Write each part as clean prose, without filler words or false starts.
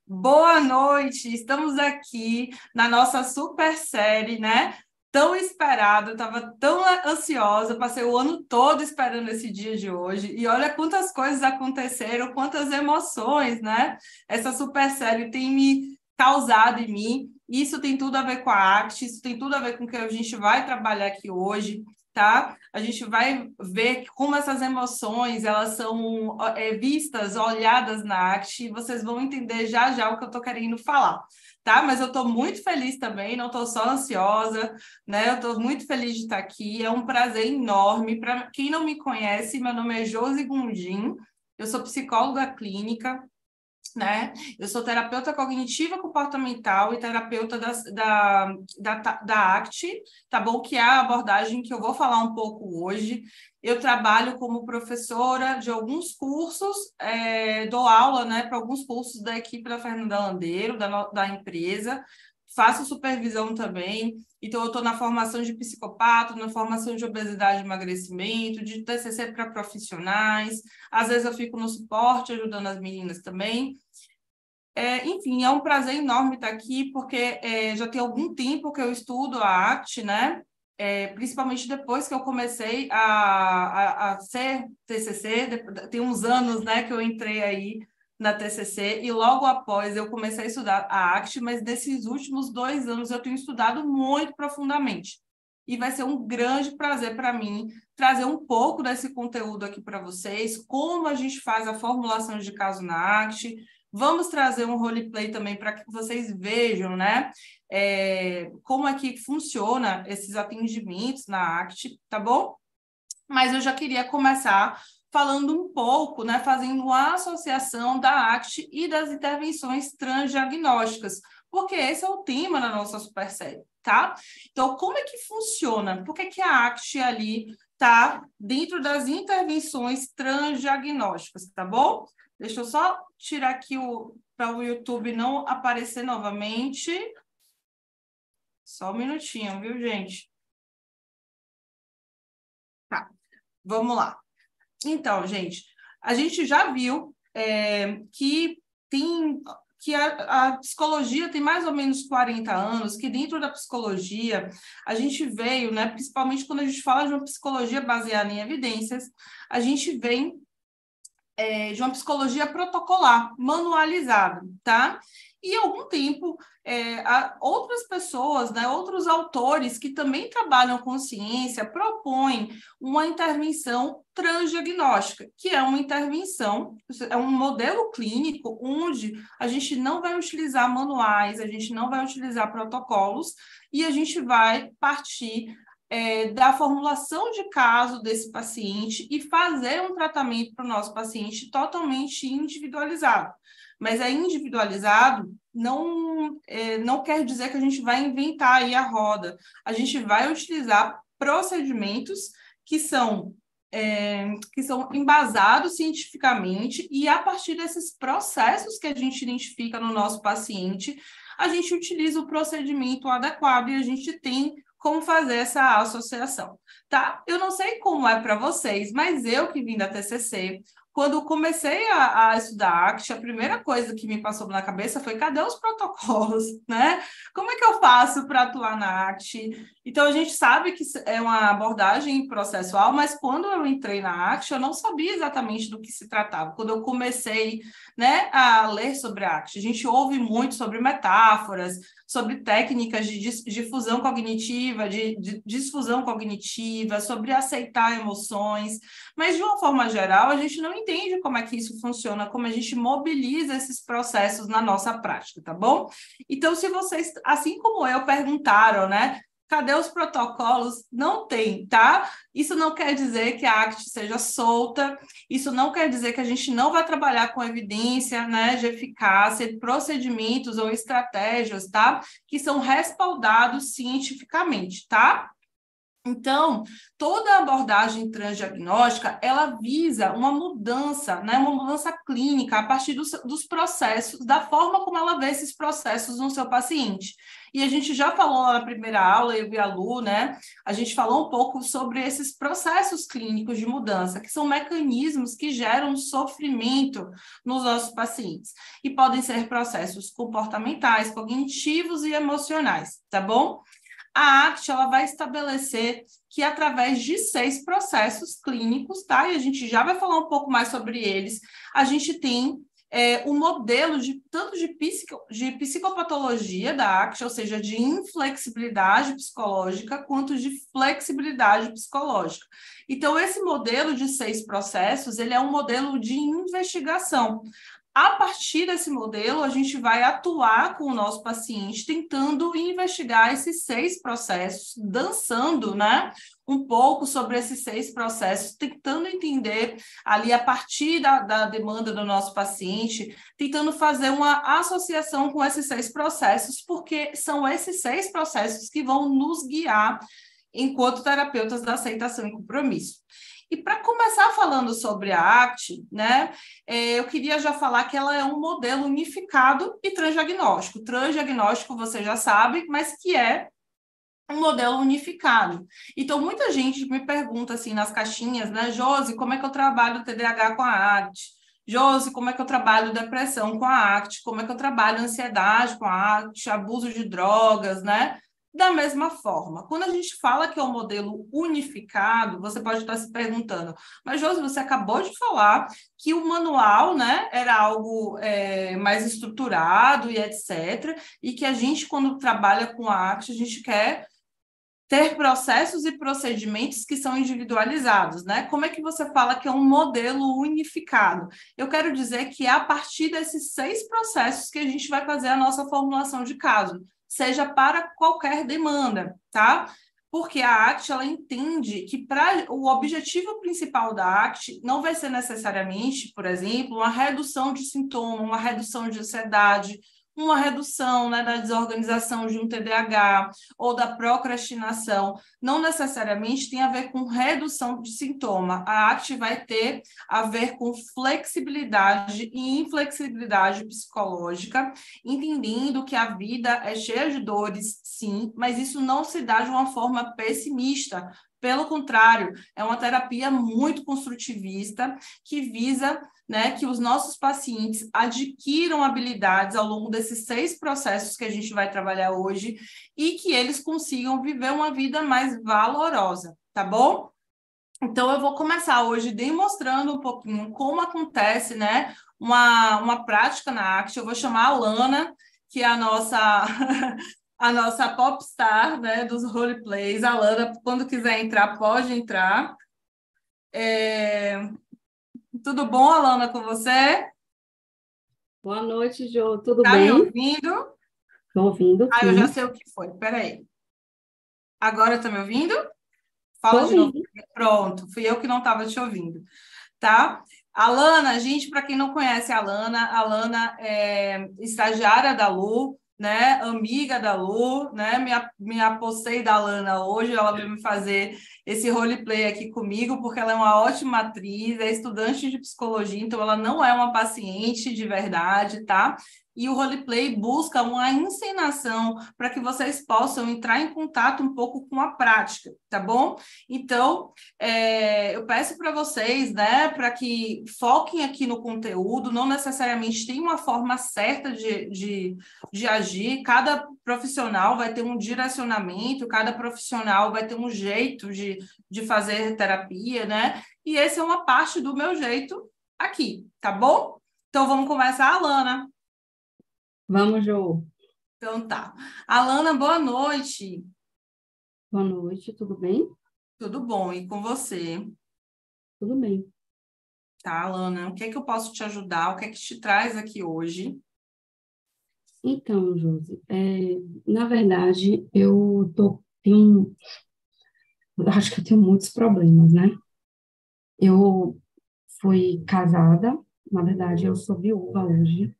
Boa noite, estamos aqui na nossa super série, né? Tão esperado, eu estava tão ansiosa, passei o ano todo esperando esse dia de hoje, e olha quantas coisas aconteceram, quantas emoções, né? Essa super série tem me causado em mim, isso tem tudo a ver com a ACT, isso tem tudo a ver com o que a gente vai trabalhar aqui hoje, tá? A gente vai ver como essas emoções elas são vistas, olhadas na ACT, e vocês vão entender já já o que eu estou querendo falar, tá? Mas eu estou muito feliz também, não estou só ansiosa, né? Eu estou muito feliz de estar aqui, é um prazer enorme. Para quem não me conhece, meu nome é Josi Gundim, eu sou psicóloga clínica, né? Eu sou terapeuta cognitiva comportamental e terapeuta da ACT, tá bom? Que é a abordagem que eu vou falar um pouco hoje. Eu trabalho como professora de alguns cursos, dou aula, né, para alguns cursos da equipe da Fernanda Landeiro, da empresa, faço supervisão também. Então, eu estou na formação de psicopata, na formação de obesidade e emagrecimento, de TCC para profissionais. Às vezes eu fico no suporte ajudando as meninas também. Enfim, é um prazer enorme estar aqui, porque já tem algum tempo que eu estudo a ACT, né? Principalmente depois que eu comecei a ser TCC, tem uns anos, né, que eu entrei aí na TCC, e logo após eu comecei a estudar a ACT, mas nesses últimos 2 anos eu tenho estudado muito profundamente. E vai ser um grande prazer para mim trazer um pouco desse conteúdo aqui para vocês, como a gente faz a formulação de caso na ACT. Vamos trazer um roleplay também para que vocês vejam, né? Como é que funciona esses atendimentos na ACT, tá bom? Mas eu já queria começar falando um pouco, né, fazendo uma associação da ACT e das intervenções transdiagnósticas, porque esse é o tema da nossa super série, tá? Então, como é que funciona? Por que a ACT ali está dentro das intervenções transdiagnósticas, tá bom? Deixa eu só tirar aqui para o YouTube não aparecer novamente. Só um minutinho, viu, gente? Tá, vamos lá. Então, gente, a gente já viu que tem que a psicologia tem mais ou menos 40 anos, que dentro da psicologia a gente veio, né, principalmente quando a gente fala de uma psicologia baseada em evidências, a gente vem de uma psicologia protocolar, manualizada, tá? E há algum tempo, outras pessoas, né, outros autores que também trabalham com ciência propõem uma intervenção transdiagnóstica, que é uma intervenção, é um modelo clínico onde a gente não vai utilizar manuais, a gente não vai utilizar protocolos e a gente vai partir da formulação de caso desse paciente e fazer um tratamento para o nosso paciente totalmente individualizado. Mas individualizado não quer dizer que a gente vai inventar aí a roda. A gente vai utilizar procedimentos que são embasados cientificamente e a partir desses processos que a gente identifica no nosso paciente, a gente utiliza o procedimento adequado e a gente tem como fazer essa associação, tá? Eu não sei como é para vocês, mas eu que vim da TCC, quando comecei a estudar ACT, a primeira coisa que me passou na cabeça foi: cadê os protocolos, né? Como é que eu faço para atuar na ACT? Então, a gente sabe que é uma abordagem processual, mas quando eu entrei na ACT, eu não sabia exatamente do que se tratava. Quando eu comecei, né, a ler sobre a ACT, a gente ouve muito sobre metáforas, sobre técnicas de difusão cognitiva, de disfusão cognitiva, sobre aceitar emoções, mas de uma forma geral, a gente não entende como é que isso funciona, como a gente mobiliza esses processos na nossa prática, tá bom? Então, se vocês, assim como eu, perguntaram, né? Cadê os protocolos? Não tem, tá? Isso não quer dizer que a ACT seja solta, isso não quer dizer que a gente não vai trabalhar com evidência, né, de eficácia, procedimentos ou estratégias, tá? Que são respaldados cientificamente, tá? Então, toda a abordagem transdiagnóstica, ela visa uma mudança, né, uma mudança clínica a partir dos processos, da forma como ela vê esses processos no seu paciente. E a gente já falou lá na primeira aula, eu e a Lu, né, a gente falou um pouco sobre esses processos clínicos de mudança, que são mecanismos que geram sofrimento nos nossos pacientes. E podem ser processos comportamentais, cognitivos e emocionais, tá bom? A ACT ela vai estabelecer que através de 6 processos clínicos, tá? E a gente já vai falar um pouco mais sobre eles. A gente tem um modelo de tanto de psicopatologia da ACT, ou seja, de inflexibilidade psicológica, quanto de flexibilidade psicológica. Então, esse modelo de 6 processos, ele é um modelo de investigação. A partir desse modelo, a gente vai atuar com o nosso paciente, tentando investigar esses 6 processos, dançando, né, um pouco sobre esses 6 processos, tentando entender ali a partir da demanda do nosso paciente, tentando fazer uma associação com esses 6 processos, porque são esses 6 processos que vão nos guiar enquanto terapeutas da aceitação e compromisso. E para começar falando sobre a ACT, né, eu queria já falar que ela é um modelo unificado e transdiagnóstico. Transdiagnóstico você já sabe, mas que é um modelo unificado. Então, muita gente me pergunta assim nas caixinhas, né, Josi, como é que eu trabalho o TDAH com a ACT? Josi, como é que eu trabalho depressão com a ACT? Como é que eu trabalho ansiedade com a ACT? Abuso de drogas, né? Da mesma forma, quando a gente fala que é um modelo unificado, você pode estar se perguntando, mas Josi, você acabou de falar que o manual, né, era algo mais estruturado e etc., e que a gente, quando trabalha com a ACT, a gente quer ter processos e procedimentos que são individualizados, né? Como é que você fala que é um modelo unificado? Eu quero dizer que é a partir desses 6 processos que a gente vai fazer a nossa formulação de caso, seja para qualquer demanda, tá? Porque a ACT, ela entende que o objetivo principal da ACT não vai ser necessariamente, por exemplo, uma redução de sintoma, uma redução de ansiedade, uma redução, né, da desorganização de um TDAH, ou da procrastinação, não necessariamente tem a ver com redução de sintoma. A ACT vai ter a ver com flexibilidade e inflexibilidade psicológica, entendendo que a vida é cheia de dores, sim, mas isso não se dá de uma forma pessimista. Pelo contrário, é uma terapia muito construtivista que visa, né, que os nossos pacientes adquiram habilidades ao longo desses 6 processos que a gente vai trabalhar hoje e que eles consigam viver uma vida mais valorosa, tá bom? Então, eu vou começar hoje demonstrando um pouquinho como acontece, né, uma prática na ACT. Eu vou chamar a Lana, que é a nossa a nossa popstar, né, dos roleplays. A Lana, quando quiser entrar, pode entrar. Tudo bom, Alana, com você? Boa noite, Jô. Tudo Tá me bem? ouvindo? Estou ouvindo, Ah, eu já sim. sei o que foi. Peraí. Agora tá me ouvindo? Fala Estou de novo. ouvindo. Pronto, fui eu que não estava te ouvindo, tá? A gente, para quem não conhece a Lana é estagiária da Lu, né? Amiga da Lu, né? Me apossei da Lana hoje, ela veio me fazer esse roleplay aqui comigo, porque ela é uma ótima atriz, é estudante de psicologia, então ela não é uma paciente de verdade, tá? E o roleplay busca uma encenação para que vocês possam entrar em contato um pouco com a prática, tá bom? Então, eu peço para vocês, né, para que foquem aqui no conteúdo, não necessariamente tem uma forma certa de agir, cada profissional vai ter um direcionamento, cada profissional vai ter um jeito de fazer terapia, né? E esse é uma parte do meu jeito aqui, tá bom? Então, vamos começar, Alana. Vamos, Jô. Então, tá. Alana, boa noite. Boa noite, tudo bem? Tudo bom? E com você? Tudo bem. Tá, Alana? O que é que eu posso te ajudar? O que é que te traz aqui hoje? Então, Josi, na verdade, eu acho que eu tenho muitos problemas, né? Eu fui casada, na verdade, eu sou viúva hoje,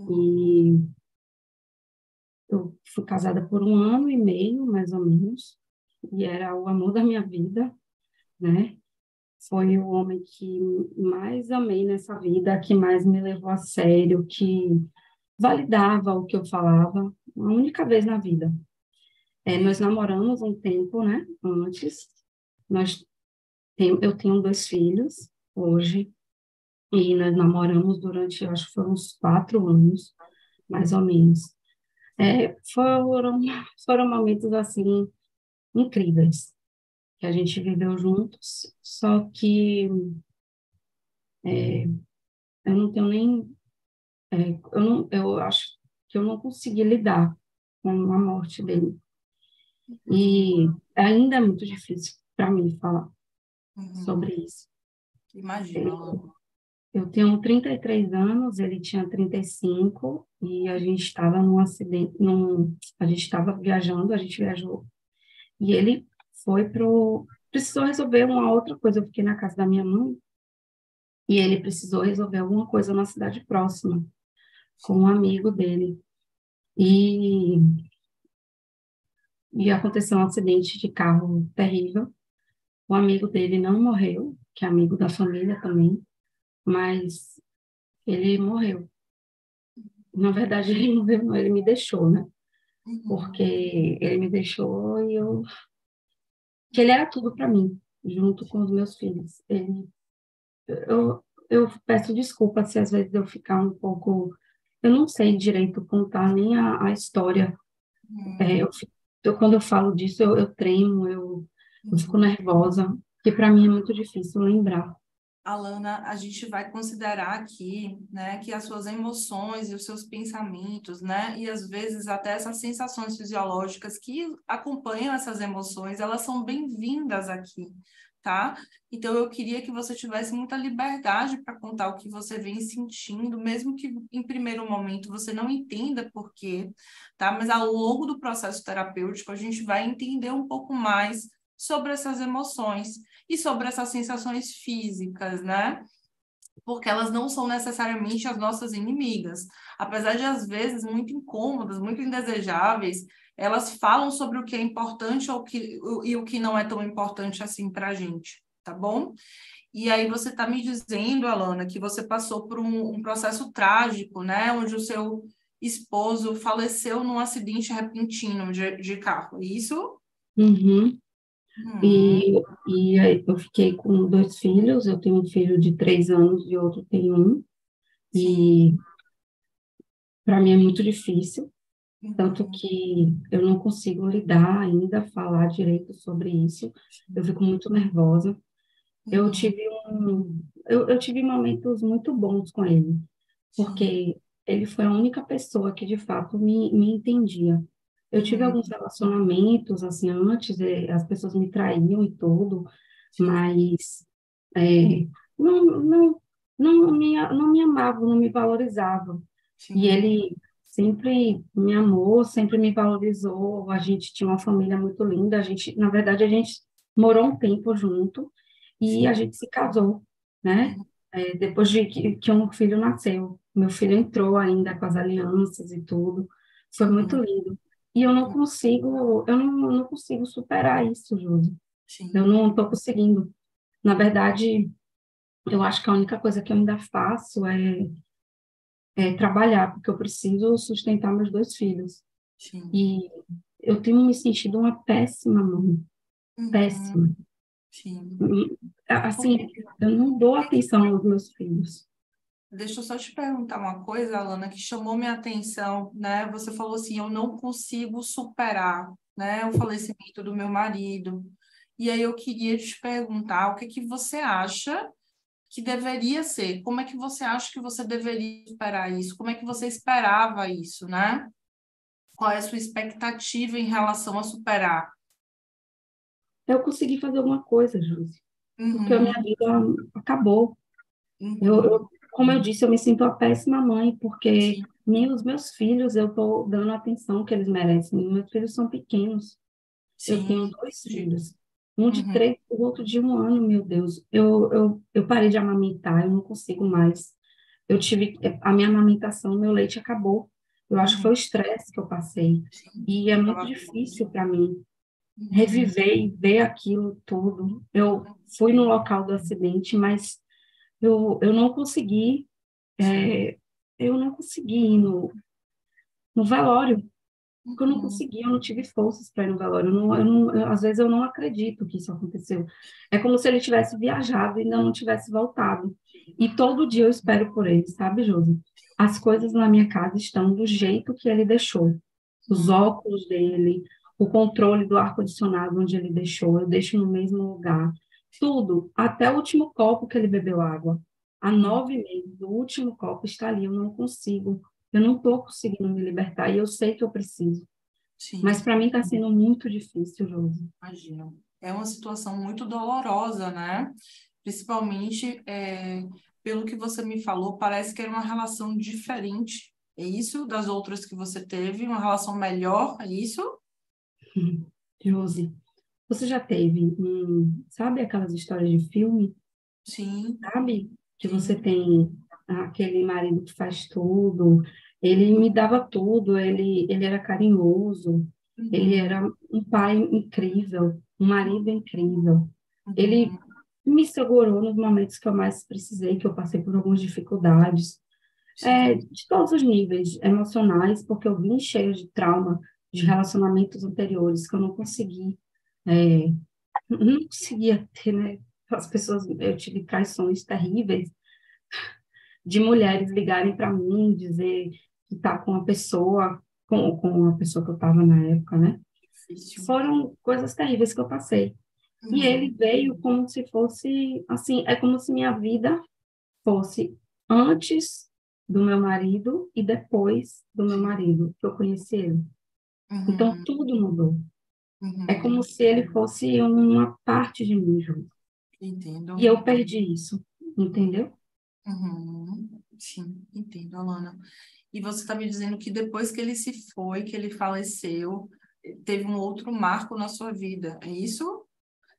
e eu fui casada por 1 ano e meio, mais ou menos, e era o amor da minha vida, né? Foi o homem que mais amei nessa vida, que mais me levou a sério, que validava o que eu falava, a única vez na vida. Nós namoramos um tempo, né? Antes, nós eu tenho 2 filhos hoje, e nós namoramos durante, eu acho que foram uns 4 anos, mais ou menos. Foram momentos, assim, incríveis, que a gente viveu juntos, só que eu não tenho nem, eu acho que eu não consegui lidar com a morte dele. E ainda é muito difícil para mim falar Uhum. sobre isso. Imagino, É, Alana. Eu tenho 33 anos, ele tinha 35, e a gente estava num acidente, a gente estava viajando, a gente viajou, e ele precisou resolver uma outra coisa. Eu fiquei na casa da minha mãe, e ele precisou resolver alguma coisa na cidade próxima, com um Sim. amigo dele. E, e aconteceu um acidente de carro terrível. O amigo dele não morreu, que é amigo da família também, mas ele morreu. Na verdade, ele morreu, não, ele me deixou, né? Porque Uhum. ele me deixou que ele era tudo para mim, junto com os meus filhos. Eu peço desculpa se às vezes eu ficar um pouco, eu não sei direito contar nem a história. Uhum. Quando eu falo disso, eu tremo, eu fico Uhum. nervosa, porque para mim é muito difícil lembrar. Alana, a gente vai considerar aqui, né, que as suas emoções e os seus pensamentos, né, e às vezes até essas sensações fisiológicas que acompanham essas emoções, elas são bem-vindas aqui, tá? Então eu queria que você tivesse muita liberdade para contar o que você vem sentindo, mesmo que em primeiro momento você não entenda por quê, tá? Mas ao longo do processo terapêutico a gente vai entender um pouco mais sobre essas emoções e sobre essas sensações físicas, né? Porque elas não são necessariamente as nossas inimigas. Apesar de, às vezes, muito incômodas, muito indesejáveis, elas falam sobre o que é importante e o que não é tão importante assim para a gente, tá bom? E aí você está me dizendo, Alana, que você passou por um processo trágico, né? Onde o seu esposo faleceu num acidente repentino de carro, é isso? Uhum. Uhum. E aí eu fiquei com 2 filhos, eu tenho um filho de 3 anos e outro tem um, Sim. e para mim é muito difícil, tanto Uhum. que eu não consigo lidar ainda, falar direito sobre isso, eu fico muito nervosa. Eu Uhum. tive eu tive momentos muito bons com ele, Sim. porque ele foi a única pessoa que de fato me entendia. Eu tive Uhum. alguns relacionamentos, assim, antes, as pessoas me traíam e tudo, Sim. mas é, não, não, não me amavam, não me valorizavam. E Sim. ele sempre me amou, sempre me valorizou. A gente tinha uma família muito linda. Na verdade, a gente morou um tempo junto e a Sim. gente se casou, né? Uhum. Depois de que um filho nasceu. Meu filho entrou ainda com as alianças e tudo. Foi muito Uhum. lindo. E eu não consigo superar isso, Júlio. Eu Sim. não estou conseguindo. Na verdade, eu acho que a única coisa que eu ainda faço é trabalhar, porque eu preciso sustentar meus 2 filhos. Sim. E eu tenho me sentido uma péssima mãe, Uhum. péssima. Sim. Por- Assim, eu não dou atenção aos meus filhos. Deixa eu só te perguntar uma coisa, Alana, que chamou minha atenção, né? Você falou assim, eu não consigo superar, né, o falecimento do meu marido. E aí eu queria te perguntar o que que você acha que deveria ser? Como é que você acha que você deveria esperar isso? Como é que você esperava isso, né? Qual é a sua expectativa em relação a superar? Eu consegui fazer alguma coisa, Josi, porque a minha Uhum. vida acabou. Uhum. Como eu disse, eu me sinto a péssima mãe, porque Sim, nem os meus filhos eu estou dando a atenção que eles merecem. Meus filhos são pequenos. Eu tenho sim, 2 filhos. Um de uhum. 3, o outro de 1 ano, meu Deus. Eu parei de amamentar, eu não consigo mais. A minha amamentação, meu leite acabou. Eu acho que foi Uhum. o estresse que eu passei. Sim, E é muito provavelmente. difícil para mim. Uhum. reviver e ver aquilo tudo. Eu fui no local do acidente, mas eu não consegui, Sim. é, eu não consegui ir no velório, porque eu não Uhum. consegui, eu não tive forças para ir no velório. Às vezes eu não acredito que isso aconteceu. É como se ele tivesse viajado e ainda não tivesse voltado. E todo dia eu espero por ele, sabe, Josi? As coisas na minha casa estão do jeito que ele deixou. Os Uhum. óculos dele, o controle do ar-condicionado onde ele deixou, eu deixo no mesmo lugar. Tudo, até o último copo que ele bebeu água. Há Uhum. 9 meses, o último copo está ali, eu não consigo. Eu não estou conseguindo me libertar e eu sei que eu preciso. Mas Sim. para mim está sendo muito difícil, Josi. Imagino. É uma situação muito dolorosa, né? Principalmente, pelo que você me falou, parece que era uma relação diferente. É isso das outras que você teve? Uma relação melhor? É isso? Josi, você já teve, sabe aquelas histórias de filme, Sim, sabe? Que você sim. tem aquele marido que faz tudo, ele me dava tudo, ele era carinhoso, ele Uhum, era um pai incrível, um marido incrível. Ele uhum, me segurou nos momentos que eu mais precisei, que eu passei por algumas dificuldades. sim. De todos os níveis emocionais, porque eu vim cheia de trauma de relacionamentos anteriores que eu não consegui, não conseguia ter, né? As pessoas, eu tive traições terríveis de mulheres ligarem para mim, dizer que tá com a pessoa, com a pessoa que eu estava na época, né? Difícil. Foram coisas terríveis que eu passei. E ele Uhum, veio como se fosse, assim, é como se minha vida fosse antes do meu marido e depois do meu sim. marido, que eu conheci ele. Então, Uhum, tudo mudou. É como uhum. se ele fosse uma parte de mim, Ju. E Entendo. eu perdi isso, entendeu? Uhum. Sim, entendo, Alana. E você está me dizendo que depois que ele se foi, que ele faleceu, teve um outro marco na sua vida, é isso?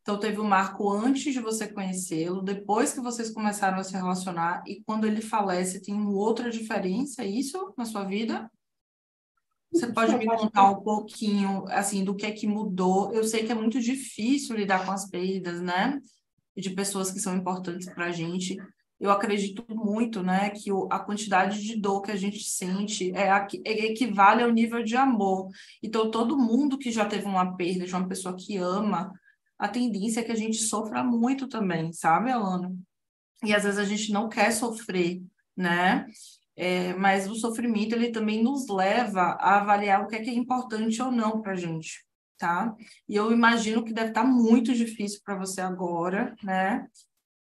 Então, teve um marco antes de você conhecê-lo, depois que vocês começaram a se relacionar, e quando ele falece, tem uma outra diferença, é isso, na sua vida? Você pode Eu me acho contar que um pouquinho, assim, do que é que mudou? Eu sei que é muito difícil lidar com as perdas, né? E de pessoas que são importantes para a gente. Eu acredito muito, né, que a quantidade de dor que a gente sente equivale ao nível de amor. Então, todo mundo que já teve uma perda de uma pessoa que ama, a tendência é que a gente sofra muito também, sabe, Alana? E às vezes a gente não quer sofrer, né? Mas o sofrimento ele também nos leva a avaliar o que é importante ou não para a gente, tá? E eu imagino que deve estar muito difícil para você agora, né?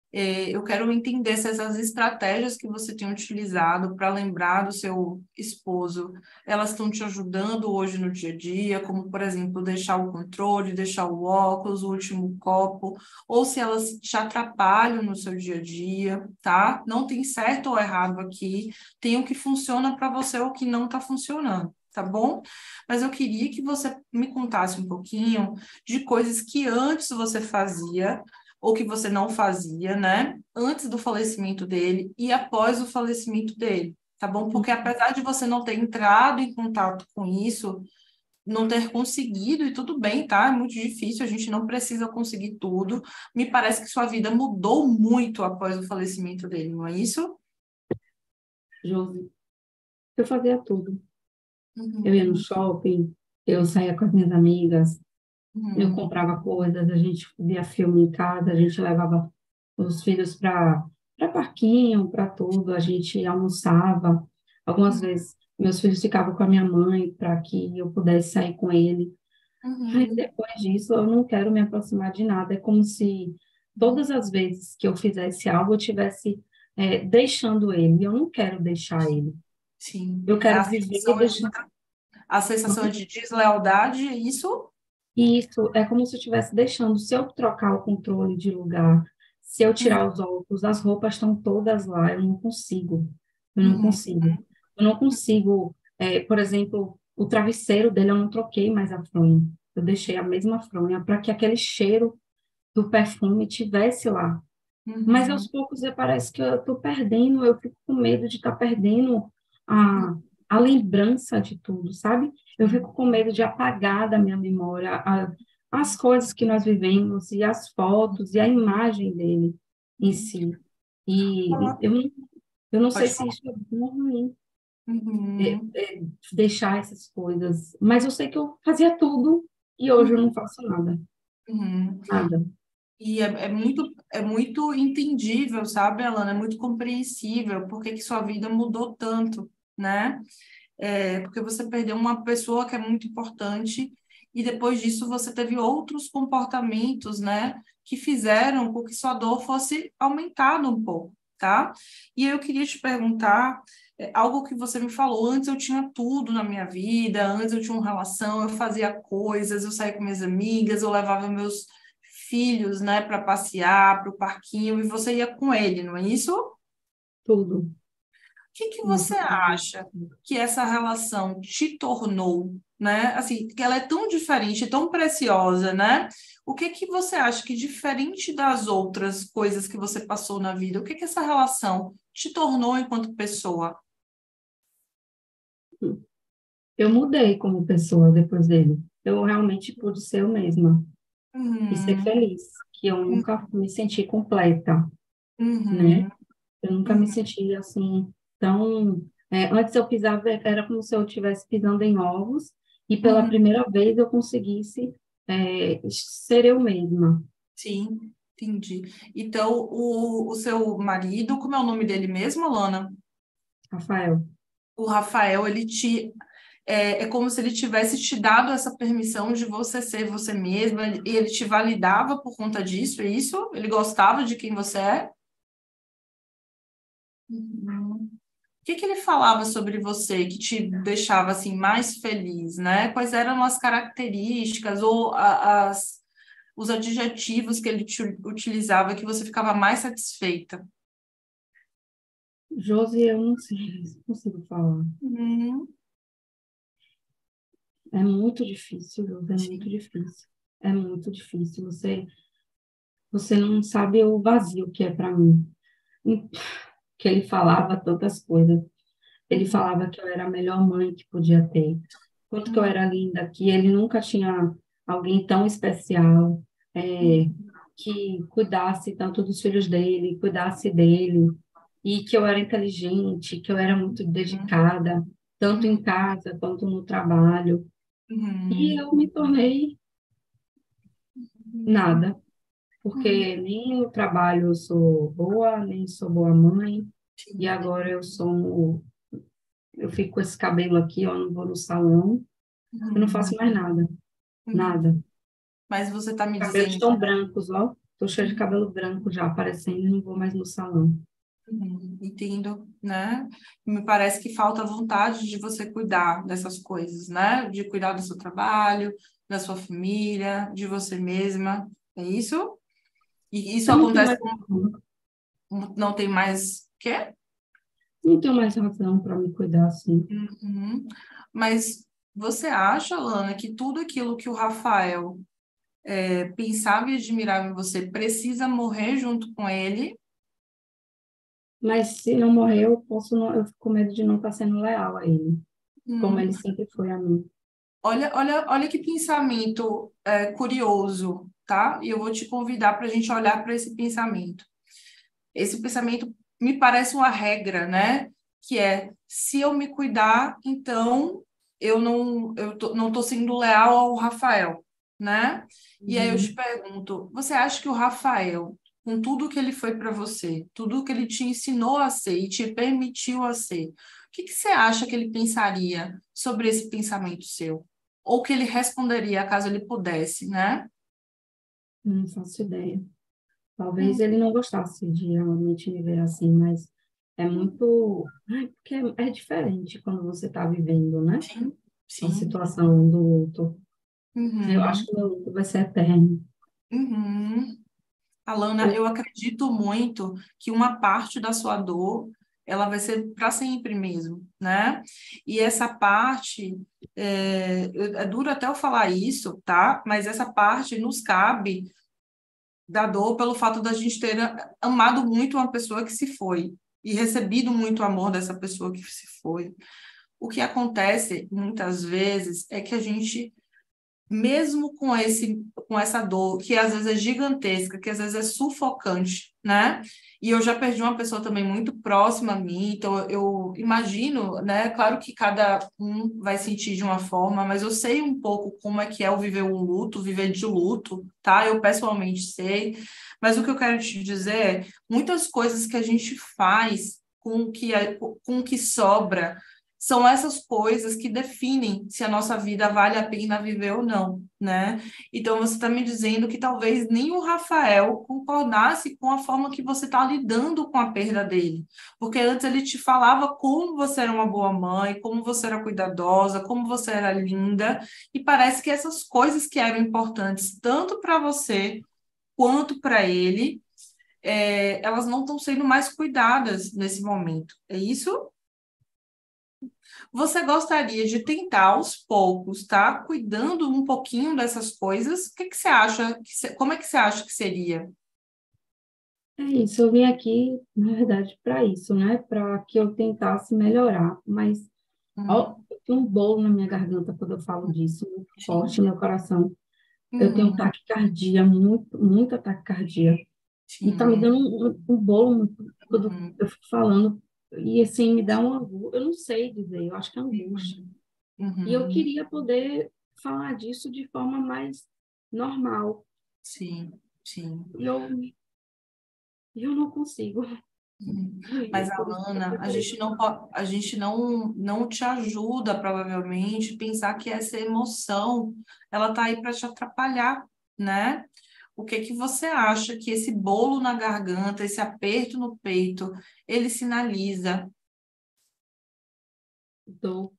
Eu quero entender se essas estratégias que você tem utilizado para lembrar do seu esposo, elas estão te ajudando hoje no dia a dia, como, por exemplo, deixar o controle, deixar o óculos, o último copo, ou se elas te atrapalham no seu dia a dia, tá? Não tem certo ou errado aqui, tem o que funciona para você ou o que não está funcionando. Tá bom? Mas eu queria que você me contasse um pouquinho de coisas que antes você fazia ou que você não fazia, né? Antes do falecimento dele e após o falecimento dele, tá bom? Porque apesar de você não ter entrado em contato com isso, não ter conseguido, e tudo bem, tá? É muito difícil, a gente não precisa conseguir tudo. Me parece que sua vida mudou muito após o falecimento dele, não é isso? Josi, eu fazia tudo. Eu ia no Uhum, shopping, eu saía com as minhas amigas, eu uhum, comprava coisas, a gente via filme em casa, a gente levava os filhos para parquinho, para tudo, a gente almoçava. Algumas uhum, vezes meus filhos ficavam com a minha mãe para que eu pudesse sair com ele. Aí uhum, depois disso eu não quero me aproximar de nada. É como se todas as vezes que eu fizesse algo eu tivesse deixando ele. Eu não quero deixar ele. sim. Eu quero viver e deixar. A sensação é de deslealdade, é isso? Isso é como se eu estivesse deixando. Se eu trocar o controle de lugar, se eu tirar os óculos, as roupas estão todas lá. Eu não consigo. Eu não Uhum, consigo. Eu não consigo. Por exemplo, o travesseiro dele eu não troquei mais a fronha. Eu deixei a mesma fronha para que aquele cheiro do perfume tivesse lá. Mas aos uhum, poucos parece que eu estou perdendo, eu fico com medo de estar perdendo a, a lembrança de tudo, sabe? Eu uhum. fico com medo de apagar da minha memória as coisas que nós vivemos e as fotos e a imagem dele em si. E Fala- eu não sei Pode se falar. isso é bom ou ruim, Uhum, deixar essas coisas, mas eu sei que eu fazia tudo e hoje eu não uhum, faço nada, uhum. nada. E é muito entendível, sabe, Alana? É muito compreensível por que que sua vida mudou tanto, né? Porque você perdeu uma pessoa que é muito importante e depois disso você teve outros comportamentos, né, que fizeram com que sua dor fosse aumentada um pouco, tá? E eu queria te perguntar algo que você me falou. Antes eu tinha tudo na minha vida, antes eu tinha uma relação, eu fazia coisas, eu saía com minhas amigas, eu levava meus filhos, né, para passear, para o parquinho, e você ia com ele, não é isso? Tudo. Que Muito você tudo. acha que essa relação te tornou, né? Assim, que ela é tão diferente, tão preciosa, né? O que você acha que diferente das outras coisas que você passou na vida, o que essa relação te tornou enquanto pessoa? Eu mudei como pessoa depois dele. Eu realmente pude ser eu mesma e ser Uhum, feliz, que eu nunca me senti completa, né? uhum, Eu nunca me uhum, senti assim tão. Antes eu pisava, era como se eu estivesse pisando em ovos, e pela uhum. primeira vez eu conseguisse ser eu mesma. Sim, entendi. Então, o seu marido, como é o nome dele mesmo, Alana? Rafael, O Rafael, é como se ele tivesse te dado essa permissão de você ser você mesma, e ele te validava por conta disso, é isso? Ele gostava de quem você é? Uhum. O que ele falava sobre você que te deixava assim mais feliz, né? Quais eram as características ou os adjetivos que ele te utilizava que você ficava mais satisfeita? Josi, eu não sei se consigo falar. Uhum. É muito difícil, Josi, é muito Sim. difícil. É muito difícil. Você não sabe o vazio que é para mim. Que ele falava tantas coisas. Ele Uhum. falava que eu era a melhor mãe que podia ter, quanto que eu era linda, que ele nunca tinha alguém tão especial, é, que cuidasse tanto dos filhos dele, cuidasse dele, e que eu era inteligente, que eu era muito dedicada, tanto em casa quanto no trabalho. E Uhum. eu me tornei nada, Uhum. porque nem no trabalho eu sou boa, nem sou boa mãe, e Sim. agora eu fico com esse cabelo aqui, ó, não vou no salão, eu não faço Uhum. mais nada, Uhum. nada. Mas você está me Cabelos dizendo. estão brancos, ó. Tô cheia de cabelo branco já aparecendo e não vou mais no salão. Entendo, né? Me parece que falta vontade de você cuidar dessas coisas, né? De cuidar do seu trabalho, da sua família, de você mesma. É isso? E isso Eu não tenho acontece mais razão. não tem mais quê? Não tenho mais razão para me cuidar assim. Uhum. Mas você acha, Lana, que tudo aquilo que o Rafael pensava e admirava em você precisa morrer junto com ele? Mas se não morrer, eu posso não, eu fico com medo de não estar sendo leal a ele, como Hum. ele sempre foi a mim. Olha que pensamento curioso, tá? E eu vou te convidar para a gente olhar para esse pensamento. Esse pensamento me parece uma regra, né? Que é, se eu me cuidar, então não tô sendo leal ao Rafael, né? E aí eu te Uhum. pergunto, você acha que o Rafael, com tudo que ele foi para você, tudo que ele te ensinou a ser e te permitiu a ser, o que você acha que ele pensaria sobre esse pensamento seu? Ou que ele responderia caso ele pudesse, né? Não faço ideia. Talvez ele não gostasse de realmente me ver assim, mas é muito. Ai, porque é diferente quando você está vivendo, né? Sim, A sim. situação do luto. Eu acho Uhum, que o meu luto vai ser eterno. uhum. Alana, Eu eu acredito muito que uma parte da sua dor, ela vai ser para sempre mesmo, né? E essa parte, é duro até eu falar isso, tá? Mas essa parte nos cabe da dor pelo fato da gente ter amado muito uma pessoa que se foi e recebido muito amor dessa pessoa que se foi. O que acontece muitas vezes é que a gente mesmo com essa dor, que às vezes é gigantesca, que às vezes é sufocante, né? E eu já perdi uma pessoa também muito próxima a mim, então eu imagino, né? Claro que cada um vai sentir de uma forma, mas eu sei um pouco como é que é o viver um luto, viver de luto, tá? Eu pessoalmente sei, mas o que eu quero te dizer é muitas coisas que a gente faz com o que sobra são essas coisas que definem se a nossa vida vale a pena viver ou não, né? Então, você está me dizendo que talvez nem o Rafael concordasse com a forma que você está lidando com a perda dele. Porque antes ele te falava como você era uma boa mãe, como você era cuidadosa, como você era linda, e parece que essas coisas que eram importantes tanto para você quanto para ele, elas não estão sendo mais cuidadas nesse momento. É isso? Você gostaria de tentar aos poucos, tá? Cuidando um pouquinho dessas coisas? O que que você acha? Como é que você acha que seria? É isso, eu vim aqui, na verdade, para isso, né? Para que eu tentasse melhorar, mas ó, Hum, eu tenho um bolo na minha garganta quando eu falo disso, muito forte sim. no meu coração. Eu tenho Uhum, taquicardia, muita taquicardia. E tá me sim. dando um bolo quando Uhum, eu fico falando, e assim, me dá uma angústia, eu não sei dizer, eu acho que é angústia. uhum, E eu uhum, queria poder falar disso de forma mais normal. sim, sim. E eu não consigo. Uhum. E Mas, é por isso que eu Alana, preparei. a gente não te ajuda, provavelmente, pensar que essa emoção, ela tá aí para te atrapalhar, né? O que que você acha que esse bolo na garganta, esse aperto no peito, ele sinaliza? Então,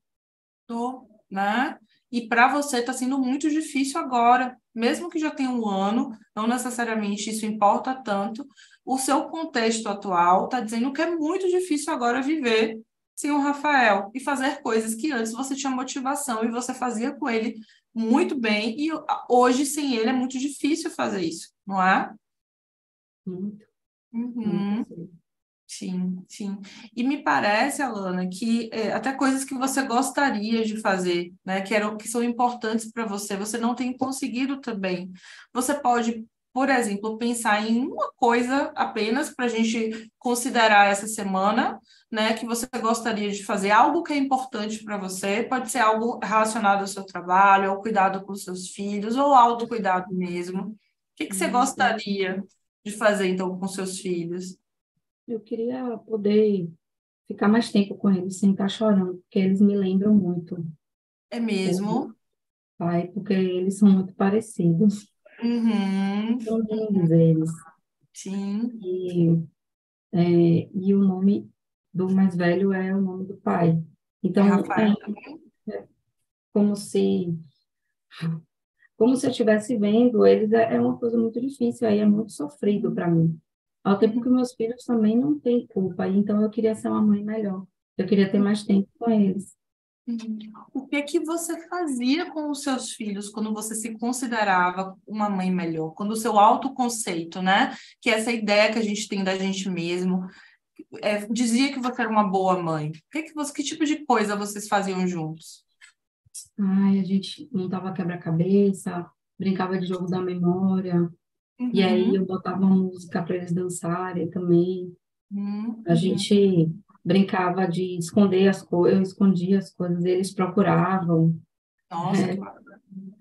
Tô, né? E para você está sendo muito difícil agora, mesmo que já tenha um ano, não necessariamente isso importa tanto. O seu contexto atual está dizendo que é muito difícil agora viver sem o Rafael e fazer coisas que antes você tinha motivação e você fazia com ele muito bem, e hoje sem ele é muito difícil fazer isso, não é? muito, eu não Uhum. consigo. Sim, sim. E me parece, Alana, que até coisas que você gostaria de fazer, né, que são importantes para você, você não tem conseguido também. Você pode, por exemplo, pensar em uma coisa apenas para a gente considerar essa semana, né, que você gostaria de fazer, algo que é importante para você, pode ser algo relacionado ao seu trabalho, ao cuidado com os seus filhos, ou autocuidado mesmo. O que que você Eu, gostaria de fazer, então, com seus filhos? eu queria poder ficar mais tempo com eles sem estar chorando, porque eles me lembram muito É o mesmo? pai, porque eles são muito parecidos. Uhum, São lindos eles. sim, E, e o nome do mais velho é o nome do pai. é Então, Rafael. como se, como se eu estivesse vendo eles, é uma coisa muito difícil, aí é muito sofrido para mim. Ao tempo que Uhum, meus filhos também não têm culpa, então eu queria ser uma mãe melhor. Eu queria ter mais tempo com eles. uhum. O que é que você fazia com os seus filhos quando você se considerava uma mãe melhor? Quando o seu autoconceito, né? Que é essa ideia que a gente tem da gente mesmo, dizia que você era uma boa mãe. Que tipo de coisa vocês faziam juntos? Ai, a gente montava quebra-cabeça, brincava de jogo da memória, e aí eu Uhum, botava uma música para eles dançarem também. A uhum. gente brincava de esconder as coisas, eu escondia as coisas, eles procuravam. Nossa,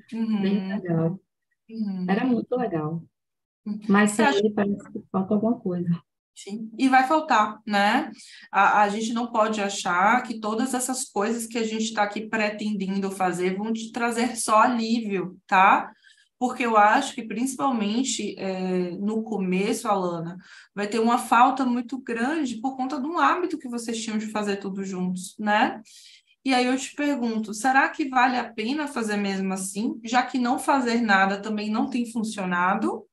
que Bem uhum, legal. Era uhum. muito legal. Mas Você sem acha ele parece que falta alguma coisa. Sim, e vai faltar, né? A gente não pode achar que todas essas coisas que a gente está aqui pretendendo fazer vão te trazer só alívio, tá? Porque eu acho que, principalmente no começo, Alana, vai ter uma falta muito grande por conta de um hábito que vocês tinham de fazer tudo juntos, né? E aí eu te pergunto, será que vale a pena fazer mesmo assim, já que não fazer nada também não tem funcionado?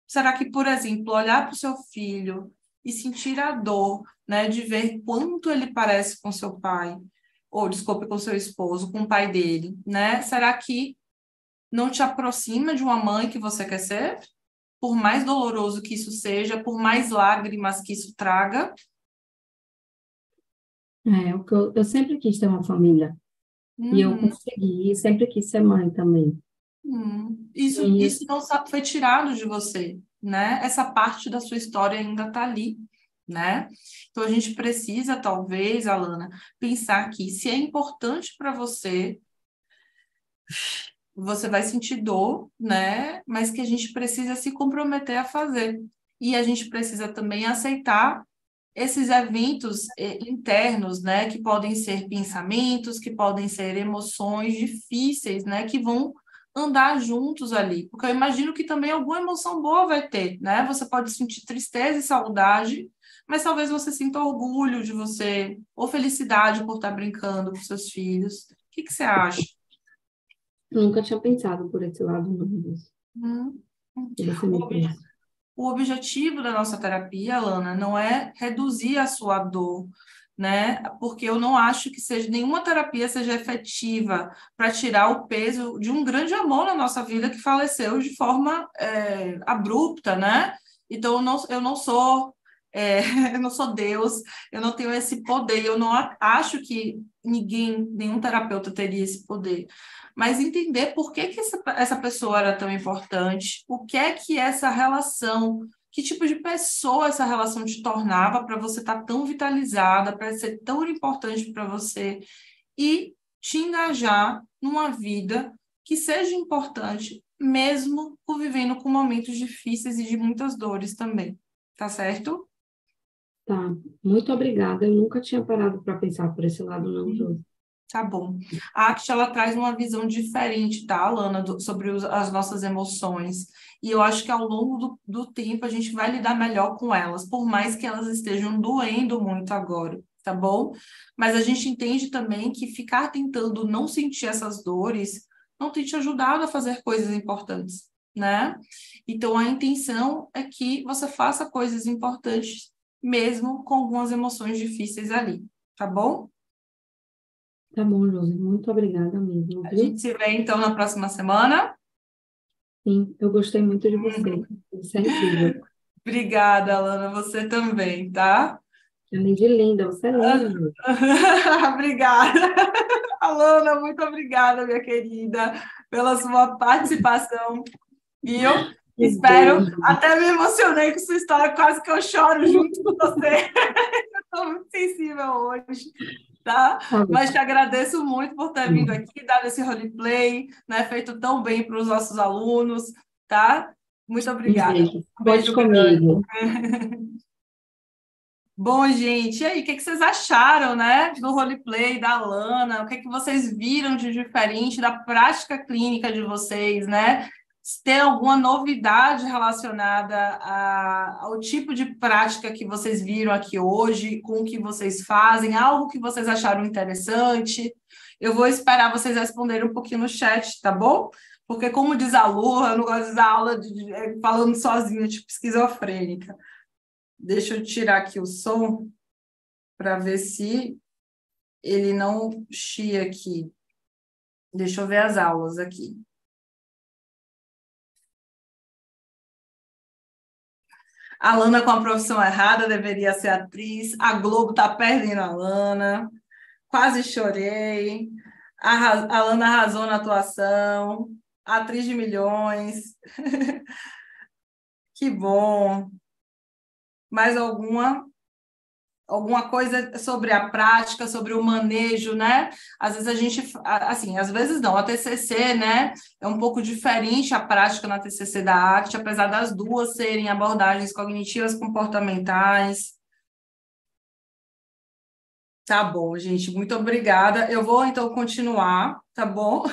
Será que, por exemplo, olhar para o seu filho e sentir a dor, né, de ver quanto ele parece com seu pai, ou desculpe, com seu esposo, com o pai dele, né? Será que não te aproxima de uma mãe que você quer ser? Por mais doloroso que isso seja, por mais lágrimas que isso traga? É, o que eu sempre quis ter uma família. E eu Uhum. consegui, sempre quis ser mãe também. Isso, E isso não foi tirado de você, né? Essa parte da sua história ainda está ali, né? Então a gente precisa, talvez, Alana, pensar que se é importante para você, você vai sentir dor, né? Mas que a gente precisa se comprometer a fazer. E a gente precisa também aceitar esses eventos internos, né, que podem ser pensamentos, que podem ser emoções difíceis, né, que vão andar juntos ali, porque eu imagino que também alguma emoção boa vai ter, né? Você pode sentir tristeza e saudade, mas talvez você sinta orgulho de você, ou felicidade por estar brincando com seus filhos. O que que você acha? nunca tinha pensado por esse lado, não, Luz, Hum. que você O me ob- trouxe. o objetivo da nossa terapia, Alana, não é reduzir a sua dor, né? Porque eu não acho que seja nenhuma terapia seja efetiva para tirar o peso de um grande amor na nossa vida que faleceu de forma abrupta, né? Então eu não sou eu não sou Deus, eu não tenho esse poder, eu não acho que nenhum terapeuta teria esse poder, mas entender por que que essa pessoa era tão importante, o que é que essa relação, que tipo de pessoa essa relação te tornava para você estar tão vitalizada, para ser tão importante para você e te engajar numa vida que seja importante, mesmo convivendo com momentos difíceis e de muitas dores também. Tá certo? Tá, muito obrigada. Eu nunca tinha parado para pensar por esse lado, não, Josi. Tá bom. A ACT, ela traz uma visão diferente, tá, Alana, sobre as nossas emoções. E eu acho que ao longo do tempo a gente vai lidar melhor com elas, por mais que elas estejam doendo muito agora, tá bom? Mas a gente entende também que ficar tentando não sentir essas dores não tem te ajudado a fazer coisas importantes, né? Então a intenção é que você faça coisas importantes, mesmo com algumas emoções difíceis ali, tá bom? Tá bom, Josi, muito obrigada mesmo, A gente viu? se vê então na próxima semana. Sim, eu gostei muito de você. Você é incrível. Obrigada, Alana, você também, tá? Além de linda, você é linda, Josi. Obrigada. Alana, muito obrigada, minha querida, pela sua participação, viu? Um Espero, beijo. até me emocionei com sua história, quase que eu choro junto com você. Estou muito sensível hoje, tá? Tá bom. Mas te agradeço muito por ter vindo aqui, dado esse roleplay, né? Feito tão bem para os nossos alunos, tá? Muito Um obrigada. beijo. Um Conte beijo grande. comigo. Bom, gente, e aí, o que que vocês acharam, né, do roleplay da Alana? O que que vocês viram de diferente da prática clínica de vocês, né? Se tem alguma novidade relacionada ao tipo de prática que vocês viram aqui hoje, com o que vocês fazem, algo que vocês acharam interessante? Eu vou esperar vocês responderem um pouquinho no chat, tá bom? Porque, como diz a Lu, eu não gosto de dar aula falando sozinha, tipo esquizofrênica. Deixa eu tirar aqui o som para ver se ele não chia aqui. Deixa eu ver as aulas aqui. A Lana com a profissão errada deveria ser atriz. A Globo tá perdendo a Lana. Quase chorei. A Lana arrasou na atuação. Atriz de milhões. Que bom. Mais alguma coisa sobre a prática, sobre o manejo, né? Às vezes a gente, assim, às vezes não, a TCC, né? É um pouco diferente a prática na TCC da arte, apesar das duas serem abordagens cognitivas comportamentais. Tá bom, gente, muito obrigada. Eu vou então continuar, tá bom?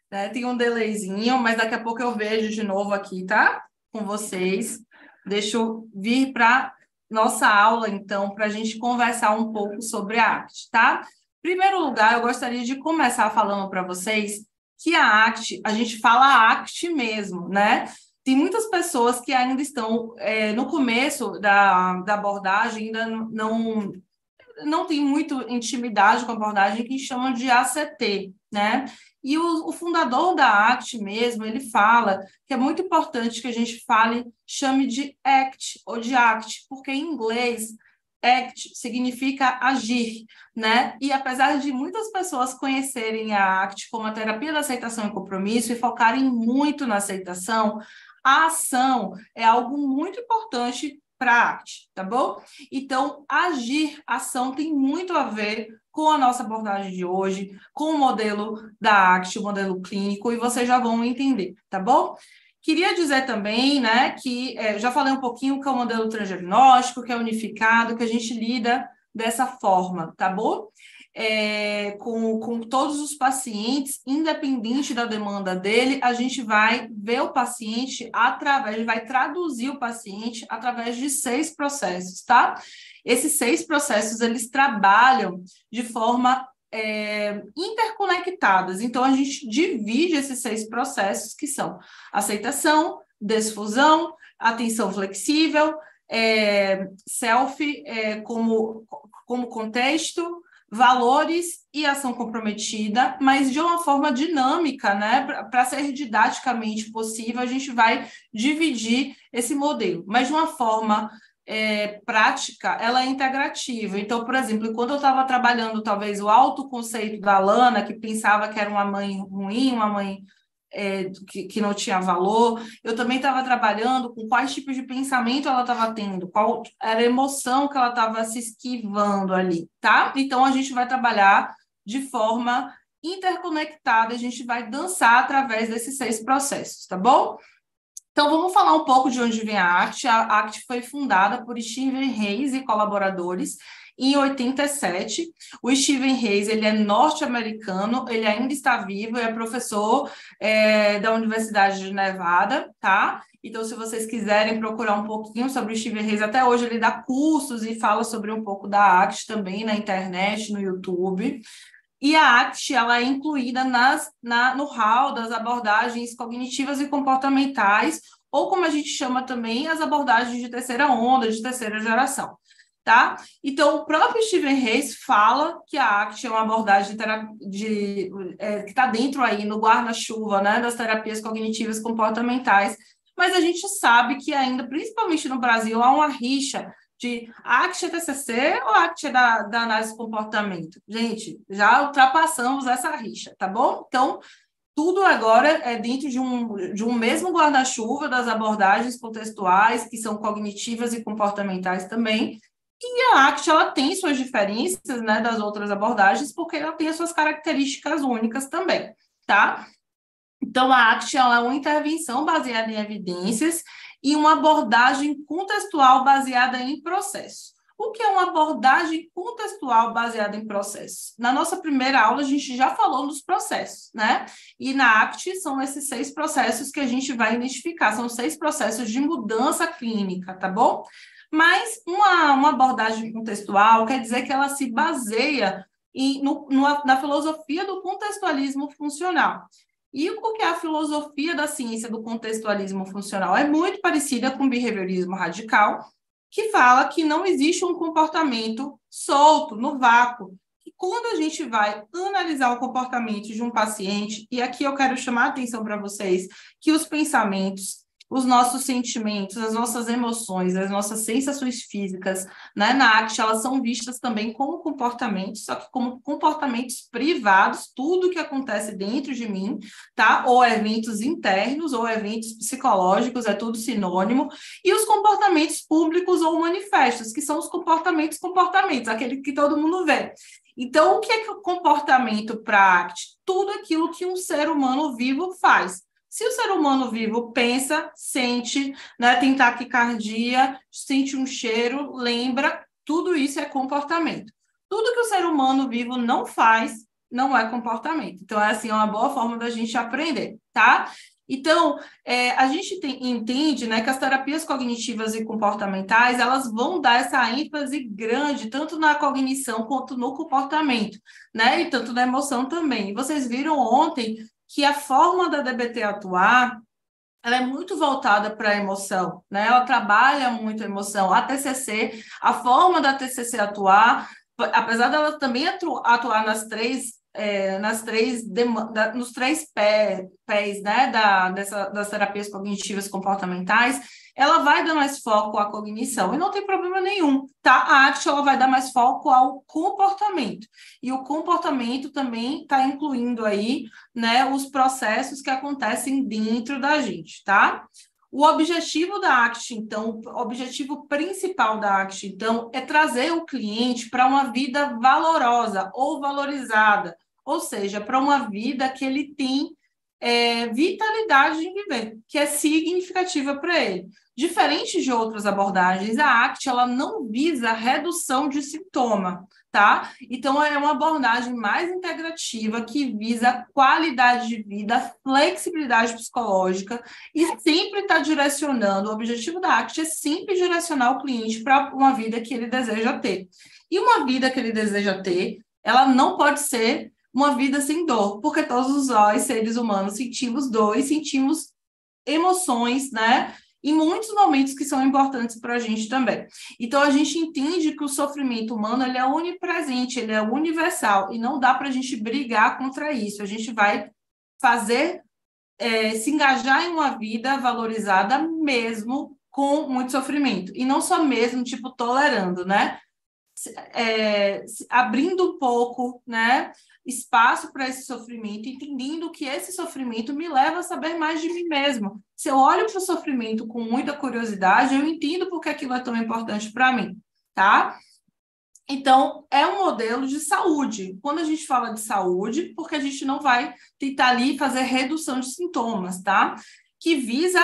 Né, tem um delayzinho, mas daqui a pouco eu vejo de novo aqui, tá? Com vocês. Deixa eu vir para nossa aula, então, para a gente conversar um pouco sobre a arte, tá? Em primeiro lugar, eu gostaria de começar falando para vocês que a arte, a gente fala arte mesmo, né? Tem muitas pessoas que ainda estão no começo da abordagem, ainda não tem muito intimidade com a abordagem que chamam de ACT, né? E o fundador da ACT mesmo, ele fala que é muito importante que a gente chame de ACT ou de ACT, porque em inglês ACT significa agir, né? E apesar de muitas pessoas conhecerem a ACT como a terapia da aceitação e compromisso e focarem muito na aceitação, a ação é algo muito importante para a ACT, tá bom? Então, agir, ação tem muito a ver com a nossa abordagem de hoje, com o modelo da ACT, o modelo clínico, e vocês já vão entender, tá bom? Queria dizer também, né, que já falei um pouquinho que é o modelo transdiagnóstico, que é unificado, que a gente lida dessa forma, tá bom? Com todos os pacientes, independente da demanda dele, a gente vai ver o paciente vai traduzir o paciente através de 6 processos, tá? Esses 6 processos, eles trabalham de forma interconectadas. Então, a gente divide esses 6 processos, que são aceitação, desfusão, atenção flexível, self como contexto, valores e ação comprometida, mas de uma forma dinâmica, né? Para ser didaticamente possível, a gente vai dividir esse modelo, mas de uma forma prática, ela é integrativa. Então, por exemplo, quando eu estava trabalhando talvez o autoconceito da Lana, que pensava que era uma mãe ruim, uma mãe que não tinha valor, eu também estava trabalhando com quais tipos de pensamento ela estava tendo, qual era a emoção que ela estava se esquivando ali, tá? Então, a gente vai trabalhar de forma interconectada, a gente vai dançar através desses 6 processos, tá bom? Então, vamos falar um pouco de onde vem a ACT. A ACT foi fundada por Steven Hayes e colaboradores em 87. O Steven Hayes, ele é norte-americano, ele ainda está vivo, é professor da Universidade de Nevada, tá? Então, se vocês quiserem procurar um pouquinho sobre o Steven Hayes, até hoje ele dá cursos e fala sobre um pouco da ACT também na internet, no YouTube. E a ACT, ela é incluída no hall das abordagens cognitivas e comportamentais, ou como a gente chama também, as abordagens de terceira onda, de terceira geração, tá? Então, o próprio Steven Hayes fala que a ACT é uma abordagem que está dentro aí, no guarda-chuva, né, das terapias cognitivas comportamentais, mas a gente sabe que ainda, principalmente no Brasil, há uma rixa de ACT é TCC ou ACT é da análise do comportamento? Gente, já ultrapassamos essa rixa, tá bom? Então, tudo agora é dentro de um mesmo guarda-chuva das abordagens contextuais, que são cognitivas e comportamentais também, e a ACT, ela tem suas diferenças, né, das outras abordagens, porque ela tem as suas características únicas também, tá? Então, a ACT ela é uma intervenção baseada em evidências e uma abordagem contextual baseada em processos. O que é uma abordagem contextual baseada em processos? Na nossa primeira aula, a gente já falou dos processos, né? E na ACT são esses 6 processos que a gente vai identificar, são 6 processos de mudança clínica, tá bom? Mas uma abordagem contextual quer dizer que ela se baseia na filosofia do contextualismo funcional. E o que é a filosofia da ciência do contextualismo funcional? É muito parecida com o behaviorismo radical, que fala que não existe um comportamento solto, no vácuo. E quando a gente vai analisar o comportamento de um paciente, e aqui eu quero chamar a atenção para vocês, que os pensamentos, os nossos sentimentos, as nossas emoções, as nossas sensações físicas, né, na ACT, elas são vistas também como comportamentos, só que como comportamentos privados, tudo que acontece dentro de mim, tá? Ou eventos internos, ou eventos psicológicos, é tudo sinônimo, e os comportamentos públicos ou manifestos, que são os comportamentos, aquele que todo mundo vê. Então, o que é comportamento para a ACT? Tudo aquilo que um ser humano vivo faz. Se o ser humano vivo pensa, sente, né, tem taquicardia, sente um cheiro, lembra, tudo isso é comportamento. Tudo que o ser humano vivo não faz, não é comportamento. Então, é assim, uma boa forma da gente aprender, tá? Então, a gente entende, né, que as terapias cognitivas e comportamentais, elas vão dar essa ênfase grande, tanto na cognição quanto no comportamento, né, e tanto na emoção também. E vocês viram ontem que a forma da DBT atuar, ela é muito voltada para a emoção, né? Ela trabalha muito a emoção. A TCC, a forma da TCC atuar, apesar dela também atuar nas 3 nos três pés, né, das terapias cognitivas comportamentais, ela vai dar mais foco à cognição, e não tem problema nenhum, tá? A ACT, ela vai dar mais foco ao comportamento, e o comportamento também está incluindo aí, né, os processos que acontecem dentro da gente, tá? O objetivo da ACT, então, o objetivo principal da ACT, então, é trazer o cliente para uma vida valorosa ou valorizada, ou seja, para uma vida que ele tem vitalidade em viver, que é significativa para ele. Diferente de outras abordagens, a ACT ela não visa a redução de sintoma, tá? Então, é uma abordagem mais integrativa que visa qualidade de vida, flexibilidade psicológica e sempre está direcionando, o objetivo da ACT é sempre direcionar o cliente para uma vida que ele deseja ter. E uma vida que ele deseja ter, ela não pode ser uma vida sem dor, porque todos nós, seres humanos, sentimos dor e sentimos emoções, né? Em muitos momentos que são importantes para a gente também. Então, a gente entende que o sofrimento humano ele é onipresente, ele é universal, e não dá para a gente brigar contra isso. A gente vai fazer, se engajar em uma vida valorizada mesmo com muito sofrimento. E não só mesmo, tipo, tolerando, né? Abrindo um pouco, né, espaço para esse sofrimento, entendendo que esse sofrimento me leva a saber mais de mim mesmo. Se eu olho para o sofrimento com muita curiosidade, eu entendo porque aquilo é tão importante para mim, tá? Então, é um modelo de saúde. Quando a gente fala de saúde, porque a gente não vai tentar ali fazer redução de sintomas, tá? Que visa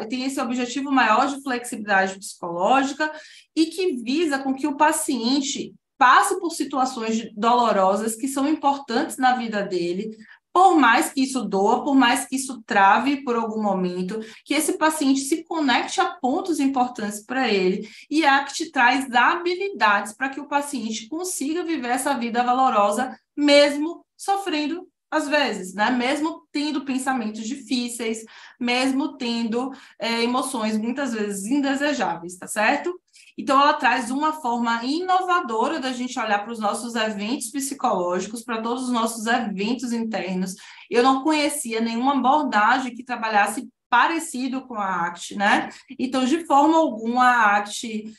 tem esse objetivo maior de flexibilidade psicológica e que visa com que o paciente passe por situações dolorosas que são importantes na vida dele, por mais que isso doa, por mais que isso trave por algum momento, que esse paciente se conecte a pontos importantes para ele e a ACT traz habilidades para que o paciente consiga viver essa vida valorosa, mesmo sofrendo às vezes, né? Mesmo tendo pensamentos difíceis, mesmo tendo emoções muitas vezes indesejáveis, tá certo? Então, ela traz uma forma inovadora da gente olhar para os nossos eventos psicológicos, para todos os nossos eventos internos. Eu não conhecia nenhuma abordagem que trabalhasse parecido com a ACT, né? Então, de forma alguma, a ACT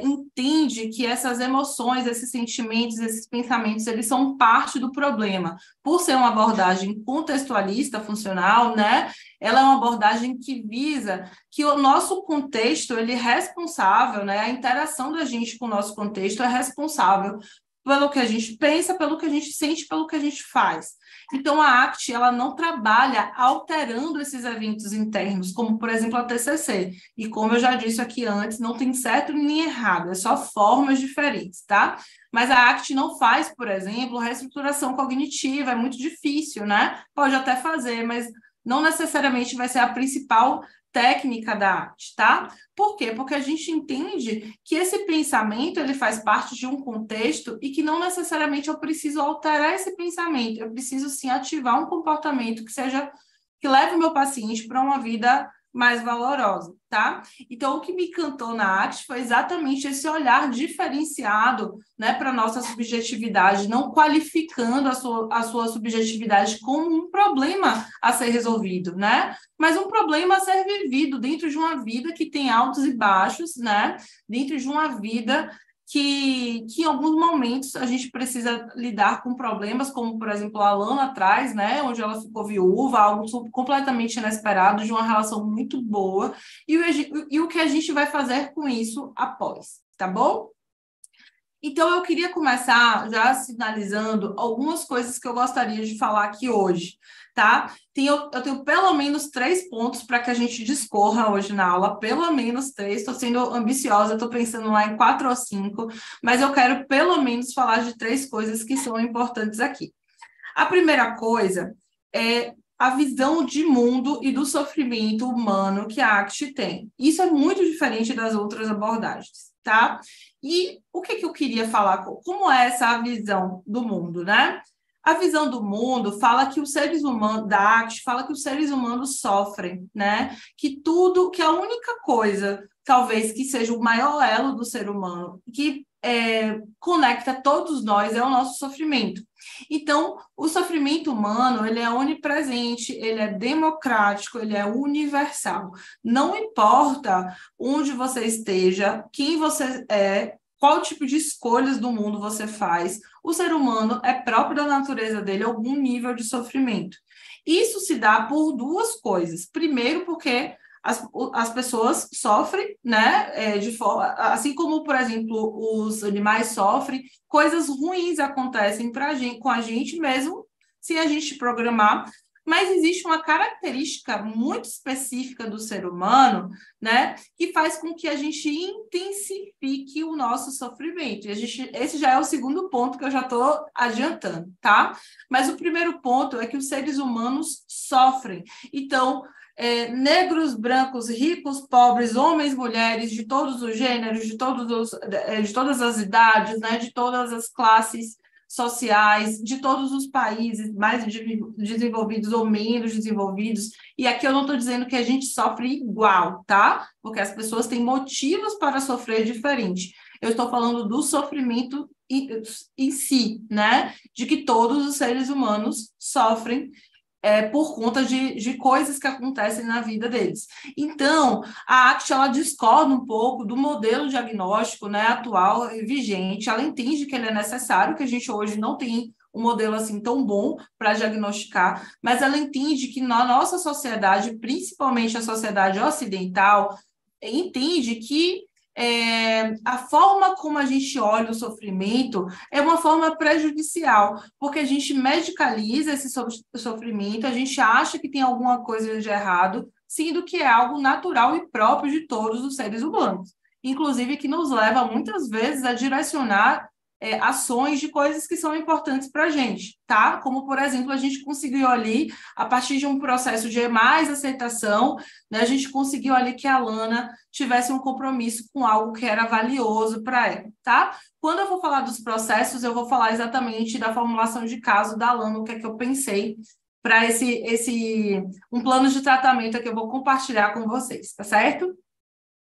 entende que essas emoções, esses sentimentos, esses pensamentos, eles são parte do problema. Por ser uma abordagem contextualista, funcional, né? Ela é uma abordagem que visa que o nosso contexto, ele é responsável, né? A interação da gente com o nosso contexto é responsável pelo que a gente pensa, pelo que a gente sente, pelo que a gente faz. Então, a ACT, ela não trabalha alterando esses eventos internos, como, por exemplo, a TCC. E como eu já disse aqui antes, não tem certo nem errado, é só formas diferentes, tá? Mas a ACT não faz, por exemplo, reestruturação cognitiva, é muito difícil, né? Pode até fazer, mas não necessariamente vai ser a principal técnica da ACT, tá? Por quê? Porque a gente entende que esse pensamento ele faz parte de um contexto e que não necessariamente eu preciso alterar esse pensamento, eu preciso sim ativar um comportamento que leve o meu paciente para uma vida mais valorosa, tá? Então, o que me encantou na ACT foi exatamente esse olhar diferenciado, né, para a nossa subjetividade, não qualificando a sua subjetividade como um problema a ser resolvido, né? Mas um problema a ser vivido dentro de uma vida que tem altos e baixos, né? Dentro de uma vida que em alguns momentos a gente precisa lidar com problemas, como, por exemplo, a Lana atrás, né, onde ela ficou viúva, algo completamente inesperado, de uma relação muito boa, e o que a gente vai fazer com isso após, tá bom? Então, eu queria começar já sinalizando algumas coisas que eu gostaria de falar aqui hoje, tá? Eu tenho pelo menos 3 pontos para que a gente discorra hoje na aula, pelo menos 3, estou sendo ambiciosa, estou pensando lá em 4 ou 5, mas eu quero pelo menos falar de 3 coisas que são importantes aqui. A primeira coisa é a visão de mundo e do sofrimento humano que a ACT tem. Isso é muito diferente das outras abordagens, tá? E o que eu queria falar? Como é essa visão do mundo, né? A visão do mundo fala que os seres humanos, da ACT, fala que os seres humanos sofrem, né? Que a única coisa, talvez, que seja o maior elo do ser humano, que conecta todos nós, é o nosso sofrimento. Então, o sofrimento humano, ele é onipresente, ele é democrático, ele é universal. Não importa onde você esteja, quem você é, qual tipo de escolhas do mundo você faz, o ser humano é próprio da natureza dele algum nível de sofrimento. Isso se dá por duas coisas. Primeiro, porque as pessoas sofrem, né, de forma, assim como, por exemplo, os animais sofrem, coisas ruins acontecem com a gente mesmo, se a gente programar, mas existe uma característica muito específica do ser humano, né, que faz com que a gente intensifique o nosso sofrimento. Esse já é o segundo ponto que eu já estou adiantando, tá? Mas o primeiro ponto é que os seres humanos sofrem. Então, negros, brancos, ricos, pobres, homens, mulheres, de todos os gêneros, de todas as idades, né, de todas as classes sociais, de todos os países, mais desenvolvidos ou menos desenvolvidos. E aqui eu não estou dizendo que a gente sofre igual, tá? Porque as pessoas têm motivos para sofrer diferente. Eu estou falando do sofrimento em si, né? De que todos os seres humanos sofrem por conta de coisas que acontecem na vida deles. Então, a ACT ela discorda um pouco do modelo diagnóstico, né, atual e vigente. Ela entende que ele é necessário, que a gente hoje não tem um modelo assim tão bom para diagnosticar, mas ela entende que na nossa sociedade, principalmente a sociedade ocidental, entende que a forma como a gente olha o sofrimento é uma forma prejudicial, porque a gente medicaliza esse sofrimento, a gente acha que tem alguma coisa de errado, sendo que é algo natural e próprio de todos os seres humanos. Inclusive que nos leva muitas vezes a direcionar ações de coisas que são importantes para a gente, tá? Como, por exemplo, a gente conseguiu ali, a partir de um processo de mais aceitação, né, a gente conseguiu ali que a Lana tivesse um compromisso com algo que era valioso para ela, tá? Quando eu vou falar dos processos, eu vou falar exatamente da formulação de caso da Lana, o que é que eu pensei para um plano de tratamento que eu vou compartilhar com vocês, tá certo?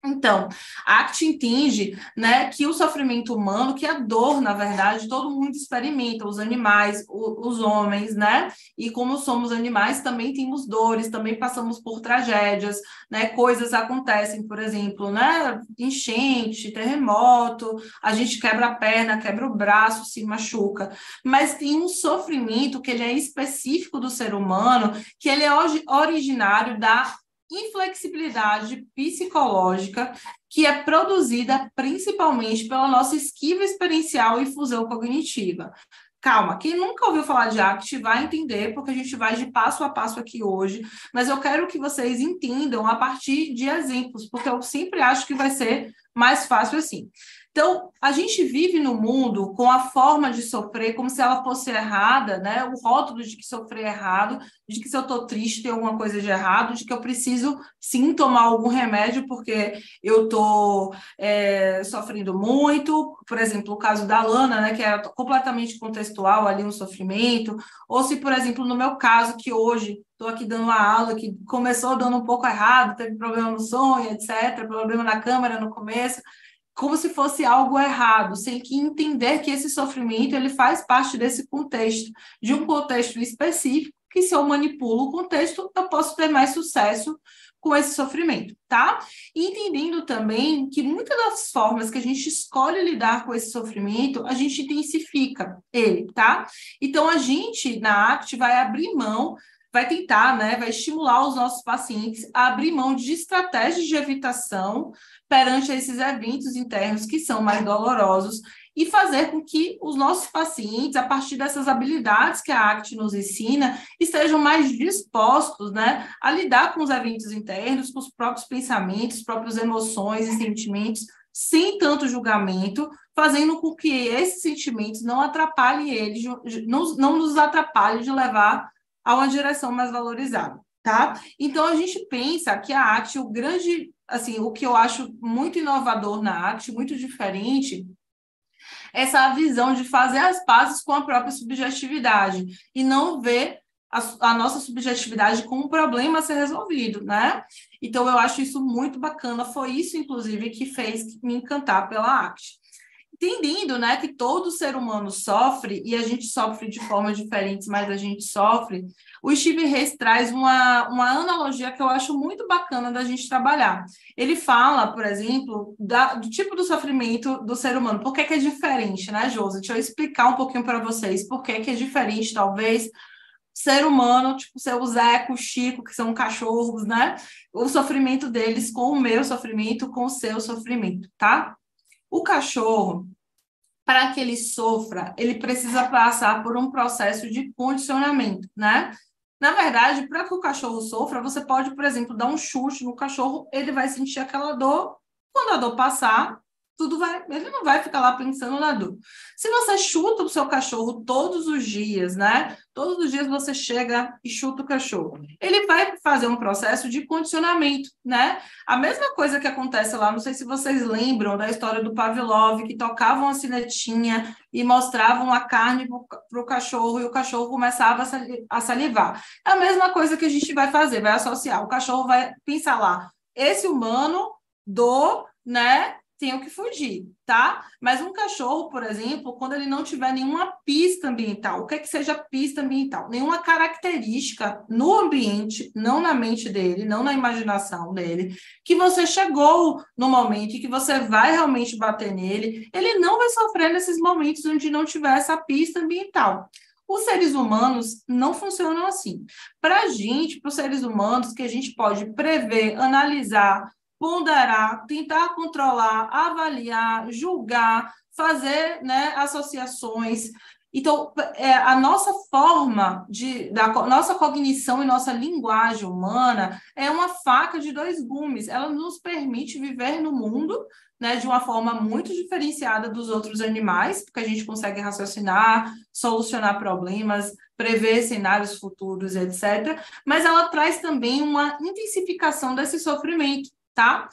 Então, a ACT entende, né, que o sofrimento humano, que a dor, na verdade, todo mundo experimenta, os animais, os homens, né? E como somos animais, também temos dores, também passamos por tragédias, né? Coisas acontecem, por exemplo, né? Enchente, terremoto, a gente quebra a perna, quebra o braço, se machuca. Mas tem um sofrimento que ele é específico do ser humano, que ele é originário da inflexibilidade psicológica que é produzida principalmente pela nossa esquiva experiencial e fusão cognitiva. Calma, quem nunca ouviu falar de ACT vai entender, porque a gente vai de passo a passo aqui hoje, mas eu quero que vocês entendam a partir de exemplos, porque eu sempre acho que vai ser mais fácil assim. Então, a gente vive no mundo com a forma de sofrer como se ela fosse errada, né? O rótulo de que sofrer é errado, de que se eu estou triste tem alguma coisa de errado, de que eu preciso sim tomar algum remédio porque eu estou sofrendo muito. Por exemplo, o caso da Lana, né? Que é completamente contextual ali um sofrimento. Ou se, por exemplo, no meu caso, que hoje estou aqui dando uma aula que começou dando um pouco errado, teve problema no sonho, etc., problema na câmera no começo, como se fosse algo errado, sem que entender que esse sofrimento ele faz parte desse contexto, de um contexto específico, que se eu manipulo o contexto, eu posso ter mais sucesso com esse sofrimento, tá? E entendendo também que muitas das formas que a gente escolhe lidar com esse sofrimento, a gente intensifica ele, tá? Então, a gente, na ACT, vai abrir mão, vai tentar, né, vai estimular os nossos pacientes a abrir mão de estratégias de evitação perante esses eventos internos que são mais dolorosos e fazer com que os nossos pacientes, a partir dessas habilidades que a ACT nos ensina, estejam mais dispostos, né, a lidar com os eventos internos, com os próprios pensamentos, próprias emoções e sentimentos, sem tanto julgamento, fazendo com que esses sentimentos não atrapalhem eles, não nos atrapalhem de levar a uma direção mais valorizada, tá? Então, a gente pensa que a ACT, o que eu acho muito inovador na ACT, muito diferente, essa visão de fazer as pazes com a própria subjetividade e não ver a nossa subjetividade como um problema a ser resolvido, né? Então, eu acho isso muito bacana. Foi isso, inclusive, que fez me encantar pela arte. Entendendo, né, que todo ser humano sofre, e a gente sofre de formas diferentes, mas a gente sofre, o Steve Reis traz uma analogia que eu acho muito bacana da gente trabalhar. Ele fala, por exemplo, do tipo do sofrimento do ser humano. Por que é diferente, né, Josi? Deixa eu explicar um pouquinho para vocês por que é diferente, talvez, ser humano, tipo, ser o Zeco, o Chico, que são cachorros, né? O sofrimento deles com o meu sofrimento, com o seu sofrimento, tá? O cachorro, para que ele sofra, ele precisa passar por um processo de condicionamento, né? Na verdade, para que o cachorro sofra, você pode, por exemplo, dar um chute no cachorro, ele vai sentir aquela dor. Quando a dor passar, ele não vai ficar lá pensando na dor. Se você chuta o seu cachorro todos os dias, né? Todos os dias você chega e chuta o cachorro. Ele vai fazer um processo de condicionamento, né? A mesma coisa que acontece lá, não sei se vocês lembram da história do Pavlov, que tocavam a sinetinha e mostravam a carne para o cachorro e o cachorro começava a salivar. É a mesma coisa que a gente vai fazer, vai associar. O cachorro vai pensar lá, esse humano, dor, né? Tenho que fugir, tá? Mas um cachorro, por exemplo, quando ele não tiver nenhuma pista ambiental, o que é que seja pista ambiental? Nenhuma característica no ambiente, não na mente dele, não na imaginação dele, que você chegou no momento e que você vai realmente bater nele, ele não vai sofrer nesses momentos onde não tiver essa pista ambiental. Os seres humanos não funcionam assim. Para a gente, para os seres humanos, que a gente pode prever, analisar, ponderar, tentar controlar, avaliar, julgar, fazer, né, associações. Então, a nossa forma nossa cognição e nossa linguagem humana é uma faca de dois gumes. Ela nos permite viver no mundo, né, de uma forma muito diferenciada dos outros animais, porque a gente consegue raciocinar, solucionar problemas, prever cenários futuros, etc. Mas ela traz também uma intensificação desse sofrimento, tá?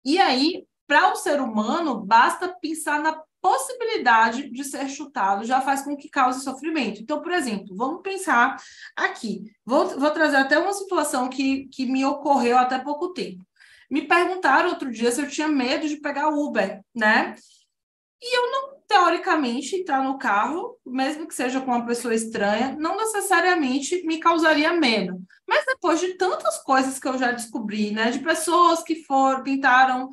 E aí, para o ser humano, basta pensar na possibilidade de ser chutado, já faz com que cause sofrimento. Então, por exemplo, vamos pensar aqui. Vou trazer até uma situação que me ocorreu até pouco tempo. Me perguntaram outro dia se eu tinha medo de pegar Uber, né? E eu não, teoricamente, entrar no carro, mesmo que seja com uma pessoa estranha, não necessariamente me causaria medo. Mas depois de tantas coisas que eu já descobri, né, de pessoas que tentaram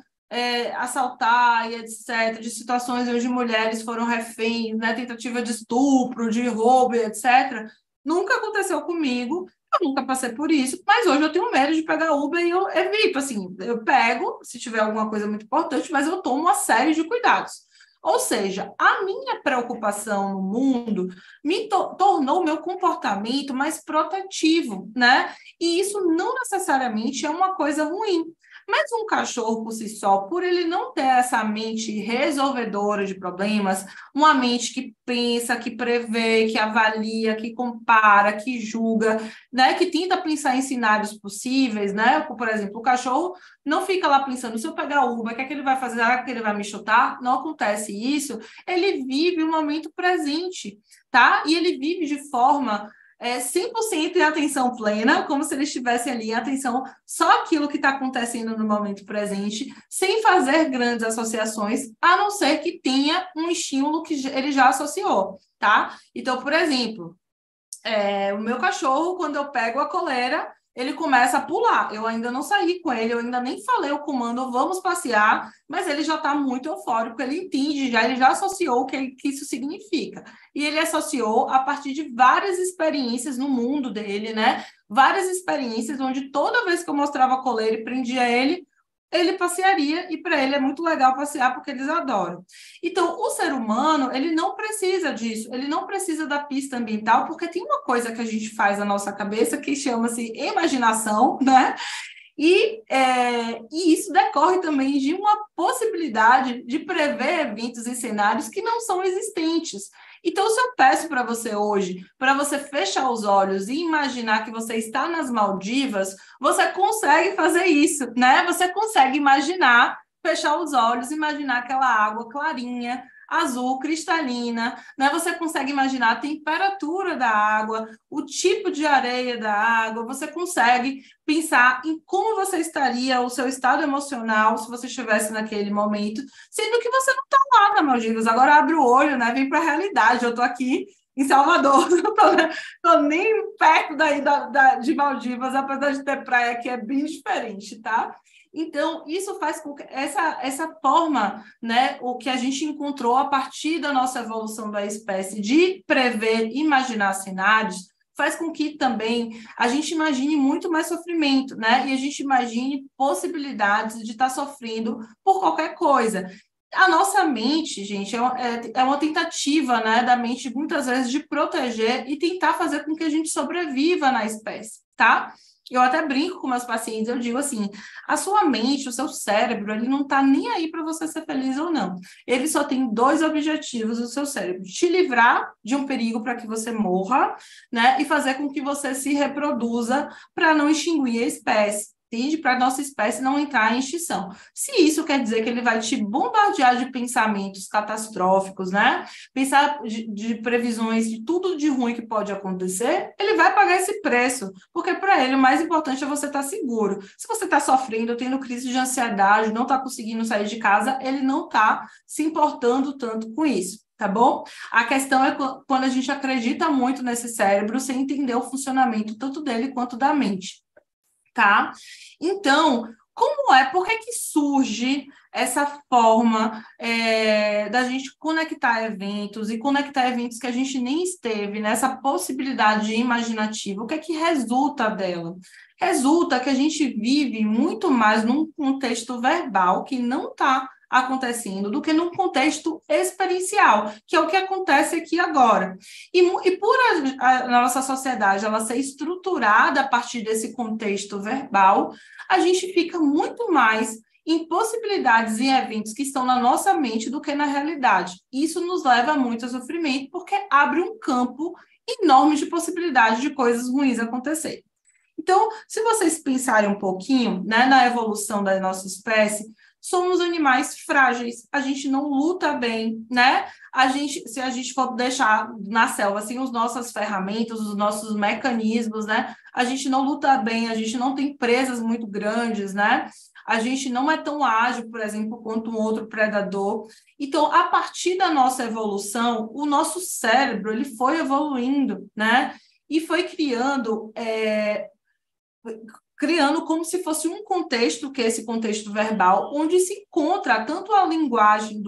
assaltar e etc., de situações onde mulheres foram reféns, né, tentativa de estupro, de roubo, etc., nunca aconteceu comigo, eu nunca passei por isso, mas hoje eu tenho medo de pegar Uber e eu evito, assim, eu pego, se tiver alguma coisa muito importante, mas eu tomo uma série de cuidados. Ou seja, a minha preocupação no mundo me tornou o meu comportamento mais protetivo, né? E isso não necessariamente é uma coisa ruim. Mas um cachorro por si só, por ele não ter essa mente resolvedora de problemas, uma mente que pensa, que prevê, que avalia, que compara, que julga, né, que tenta pensar em cenários possíveis, né? Por exemplo, o cachorro não fica lá pensando, se eu pegar o Uber, o que é que ele vai fazer? Será que ele vai me chutar? Não acontece isso. Ele vive o momento presente, tá? E ele vive de forma 100% em atenção plena, como se ele estivesse ali em atenção só aquilo que está acontecendo no momento presente, sem fazer grandes associações, a não ser que tenha um estímulo que ele já associou, tá? Então, por exemplo, o meu cachorro, quando eu pego a coleira, ele começa a pular. Eu ainda não saí com ele, eu ainda nem falei o comando, vamos passear, mas ele já está muito eufórico, ele entende, ele já associou o que isso significa. E ele associou a partir de várias experiências no mundo dele, né? Várias experiências onde toda vez que eu mostrava a coleira e prendia ele passearia, e para ele é muito legal passear porque eles adoram. Então, o ser humano, ele não precisa disso, ele não precisa da pista ambiental, porque tem uma coisa que a gente faz na nossa cabeça que chama-se imaginação, né? E isso decorre também de uma possibilidade de prever eventos e cenários que não são existentes. Então, se eu peço para você hoje, para você fechar os olhos e imaginar que você está nas Maldivas, você consegue fazer isso, né? Você consegue imaginar, fechar os olhos, imaginar aquela água clarinha, azul, cristalina, né? Você consegue imaginar a temperatura da água, o tipo de areia da água, você consegue pensar em como você estaria, o seu estado emocional, se você estivesse naquele momento, sendo que você não está lá na Maldivas. Agora abre o olho, né? Vem para a realidade. Eu estou aqui em Salvador, não estou nem perto daí de Maldivas, apesar de ter praia que é bem diferente, tá? Então, isso faz com que essa forma, né, o que a gente encontrou a partir da nossa evolução da espécie de prever, imaginar cenários, faz com que também a gente imagine muito mais sofrimento, né? E a gente imagine possibilidades de estar sofrendo por qualquer coisa. A nossa mente, gente, é uma tentativa, né, da mente, muitas vezes, de proteger e tentar fazer com que a gente sobreviva na espécie, tá? Eu até brinco com meus pacientes, eu digo assim, a sua mente, o seu cérebro, ele não está nem aí para você ser feliz ou não. Ele só tem dois objetivos, o seu cérebro: te livrar de um perigo para que você morra, né? E fazer com que você se reproduza para não extinguir a espécie. Entende? Para a nossa espécie não entrar em extinção. Se isso quer dizer que ele vai te bombardear de pensamentos catastróficos, né? Pensar de previsões de tudo de ruim que pode acontecer, ele vai pagar esse preço, porque para ele o mais importante é você estar seguro. Se você está sofrendo, tendo crise de ansiedade, não está conseguindo sair de casa, ele não está se importando tanto com isso. Tá bom? A questão é quando a gente acredita muito nesse cérebro sem entender o funcionamento tanto dele quanto da mente. Tá? Então, por que surge essa forma da gente conectar eventos e conectar eventos que a gente nem esteve, nessa possibilidade imaginativa? O que é que resulta dela? Resulta que a gente vive muito mais num contexto verbal que não está acontecendo do que num contexto experiencial, que é o que acontece aqui agora. E por a nossa sociedade ela ser estruturada a partir desse contexto verbal, a gente fica muito mais em possibilidades e eventos que estão na nossa mente do que na realidade. Isso nos leva muito a sofrimento, porque abre um campo enorme de possibilidades de coisas ruins acontecerem. Então, se vocês pensarem um pouquinho, né, na evolução da nossa espécie, somos animais frágeis, a gente não luta bem, né? Se a gente for deixar na selva assim, as nossas ferramentas, os nossos mecanismos, né? A gente não luta bem, a gente não tem presas muito grandes, né? A gente não é tão ágil, por exemplo, quanto um outro predador. Então, a partir da nossa evolução, o nosso cérebro ele foi evoluindo, né? E foi criando como se fosse um contexto, que é esse contexto verbal, onde se encontra tanto a linguagem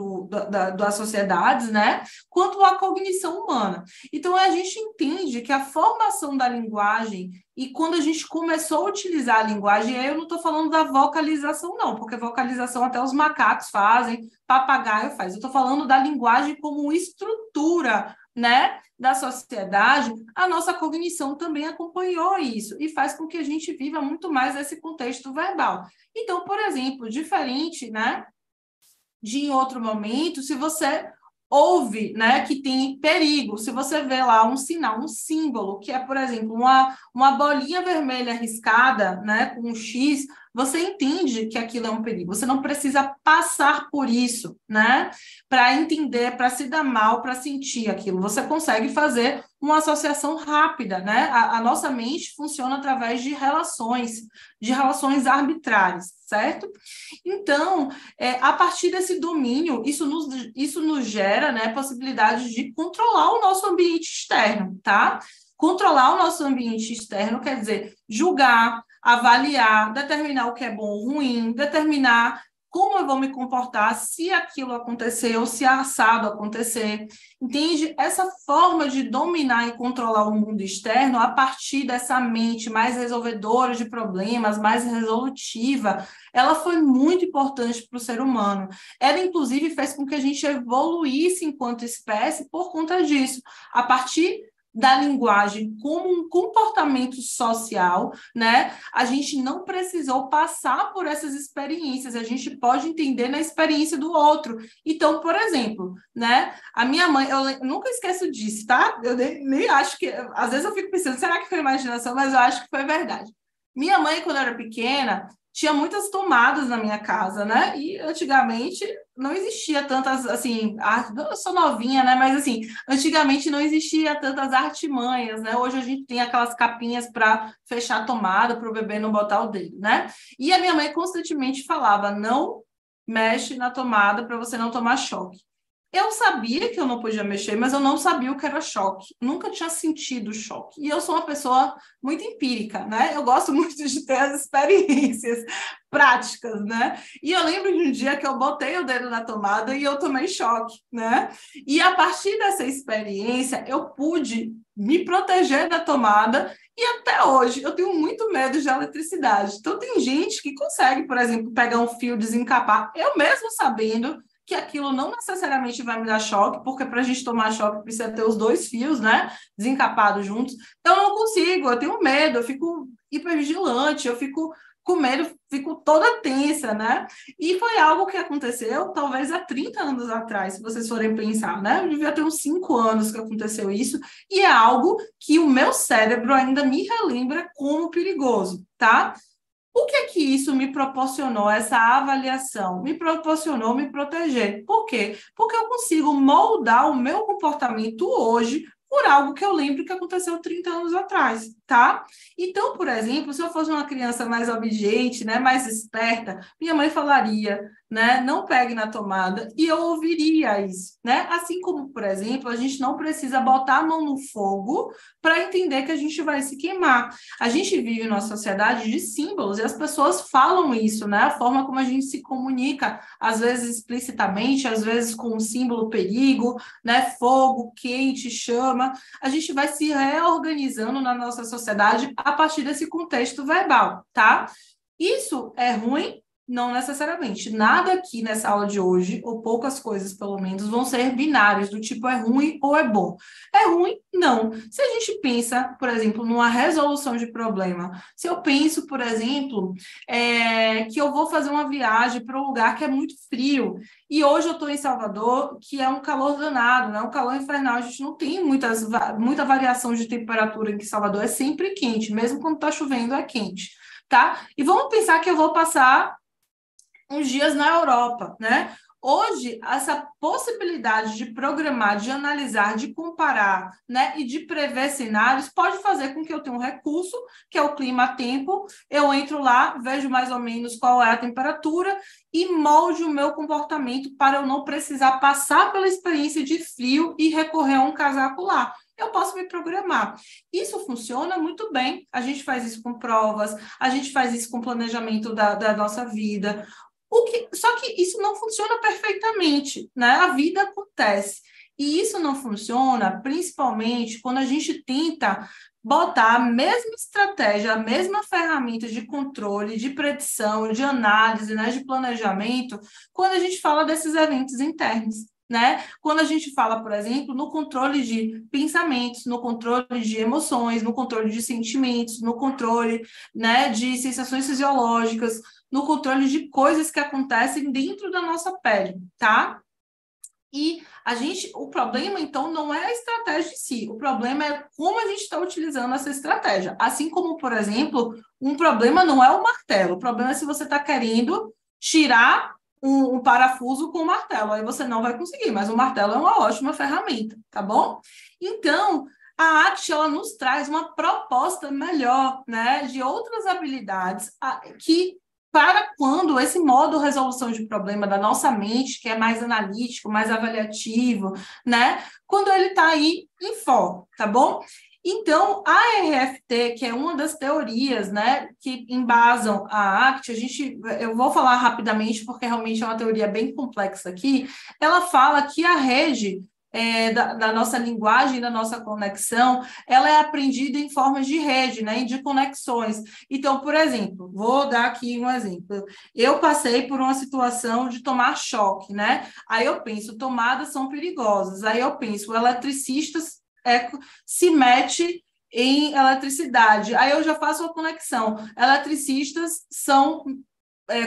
das sociedades, né, quanto a cognição humana. Então, a gente entende que a formação da linguagem, e quando a gente começou a utilizar a linguagem, aí eu não estou falando da vocalização, não, porque vocalização até os macacos fazem, papagaio faz. Eu estou falando da linguagem como estrutura, né, da sociedade. A nossa cognição também acompanhou isso e faz com que a gente viva muito mais esse contexto verbal. Então, por exemplo, diferente, né, de em outro momento, se você ouve, né, que tem perigo, se você vê lá um sinal, um símbolo, que é, por exemplo, uma bolinha vermelha riscada, né, com um X, você entende que aquilo é um perigo. Você não precisa passar por isso, né, para entender, para se dar mal, para sentir aquilo. Você consegue fazer uma associação rápida, né? A nossa mente funciona através de relações arbitrárias, certo? Então, a partir desse domínio, isso nos gera, né, possibilidade de controlar o nosso ambiente externo, tá? Controlar o nosso ambiente externo quer dizer julgar, avaliar, determinar o que é bom ou ruim, determinar como eu vou me comportar se aquilo acontecer ou se assado acontecer. Entende? Essa forma de dominar e controlar o mundo externo a partir dessa mente mais resolvedora de problemas, mais resolutiva, ela foi muito importante para o ser humano. Ela, inclusive, fez com que a gente evoluísse enquanto espécie por conta disso. A partir da linguagem como um comportamento social, né? A gente não precisou passar por essas experiências, a gente pode entender na experiência do outro. Então, por exemplo, né? A minha mãe, eu nunca esqueço disso, tá? Eu nem acho que... Às vezes eu fico pensando, será que foi imaginação? Mas eu acho que foi verdade. Minha mãe, quando eu era pequena, tinha muitas tomadas na minha casa, né? E antigamente não existia tantas, assim, eu sou novinha, né? Mas assim, antigamente não existia tantas artimanhas, né? Hoje a gente tem aquelas capinhas para fechar a tomada, para o bebê não botar o dedo, né? E a minha mãe constantemente falava: não mexe na tomada para você não tomar choque. Eu sabia que eu não podia mexer, mas eu não sabia o que era choque. Nunca tinha sentido choque. E eu sou uma pessoa muito empírica, né? Eu gosto muito de ter as experiências práticas, né? E eu lembro de um dia que eu botei o dedo na tomada e eu tomei choque, né? E a partir dessa experiência, eu pude me proteger da tomada e até hoje eu tenho muito medo de eletricidade. Então tem gente que consegue, por exemplo, pegar um fio, desencapar, eu mesmo sabendo que aquilo não necessariamente vai me dar choque, porque para a gente tomar choque precisa ter os dois fios, né, desencapados juntos. Eu não consigo, eu tenho medo, eu fico hipervigilante, eu fico com medo, fico toda tensa, né? E foi algo que aconteceu talvez há 30 anos atrás, se vocês forem pensar, né? Eu devia ter uns 5 anos que aconteceu isso, e é algo que o meu cérebro ainda me relembra como perigoso, tá? O que é que isso me proporcionou, essa avaliação? Me proporcionou me proteger. Por quê? Porque eu consigo moldar o meu comportamento hoje por algo que eu lembro que aconteceu 30 anos atrás, tá? Então, por exemplo, se eu fosse uma criança mais obediente, né, mais esperta, minha mãe falaria, né, não pegue na tomada, e eu ouviria isso, né? Assim como, por exemplo, a gente não precisa botar a mão no fogo para entender que a gente vai se queimar. A gente vive numa sociedade de símbolos e as pessoas falam isso, né? A forma como a gente se comunica, às vezes explicitamente, às vezes com um símbolo perigo, né? Fogo, quente, chama. A gente vai se reorganizando na nossa sociedade a partir desse contexto verbal, tá? Isso é ruim? Não necessariamente. Nada aqui nessa aula de hoje, ou poucas coisas pelo menos, vão ser binários, do tipo é ruim ou é bom. É ruim? Não. Se a gente pensa, por exemplo, numa resolução de problema, se eu penso, por exemplo, que eu vou fazer uma viagem para um lugar que é muito frio, e hoje eu estou em Salvador, que é um calor danado, né? Um calor infernal, a gente não tem muita variação de temperatura em que Salvador é sempre quente, mesmo quando está chovendo é quente. Tá? E vamos pensar que eu vou passar uns dias na Europa, né? Hoje, essa possibilidade de programar, de analisar, de comparar, né, e de prever cenários pode fazer com que eu tenha um recurso, que é o clima-tempo, eu entro lá, vejo mais ou menos qual é a temperatura e molde o meu comportamento para eu não precisar passar pela experiência de frio e recorrer a um casaco lá. Eu posso me programar. Isso funciona muito bem. A gente faz isso com provas, a gente faz isso com planejamento da nossa vida. Só que isso não funciona perfeitamente, né? A vida acontece. E isso não funciona, principalmente quando a gente tenta botar a mesma estratégia, a mesma ferramenta de controle, de predição, de análise, né, de planejamento, quando a gente fala desses eventos internos. Né? Quando a gente fala, por exemplo, no controle de pensamentos, no controle de emoções, no controle de sentimentos, no controle, né, de sensações fisiológicas, no controle de coisas que acontecem dentro da nossa pele, tá? E o problema, então, não é a estratégia em si, o problema é como a gente está utilizando essa estratégia. Assim como, por exemplo, um problema não é o martelo, o problema é se você está querendo tirar um parafuso com o martelo, aí você não vai conseguir, mas o martelo é uma ótima ferramenta, tá bom? Então, a ACT, ela nos traz uma proposta melhor, né, de outras habilidades que para quando esse modo resolução de problema da nossa mente, que é mais analítico, mais avaliativo, né? Quando ele está aí em foco, tá bom? Então, a RFT, que é uma das teorias, né, que embasam a ACT, eu vou falar rapidamente porque realmente é uma teoria bem complexa aqui, ela fala que a rede da nossa linguagem, da nossa conexão, ela é aprendida em formas de rede, né, de conexões. Então, por exemplo, vou dar aqui um exemplo. Eu passei por uma situação de tomar choque, né? Aí eu penso, tomadas são perigosas. Aí eu penso, o eletricista se mete em eletricidade. Aí eu já faço uma conexão. Eletricistas são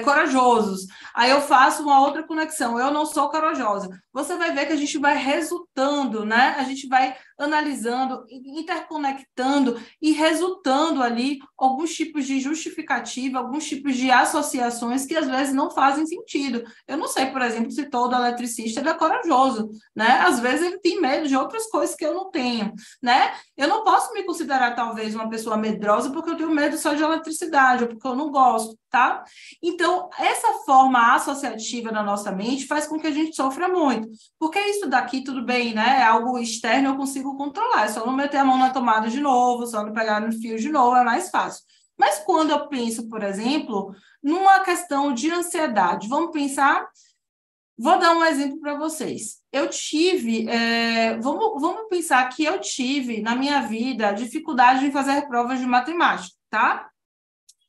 corajosos. Aí eu faço uma outra conexão, eu não sou corajosa. Você vai ver que a gente vai resultando, né? A gente vai analisando, interconectando e resultando ali alguns tipos de justificativa, alguns tipos de associações que às vezes não fazem sentido. Eu não sei, por exemplo, se todo eletricista é corajoso, né? Às vezes ele tem medo de outras coisas que eu não tenho, né? Eu não posso me considerar talvez uma pessoa medrosa porque eu tenho medo só de eletricidade ou porque eu não gosto, tá? Então, essa forma associativa na nossa mente faz com que a gente sofra muito. Porque isso daqui, tudo bem, né? É algo externo, eu consigo controlar. É só não meter a mão na tomada de novo, só não pegar no fio de novo, é mais fácil. Mas quando eu penso, por exemplo, numa questão de ansiedade, vamos pensar. Vou dar um exemplo para vocês. Eu tive, vamos pensar que eu tive na minha vida dificuldade em fazer provas de matemática, tá?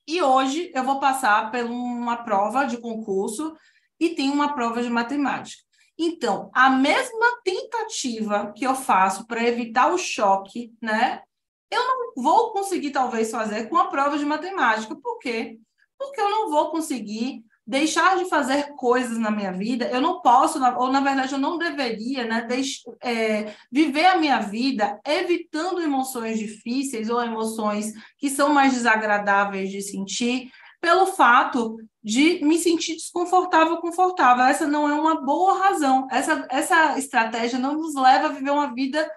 E hoje eu vou passar por uma prova de concurso e tem uma prova de matemática. Então, a mesma tentativa que eu faço para evitar o choque, né? Eu não vou conseguir, talvez, fazer com a prova de matemática. Por quê? Porque eu não vou conseguir deixar de fazer coisas na minha vida. Eu não posso, ou na verdade, eu não deveria, né, viver a minha vida evitando emoções difíceis ou emoções que são mais desagradáveis de sentir, pelo fato de me sentir desconfortável, confortável. Essa não é uma boa razão. Essa estratégia não nos leva a viver uma vida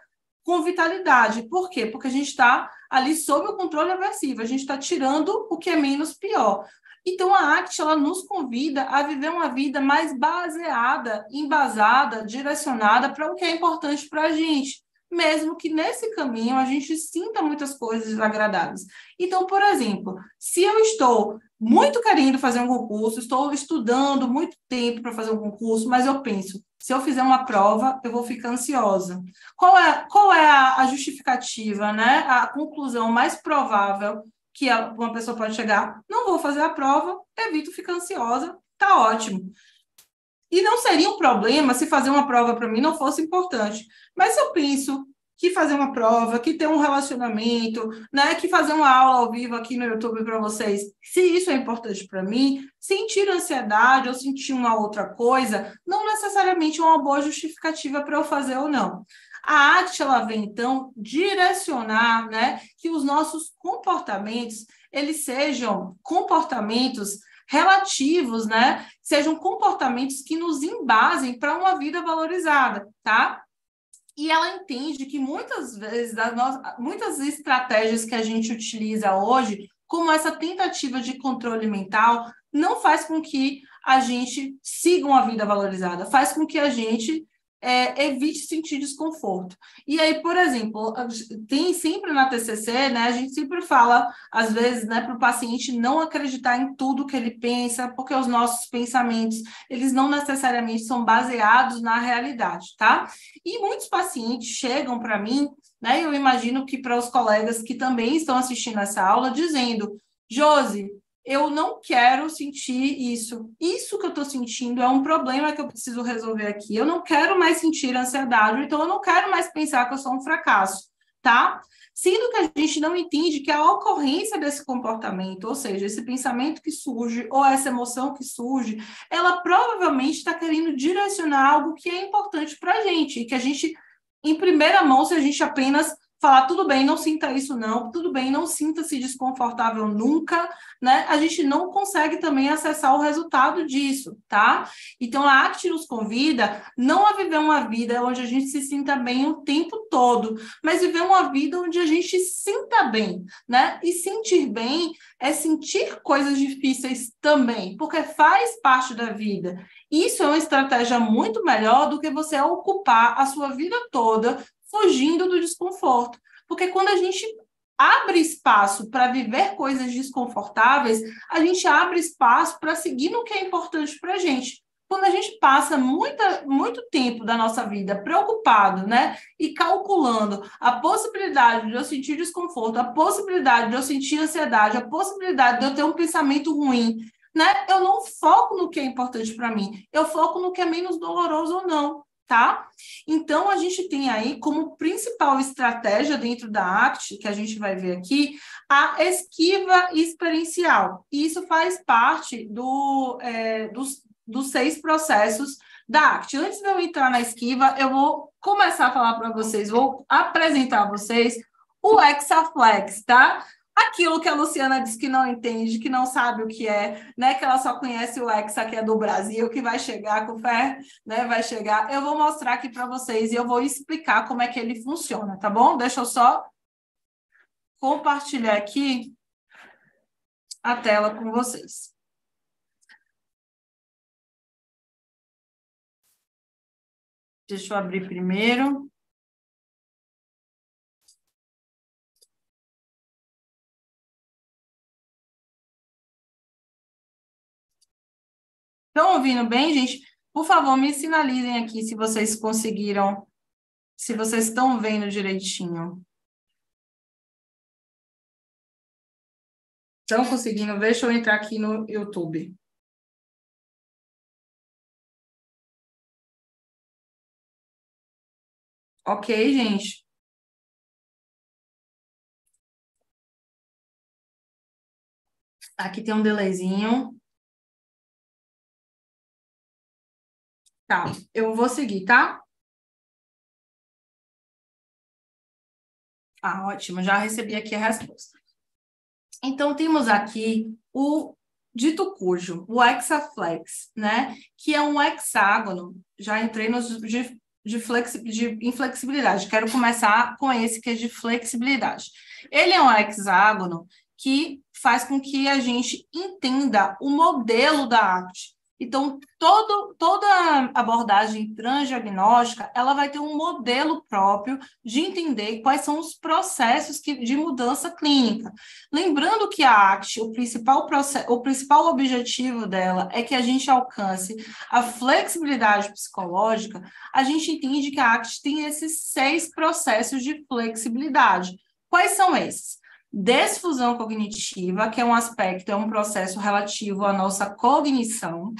com vitalidade. Por quê? Porque a gente está ali sob o controle aversivo, a gente está tirando o que é menos pior. Então, a ACT, ela nos convida a viver uma vida mais baseada, embasada, direcionada para o que é importante para a gente, mesmo que nesse caminho a gente sinta muitas coisas desagradáveis. Então, por exemplo, se eu estou muito querendo fazer um concurso, estou estudando muito tempo para fazer um concurso, mas eu penso, se eu fizer uma prova, eu vou ficar ansiosa. Qual é a justificativa, né? A conclusão mais provável que uma pessoa pode chegar? Não vou fazer a prova, evito ficar ansiosa, tá ótimo. E não seria um problema se fazer uma prova para mim não fosse importante. Mas se eu penso que fazer uma prova, que ter um relacionamento, né, que fazer uma aula ao vivo aqui no YouTube para vocês, se isso é importante para mim, sentir ansiedade ou sentir uma outra coisa, não necessariamente é uma boa justificativa para eu fazer ou não. A arte, ela vem, então, direcionar, né, que os nossos comportamentos, eles sejam comportamentos relativos, né, sejam comportamentos que nos embasem para uma vida valorizada, tá? E ela entende que muitas vezes, muitas estratégias que a gente utiliza hoje, como essa tentativa de controle mental, não faz com que a gente siga uma vida valorizada, faz com que a gente evite sentir desconforto. E aí, por exemplo, tem sempre na TCC, né, a gente sempre fala, às vezes, né, para o paciente não acreditar em tudo que ele pensa, porque os nossos pensamentos, eles não necessariamente são baseados na realidade, tá? E muitos pacientes chegam para mim, né, eu imagino que para os colegas que também estão assistindo essa aula, dizendo, Josi, eu não quero sentir isso. Isso que eu estou sentindo é um problema que eu preciso resolver aqui. Eu não quero mais sentir ansiedade, então eu não quero mais pensar que eu sou um fracasso, tá? Sendo que a gente não entende que a ocorrência desse comportamento, ou seja, esse pensamento que surge ou essa emoção que surge, ela provavelmente está querendo direcionar algo que é importante para a gente, e que a gente, em primeira mão, se a gente apenas falar, tudo bem, não sinta isso não, tudo bem, não sinta-se desconfortável nunca, né? A gente não consegue também acessar o resultado disso, tá? Então, a ACT nos convida não a viver uma vida onde a gente se sinta bem o tempo todo, mas viver uma vida onde a gente se sinta bem, né? E sentir bem é sentir coisas difíceis também, porque faz parte da vida. Isso é uma estratégia muito melhor do que você ocupar a sua vida toda fugindo do desconforto. Porque quando a gente abre espaço para viver coisas desconfortáveis, a gente abre espaço para seguir no que é importante para a gente. Quando a gente passa muito tempo da nossa vida preocupado, né, e calculando a possibilidade de eu sentir desconforto, a possibilidade de eu sentir ansiedade, a possibilidade de eu ter um pensamento ruim, né, eu não foco no que é importante para mim, eu foco no que é menos doloroso ou não. Tá? Então, a gente tem aí como principal estratégia dentro da ACT, que a gente vai ver aqui, a esquiva experiencial. E isso faz parte dos 6 processos da ACT. Antes de eu entrar na esquiva, eu vou começar a falar para vocês, vou apresentar a vocês o Hexaflex, tá? Aquilo que a Luciana disse que não entende, que não sabe o que é, né? Que ela só conhece o Hexa, que é do Brasil, que vai chegar com fé, né? Vai chegar. Eu vou mostrar aqui para vocês e eu vou explicar como é que ele funciona, tá bom? Deixa eu só compartilhar aqui a tela com vocês. Deixa eu abrir primeiro. Estão ouvindo bem, gente? Por favor, me sinalizem aqui se vocês conseguiram, se vocês estão vendo direitinho. Estão conseguindo ver? Deixa eu entrar aqui no YouTube. Ok, gente? Aqui tem um delayzinho. Tá, eu vou seguir, tá? Ah, ótimo, já recebi aqui a resposta. Então, temos aqui o dito cujo, o Hexaflex, né? Que é um hexágono. Já entrei nos de inflexibilidade. Quero começar com esse que é de flexibilidade. Ele é um hexágono que faz com que a gente entenda o modelo da ACT. Então, toda abordagem transdiagnóstica, ela vai ter um modelo próprio de entender quais são os processos de mudança clínica. Lembrando que a ACT, o principal objetivo dela é que a gente alcance a flexibilidade psicológica. A gente entende que a ACT tem esses 6 processos de flexibilidade. Quais são esses? Desfusão cognitiva, que é um aspecto, é um processo relativo à nossa cognição.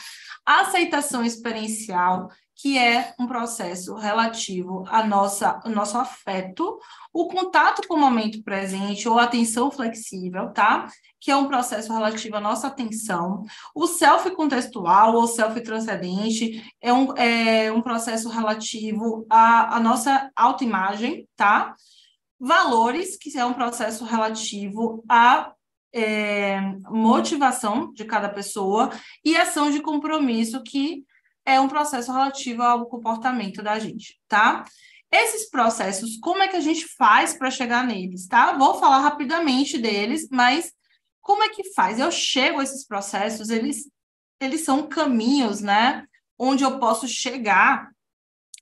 Aceitação experiencial, que é um processo relativo ao nosso afeto. O contato com o momento presente, ou atenção flexível, tá? Que é um processo relativo à nossa atenção. O self-contextual, ou self-transcendente, é um processo relativo à nossa autoimagem, tá? Valores, que é um processo relativo à motivação de cada pessoa, e ação de compromisso, que é um processo relativo ao comportamento da gente, tá? Esses processos, como é que a gente faz para chegar neles, tá? Vou falar rapidamente deles, mas como é que faz? Eu chego a esses processos, eles são caminhos, né? Onde eu posso chegar.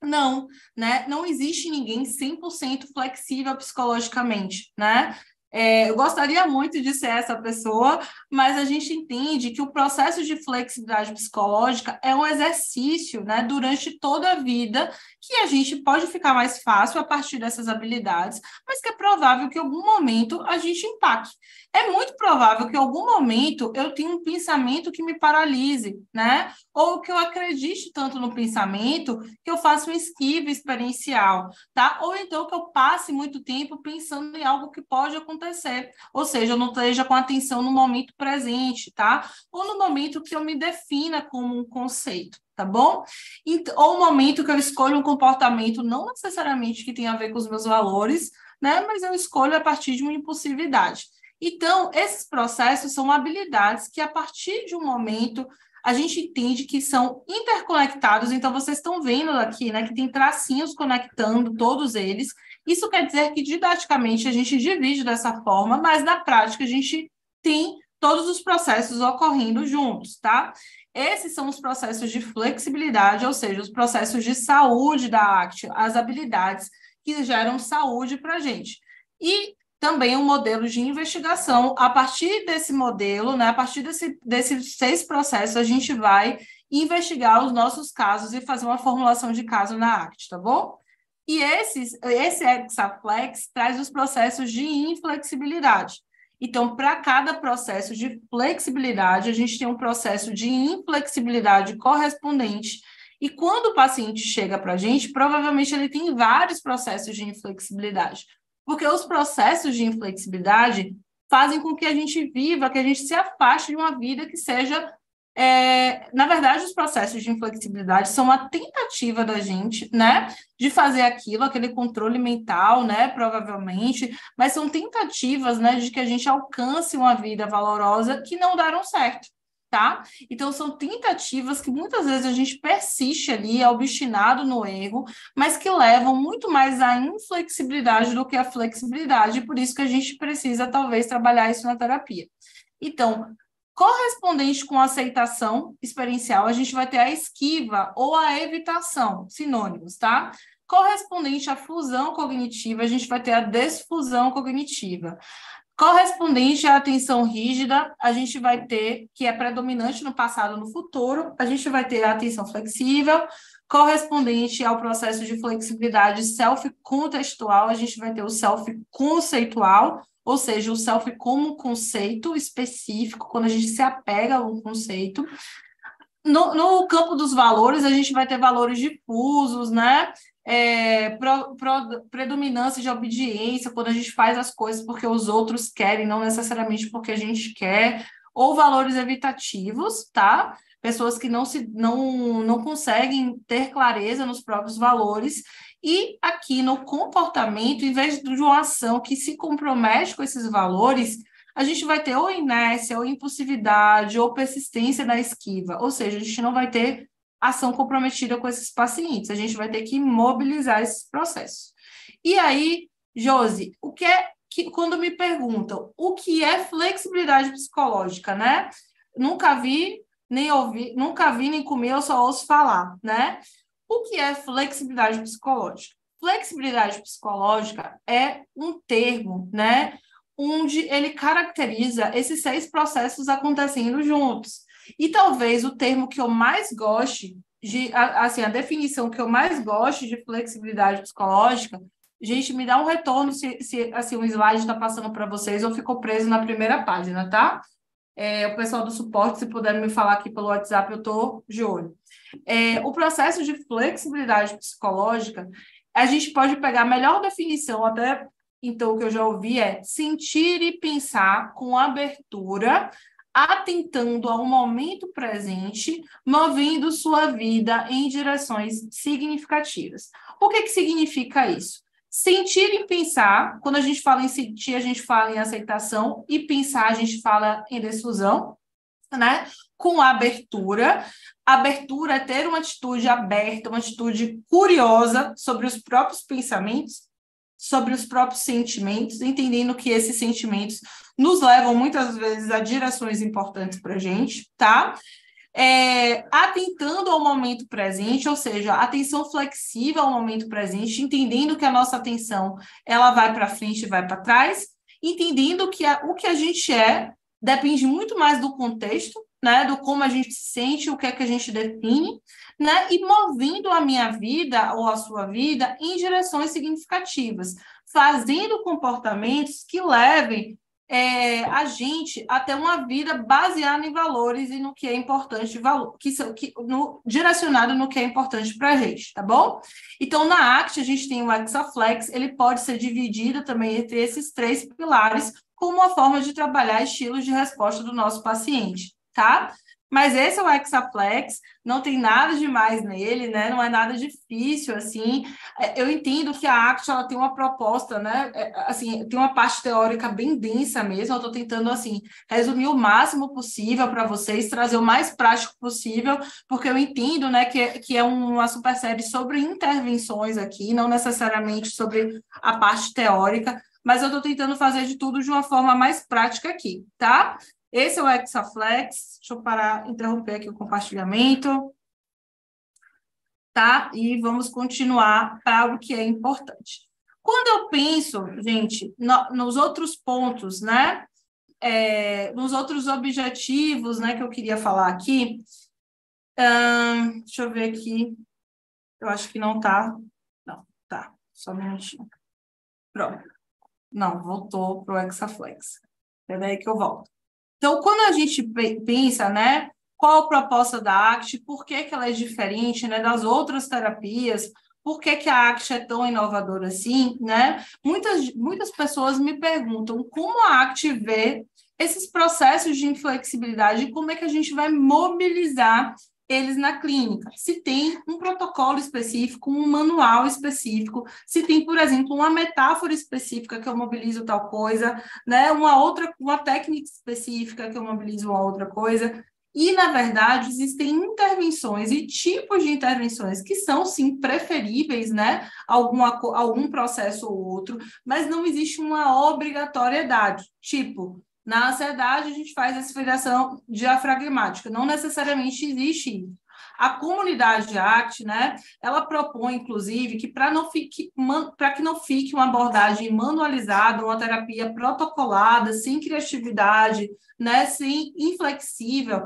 Não, né? Não existe ninguém 100% flexível psicologicamente, né? Eu gostaria muito de ser essa pessoa, mas a gente entende que o processo de flexibilidade psicológica é um exercício, né, durante toda a vida, que a gente pode ficar mais fácil a partir dessas habilidades, mas que é provável que em algum momento a gente empaque. É muito provável que em algum momento eu tenha um pensamento que me paralise, né? Ou que eu acredite tanto no pensamento que eu faça um esquiva experiencial, tá? Ou então que eu passe muito tempo pensando em algo que pode acontecer, ou seja, eu não esteja com atenção no momento presente, tá? Ou no momento que eu me defina como um conceito, tá bom? Ou o momento que eu escolho um comportamento não necessariamente que tenha a ver com os meus valores, né? Mas eu escolho a partir de uma impulsividade. Então, esses processos são habilidades que, a partir de um momento, a gente entende que são interconectados. Então, vocês estão vendo aqui, né, que tem tracinhos conectando todos eles. Isso quer dizer que, didaticamente, a gente divide dessa forma, mas, na prática, a gente tem todos os processos ocorrendo juntos, tá? Esses são os processos de flexibilidade, ou seja, os processos de saúde da ACT, as habilidades que geram saúde para a gente. E também um modelo de investigação. A partir desse modelo, né, a partir desses 6 processos, a gente vai investigar os nossos casos e fazer uma formulação de caso na ACT, tá bom? E esse Hexaflex traz os processos de inflexibilidade. Então, para cada processo de flexibilidade, a gente tem um processo de inflexibilidade correspondente. E quando o paciente chega para a gente, provavelmente ele tem vários processos de inflexibilidade. Porque os processos de inflexibilidade fazem com que a gente viva, que a gente se afaste de uma vida que seja Na verdade, os processos de inflexibilidade são uma tentativa da gente, né, de fazer aquilo, aquele controle mental, né, provavelmente, mas são tentativas, né, de que a gente alcance uma vida valorosa que não deram certo, tá? Então, são tentativas que muitas vezes a gente persiste ali, é obstinado no erro, mas que levam muito mais à inflexibilidade do que à flexibilidade, por isso que a gente precisa, talvez, trabalhar isso na terapia. Então, correspondente com a aceitação experiencial, a gente vai ter a esquiva ou a evitação, sinônimos, tá? Correspondente à fusão cognitiva, a gente vai ter a desfusão cognitiva. Correspondente à atenção rígida, a gente vai ter, que é predominante no passado e no futuro, a gente vai ter a atenção flexível. Correspondente ao processo de flexibilidade self-contextual, a gente vai ter o self-conceitual, ou seja, o self como um conceito específico, quando a gente se apega a um conceito. No campo dos valores, a gente vai ter valores difusos, né? Predominância de obediência, quando a gente faz as coisas porque os outros querem, não necessariamente porque a gente quer, ou valores evitativos, tá? Pessoas que não conseguem ter clareza nos próprios valores. E aqui no comportamento, em vez de uma ação que se compromete com esses valores, a gente vai ter ou inércia, ou impulsividade, ou persistência da esquiva. Ou seja, a gente não vai ter ação comprometida com esses pacientes, a gente vai ter que mobilizar esses processos. E aí, Josi, quando me perguntam o que é flexibilidade psicológica, né? Nunca vi, nem ouvi, nunca vi, nem comi, eu só ouço falar, né? O que é flexibilidade psicológica? Flexibilidade psicológica é um termo, né, onde ele caracteriza esses 6 processos acontecendo juntos. E talvez o termo que eu mais goste, a definição que eu mais goste de flexibilidade psicológica, gente, me dá um retorno se assim, o slide está passando para vocês ou ficou preso na primeira página, tá? O pessoal do suporte, se puder me falar aqui pelo WhatsApp, eu estou de olho. O processo de flexibilidade psicológica, a gente pode pegar a melhor definição, até então, o que eu já ouvi é sentir e pensar com abertura, atentando ao momento presente, movendo sua vida em direções significativas. O que significa isso? Sentir e pensar, quando a gente fala em sentir, a gente fala em aceitação, e pensar, a gente fala em desfusão, né? Com abertura. Abertura é ter uma atitude aberta, uma atitude curiosa sobre os próprios pensamentos, sobre os próprios sentimentos, entendendo que esses sentimentos nos levam muitas vezes a direções importantes para a gente, tá? Atentando ao momento presente, ou seja, atenção flexível ao momento presente, entendendo que a nossa atenção ela vai para frente e vai para trás, entendendo que o que a gente depende muito mais do contexto, né, do como a gente se sente, o que é que a gente define, né, e movendo a minha vida ou a sua vida em direções significativas, fazendo comportamentos que levem a gente a ter uma vida baseada em valores e no que é importante, direcionado no que é importante para a gente, tá bom? Então, na ACT, a gente tem o Hexaflex, ele pode ser dividido também entre esses 3 pilares, como uma forma de trabalhar estilos de resposta do nosso paciente, tá? Mas esse é o Hexaflex, não tem nada demais nele, né? Não é nada difícil, assim. Eu entendo que a ACT, ela tem uma proposta, né? Assim, tem uma parte teórica bem densa mesmo, eu estou tentando, assim, resumir o máximo possível para vocês, trazer o mais prático possível, porque eu entendo, né, que é uma super série sobre intervenções aqui, não necessariamente sobre a parte teórica, mas eu estou tentando fazer de tudo de uma forma mais prática aqui, tá? Esse é o Hexaflex. Deixa eu parar, interromper aqui o compartilhamento. Tá? E vamos continuar para algo que é importante. Quando eu penso, gente, nos outros pontos, né? Nos outros objetivos, né, que eu queria falar aqui, deixa eu ver aqui. Eu acho que não tá. Não, tá. Só um minutinho. Pronto. Não, voltou para o Hexaflex. É daí que eu volto. Então, quando a gente pensa, né, qual a proposta da ACT, por que ela é diferente, né, das outras terapias, por que a ACT é tão inovadora assim, né? Muitas pessoas me perguntam como a ACT vê esses processos de inflexibilidade, como é que a gente vai mobilizar eles na clínica. Se tem um protocolo específico, um manual específico, se tem, por exemplo, uma metáfora específica que eu mobilizo tal coisa, né? Uma técnica específica que eu mobilizo uma outra coisa. E, na verdade, existem intervenções e tipos de intervenções que são, sim, preferíveis, né? Algum processo ou outro, mas não existe uma obrigatoriedade. Tipo, na ansiedade, a gente faz a respiração diafragmática. Não necessariamente existe isso. A comunidade ACT, né, ela propõe, inclusive, que para que não fique uma abordagem manualizada, uma terapia protocolada, sem criatividade, né, sem inflexível,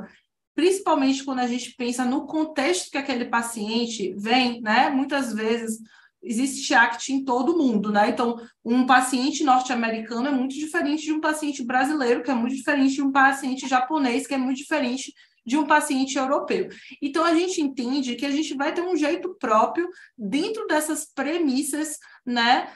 principalmente quando a gente pensa no contexto que aquele paciente vem, né, muitas vezes existe ACT em todo mundo, né? Então, um paciente norte-americano é muito diferente de um paciente brasileiro, que é muito diferente de um paciente japonês, que é muito diferente de um paciente europeu. Então, a gente entende que a gente vai ter um jeito próprio dentro dessas premissas, né?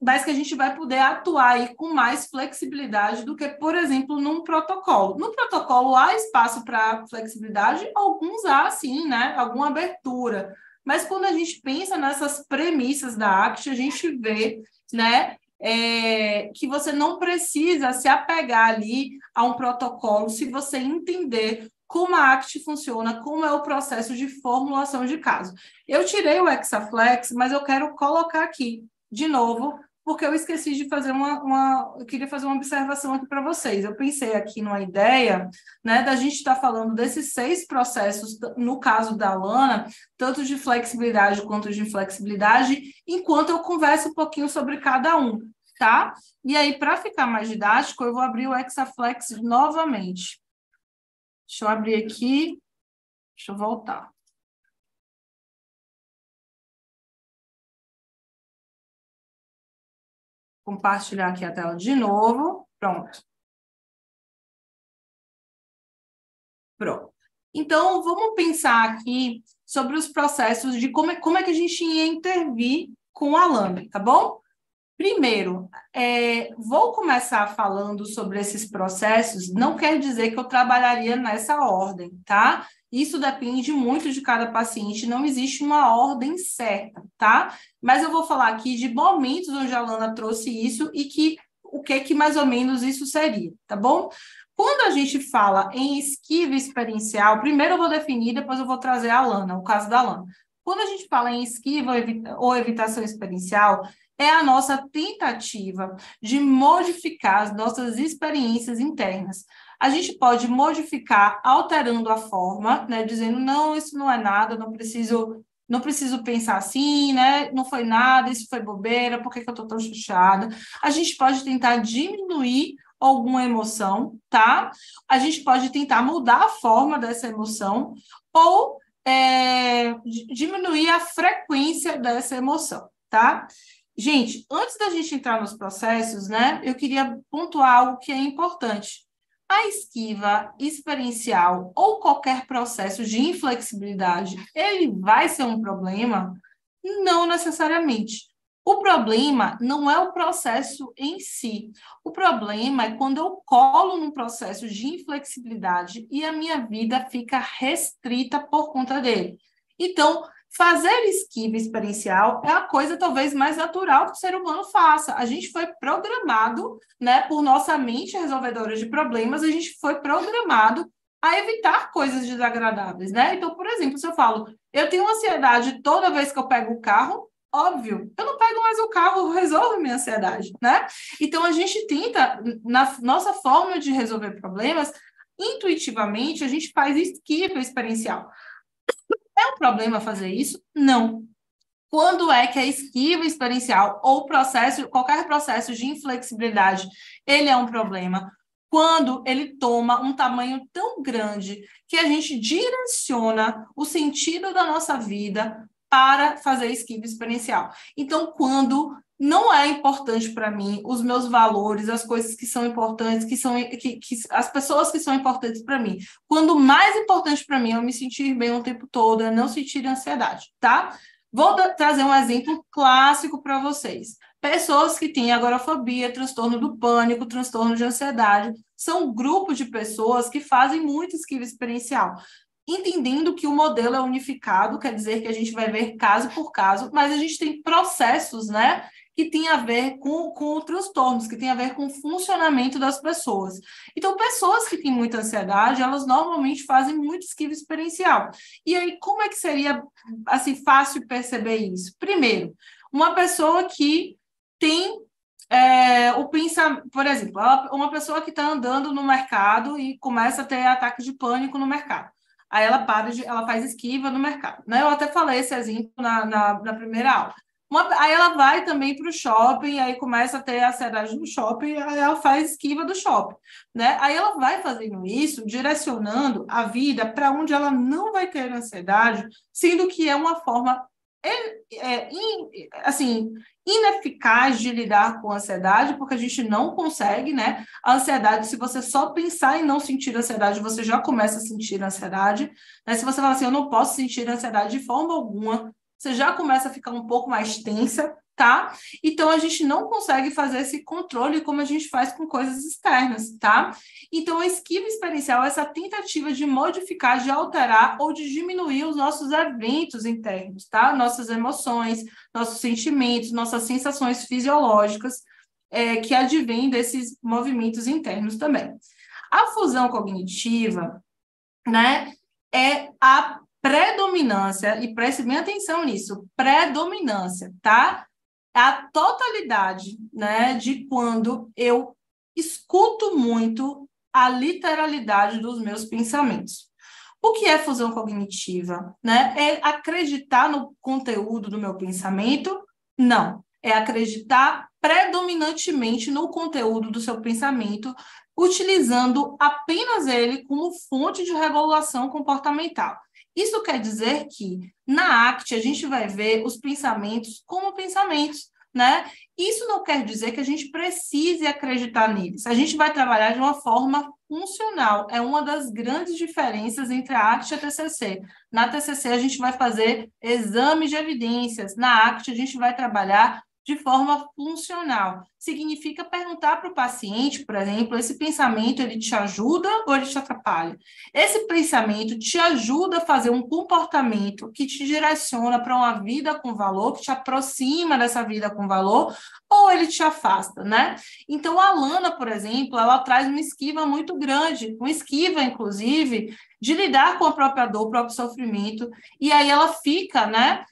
Mas que a gente vai poder atuar aí com mais flexibilidade do que, por exemplo, num protocolo. No protocolo há espaço para flexibilidade? Alguns há, sim, né? Alguma abertura. Mas quando a gente pensa nessas premissas da ACT, a gente vê, né, que você não precisa se apegar ali a um protocolo se você entender como a ACT funciona, como é o processo de formulação de caso. Eu tirei o Hexaflex, mas eu quero colocar aqui, de novo, porque eu esqueci de fazer eu queria fazer uma observação aqui para vocês. Eu pensei aqui numa ideia, né, da gente estar falando desses 6 processos, no caso da Lana, tanto de flexibilidade quanto de inflexibilidade, enquanto eu converso um pouquinho sobre cada um, tá? E aí, para ficar mais didático, eu vou abrir o Hexaflex novamente. Deixa eu abrir aqui, deixa eu voltar. Compartilhar aqui a tela de novo. Pronto. Pronto. Então, vamos pensar aqui sobre os processos de como é que a gente ia intervir com a LAME, tá bom? Primeiro, vou começar falando sobre esses processos, não quer dizer que eu trabalharia nessa ordem, tá? Isso depende muito de cada paciente, não existe uma ordem certa, tá? Mas eu vou falar aqui de momentos onde a Lana trouxe isso e o que mais ou menos isso seria, tá bom? Quando a gente fala em esquiva experiencial, primeiro eu vou definir, depois eu vou trazer a Lana, o caso da Lana. Quando a gente fala em esquiva ou evitação experiencial, é a nossa tentativa de modificar as nossas experiências internas. A gente pode modificar alterando a forma, né, dizendo, não, isso não é nada, não preciso pensar assim, né, não foi nada, isso foi bobeira, por que eu estou tão chateada? A gente pode tentar diminuir alguma emoção, tá? A gente pode tentar mudar a forma dessa emoção ou diminuir a frequência dessa emoção, tá? Gente, antes da gente entrar nos processos, né, eu queria pontuar algo que é importante. A esquiva experiencial ou qualquer processo de inflexibilidade, ele vai ser um problema? Não necessariamente. O problema não é o processo em si. O problema é quando eu colo num processo de inflexibilidade e a minha vida fica restrita por conta dele. Então, fazer esquiva experiencial é a coisa talvez mais natural que o ser humano faça. A gente foi programado, né, por nossa mente resolvedora de problemas, a gente foi programado a evitar coisas desagradáveis, né? Então, por exemplo, se eu falo, eu tenho ansiedade toda vez que eu pego o carro, óbvio, eu não pego mais o carro, eu resolvo minha ansiedade, né? Então, a gente tenta, na nossa forma de resolver problemas, intuitivamente, a gente faz esquiva experiencial. É um problema fazer isso? Não. Quando é que a esquiva experiencial ou qualquer processo de inflexibilidade, ele é um problema? Quando ele toma um tamanho tão grande que a gente direciona o sentido da nossa vida para fazer esquiva experiencial. Então, quando não é importante para mim os meus valores, as coisas que são importantes, as pessoas que são importantes para mim. Quando mais importante para mim é eu me sentir bem o tempo todo, é não sentir ansiedade, tá? Vou trazer um exemplo clássico para vocês. Pessoas que têm agorafobia, transtorno do pânico, transtorno de ansiedade, são grupos de pessoas que fazem muito esquiva experiencial. Entendendo que o modelo é unificado, quer dizer que a gente vai ver caso por caso, mas a gente tem processos, né, que tem a ver com transtornos, que tem a ver com o funcionamento das pessoas. Então, pessoas que têm muita ansiedade, elas normalmente fazem muito esquiva experiencial. E aí, como é que seria, assim, fácil perceber isso? Primeiro, uma pessoa que tem o pensamento, por exemplo, uma pessoa que está andando no mercado e começa a ter ataque de pânico no mercado. Aí ela faz esquiva no mercado, né? Eu até falei esse exemplo na primeira aula. Aí ela vai também para o shopping, aí começa a ter ansiedade no shopping, aí ela faz esquiva do shopping, né? Aí ela vai fazendo isso, direcionando a vida para onde ela não vai ter ansiedade, sendo que é uma forma assim, ineficaz de lidar com a ansiedade, porque a gente não consegue, né? A ansiedade, se você só pensar em não sentir ansiedade, você já começa a sentir ansiedade, né? Se você fala assim, eu não posso sentir ansiedade de forma alguma, você já começa a ficar um pouco mais tensa, tá? Então, a gente não consegue fazer esse controle como a gente faz com coisas externas, tá? Então, a esquiva experiencial é essa tentativa de modificar, de alterar ou de diminuir os nossos eventos internos, tá? Nossas emoções, nossos sentimentos, nossas sensações fisiológicas, que advêm desses movimentos internos também. A fusão cognitiva, né, é a predominância, e preste bem atenção nisso, predominância, tá? A totalidade, né, de quando eu escuto muito a literalidade dos meus pensamentos. O que é fusão cognitiva? Né? É acreditar no conteúdo do meu pensamento? Não. É acreditar predominantemente no conteúdo do seu pensamento, utilizando apenas ele como fonte de regulação comportamental. Isso quer dizer que, na ACT, a gente vai ver os pensamentos como pensamentos, né? Isso não quer dizer que a gente precise acreditar neles. A gente vai trabalhar de uma forma funcional. É uma das grandes diferenças entre a ACT e a TCC. Na TCC, a gente vai fazer exames de evidências. Na ACT, a gente vai trabalhar de forma funcional. Significa perguntar para o paciente, por exemplo, esse pensamento, ele te ajuda ou ele te atrapalha? Esse pensamento te ajuda a fazer um comportamento que te direciona para uma vida com valor, que te aproxima dessa vida com valor, ou ele te afasta, né? Então, a Alana, por exemplo, ela traz uma esquiva muito grande, uma esquiva, inclusive, de lidar com a própria dor, o próprio sofrimento, e aí ela fica, né?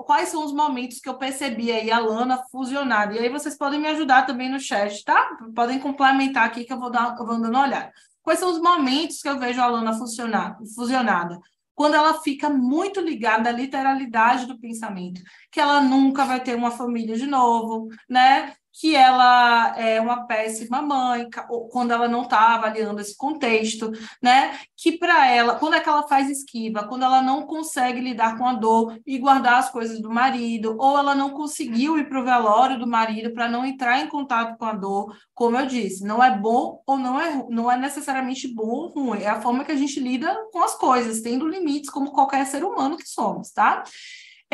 Quais são os momentos que eu percebi aí a Lana fusionada? E aí vocês podem me ajudar também no chat, tá? Podem complementar aqui que eu vou dando uma olhada. Quais são os momentos que eu vejo a Lana fusionada? Quando ela fica muito ligada à literalidade do pensamento, que ela nunca vai ter uma família de novo, né? Que ela é uma péssima mãe, quando ela não está avaliando esse contexto, né? Que para ela, quando é que ela faz esquiva, quando ela não consegue lidar com a dor e guardar as coisas do marido, ou ela não conseguiu ir para o velório do marido para não entrar em contato com a dor, como eu disse, não é bom ou não é necessariamente bom ou ruim, é a forma que a gente lida com as coisas, tendo limites como qualquer ser humano que somos, tá?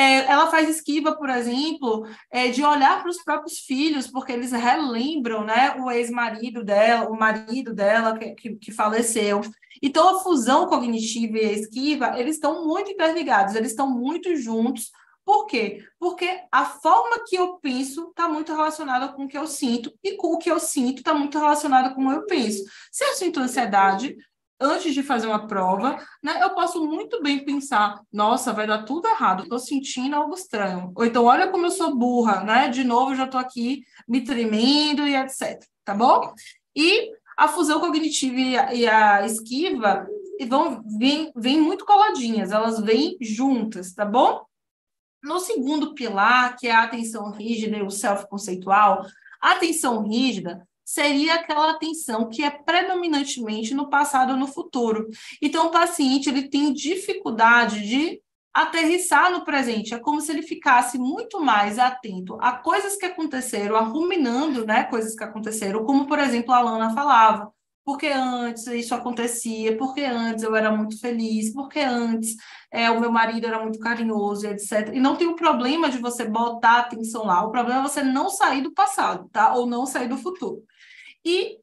Ela faz esquiva, por exemplo, de olhar para os próprios filhos, porque eles relembram, né, o ex-marido dela, o marido dela que faleceu. Então, a fusão cognitiva e a esquiva, eles estão muito interligados, eles estão muito juntos. Por quê? Porque a forma que eu penso está muito relacionada com o que eu sinto, e com o que eu sinto está muito relacionado com o que eu penso. Se eu sinto ansiedade, antes de fazer uma prova, né, eu posso muito bem pensar, nossa, vai dar tudo errado, estou sentindo algo estranho. Ou então, olha como eu sou burra, né? De novo, eu já estou aqui me tremendo e etc. Tá bom? E a fusão cognitiva e a esquiva vêm muito coladinhas, elas vêm juntas, tá bom? No segundo pilar, que é a atenção rígida e o self-conceitual, a atenção rígida seria aquela atenção que é predominantemente no passado ou no futuro. Então, o paciente ele tem dificuldade de aterrissar no presente. É como se ele ficasse muito mais atento a coisas que aconteceram, a ruminando, né, coisas que aconteceram, como, por exemplo, a Lana falava. porque antes isso acontecia, porque antes eu era muito feliz, porque antes o meu marido era muito carinhoso, etc. E não tem o problema de você botar atenção lá, o problema é você não sair do passado, tá? Ou não sair do futuro. E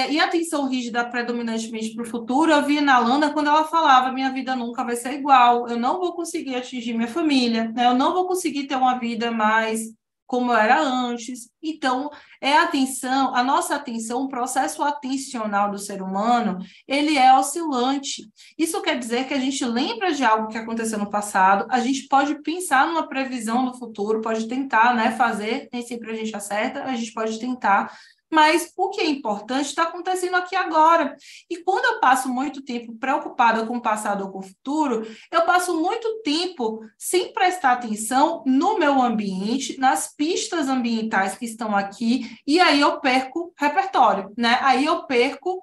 e a atenção rígida predominantemente para o futuro, eu vi na Lana quando ela falava: minha vida nunca vai ser igual, eu não vou conseguir atingir minha família, né? Eu não vou conseguir ter uma vida mais como eu era antes. Então, a nossa atenção, o processo atencional do ser humano, ele é oscilante. Isso quer dizer que a gente lembra de algo que aconteceu no passado, a gente pode pensar numa previsão no futuro, pode tentar, né, fazer, nem sempre a gente acerta, a gente pode tentar, mas o que é importante está acontecendo aqui agora. E quando eu passo muito tempo preocupada com o passado ou com o futuro, eu passo muito tempo sem prestar atenção no meu ambiente, nas pistas ambientais que estão aqui, e aí eu perco repertório, né? Aí eu perco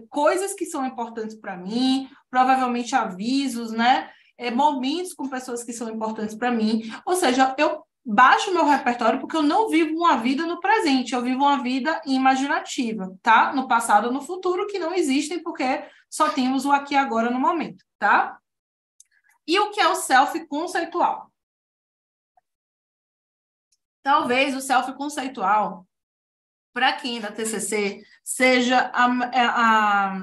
coisas que são importantes para mim, provavelmente avisos, né? Momentos com pessoas que são importantes para mim. Ou seja, eu baixo o meu repertório porque eu não vivo uma vida no presente, eu vivo uma vida imaginativa, tá? No passado ou no futuro, que não existem porque só temos o aqui e agora no momento, tá? E o que é o self conceitual? Talvez o self conceitual, para quem é da TCC, seja a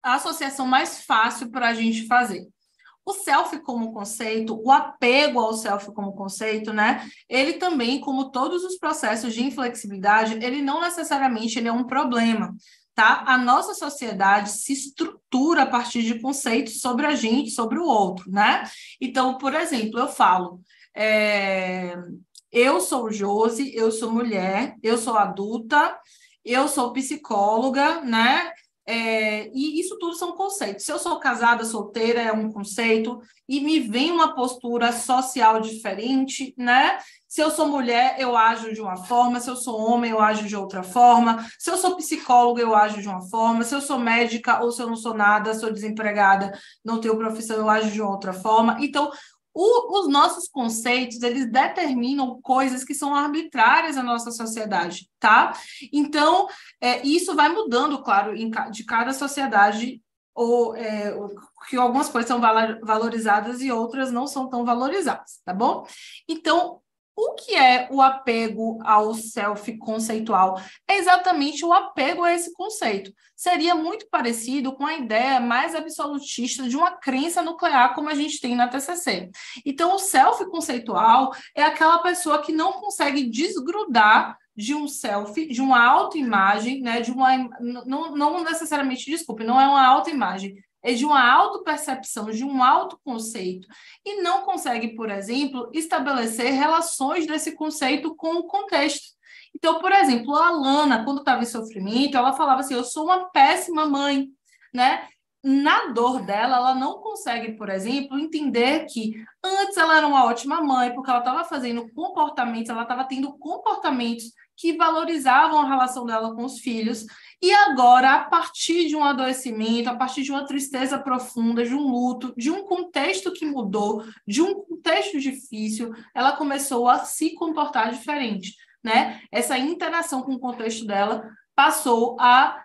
associação mais fácil para a gente fazer. O self como conceito, o apego ao self como conceito, né? Ele também, como todos os processos de inflexibilidade, ele não necessariamente ele é um problema, tá? A nossa sociedade se estrutura a partir de conceitos sobre a gente, sobre o outro, né? Então, por exemplo, eu falo, eu sou Josi, eu sou mulher, eu sou adulta, eu sou psicóloga, né? E isso tudo são conceitos. Se eu sou casada, solteira, é um conceito, e me vem uma postura social diferente, né? Se eu sou mulher, eu ajo de uma forma, se eu sou homem, eu ajo de outra forma, se eu sou psicóloga, eu ajo de uma forma, se eu sou médica ou se eu não sou nada, sou desempregada, não tenho profissão, eu ajo de outra forma. Então, os nossos conceitos, eles determinam coisas que são arbitrárias na nossa sociedade, tá? Então, isso vai mudando, claro, de cada sociedade, que algumas coisas são valorizadas e outras não são tão valorizadas, tá bom? Então, o que é o apego ao self conceitual? É exatamente o apego a esse conceito. Seria muito parecido com a ideia mais absolutista de uma crença nuclear, como a gente tem na TCC. Então, o self conceitual é aquela pessoa que não consegue desgrudar de um self, de uma autoimagem, né? Não necessariamente, desculpe, não é uma autoimagem, é de uma autopercepção, de um autoconceito, e não consegue, por exemplo, estabelecer relações desse conceito com o contexto. Então, por exemplo, a Alana, quando estava em sofrimento, ela falava assim: eu sou uma péssima mãe, né? Na dor dela, ela não consegue, por exemplo, entender que antes ela era uma ótima mãe, porque ela estava fazendo comportamentos, ela estava tendo comportamentos que valorizavam a relação dela com os filhos, e agora, a partir de um adoecimento, a partir de uma tristeza profunda, de um luto, de um contexto que mudou, de um contexto difícil, ela começou a se comportar diferente, né? Essa interação com o contexto dela passou a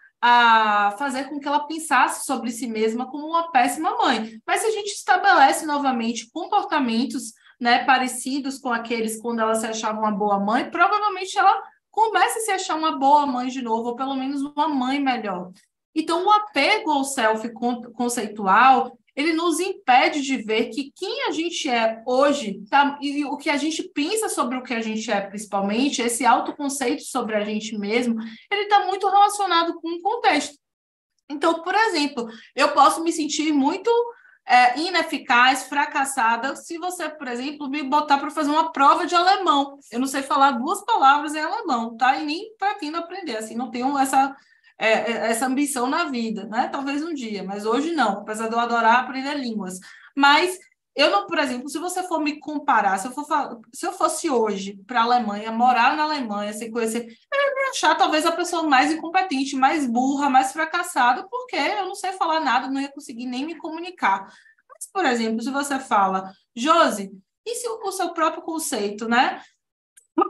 fazer com que ela pensasse sobre si mesma como uma péssima mãe. Mas se a gente estabelece novamente comportamentos, né, parecidos com aqueles quando ela se achava uma boa mãe, provavelmente ela comece a se achar uma boa mãe de novo, ou pelo menos uma mãe melhor. Então, o apego ao self conceitual, ele nos impede de ver que quem a gente é hoje, tá? E o que a gente pensa sobre o que a gente é, principalmente, esse autoconceito sobre a gente mesmo, ele está muito relacionado com o contexto. Então, por exemplo, eu posso me sentir muito ineficaz, fracassada, se você, por exemplo, me botar para fazer uma prova de alemão. Eu não sei falar duas palavras em alemão, tá? E nem pretendo aprender, assim, não tenho essa ambição na vida, né? Talvez um dia, mas hoje não, apesar de eu adorar aprender línguas. Mas eu não, por exemplo, se você for me comparar, se eu fosse hoje para a Alemanha, morar na Alemanha, sem conhecer, achar talvez a pessoa mais incompetente, mais burra, mais fracassada, porque eu não sei falar nada, não ia conseguir nem me comunicar. Mas, por exemplo, se você fala: Josi, e se o seu próprio conceito, né?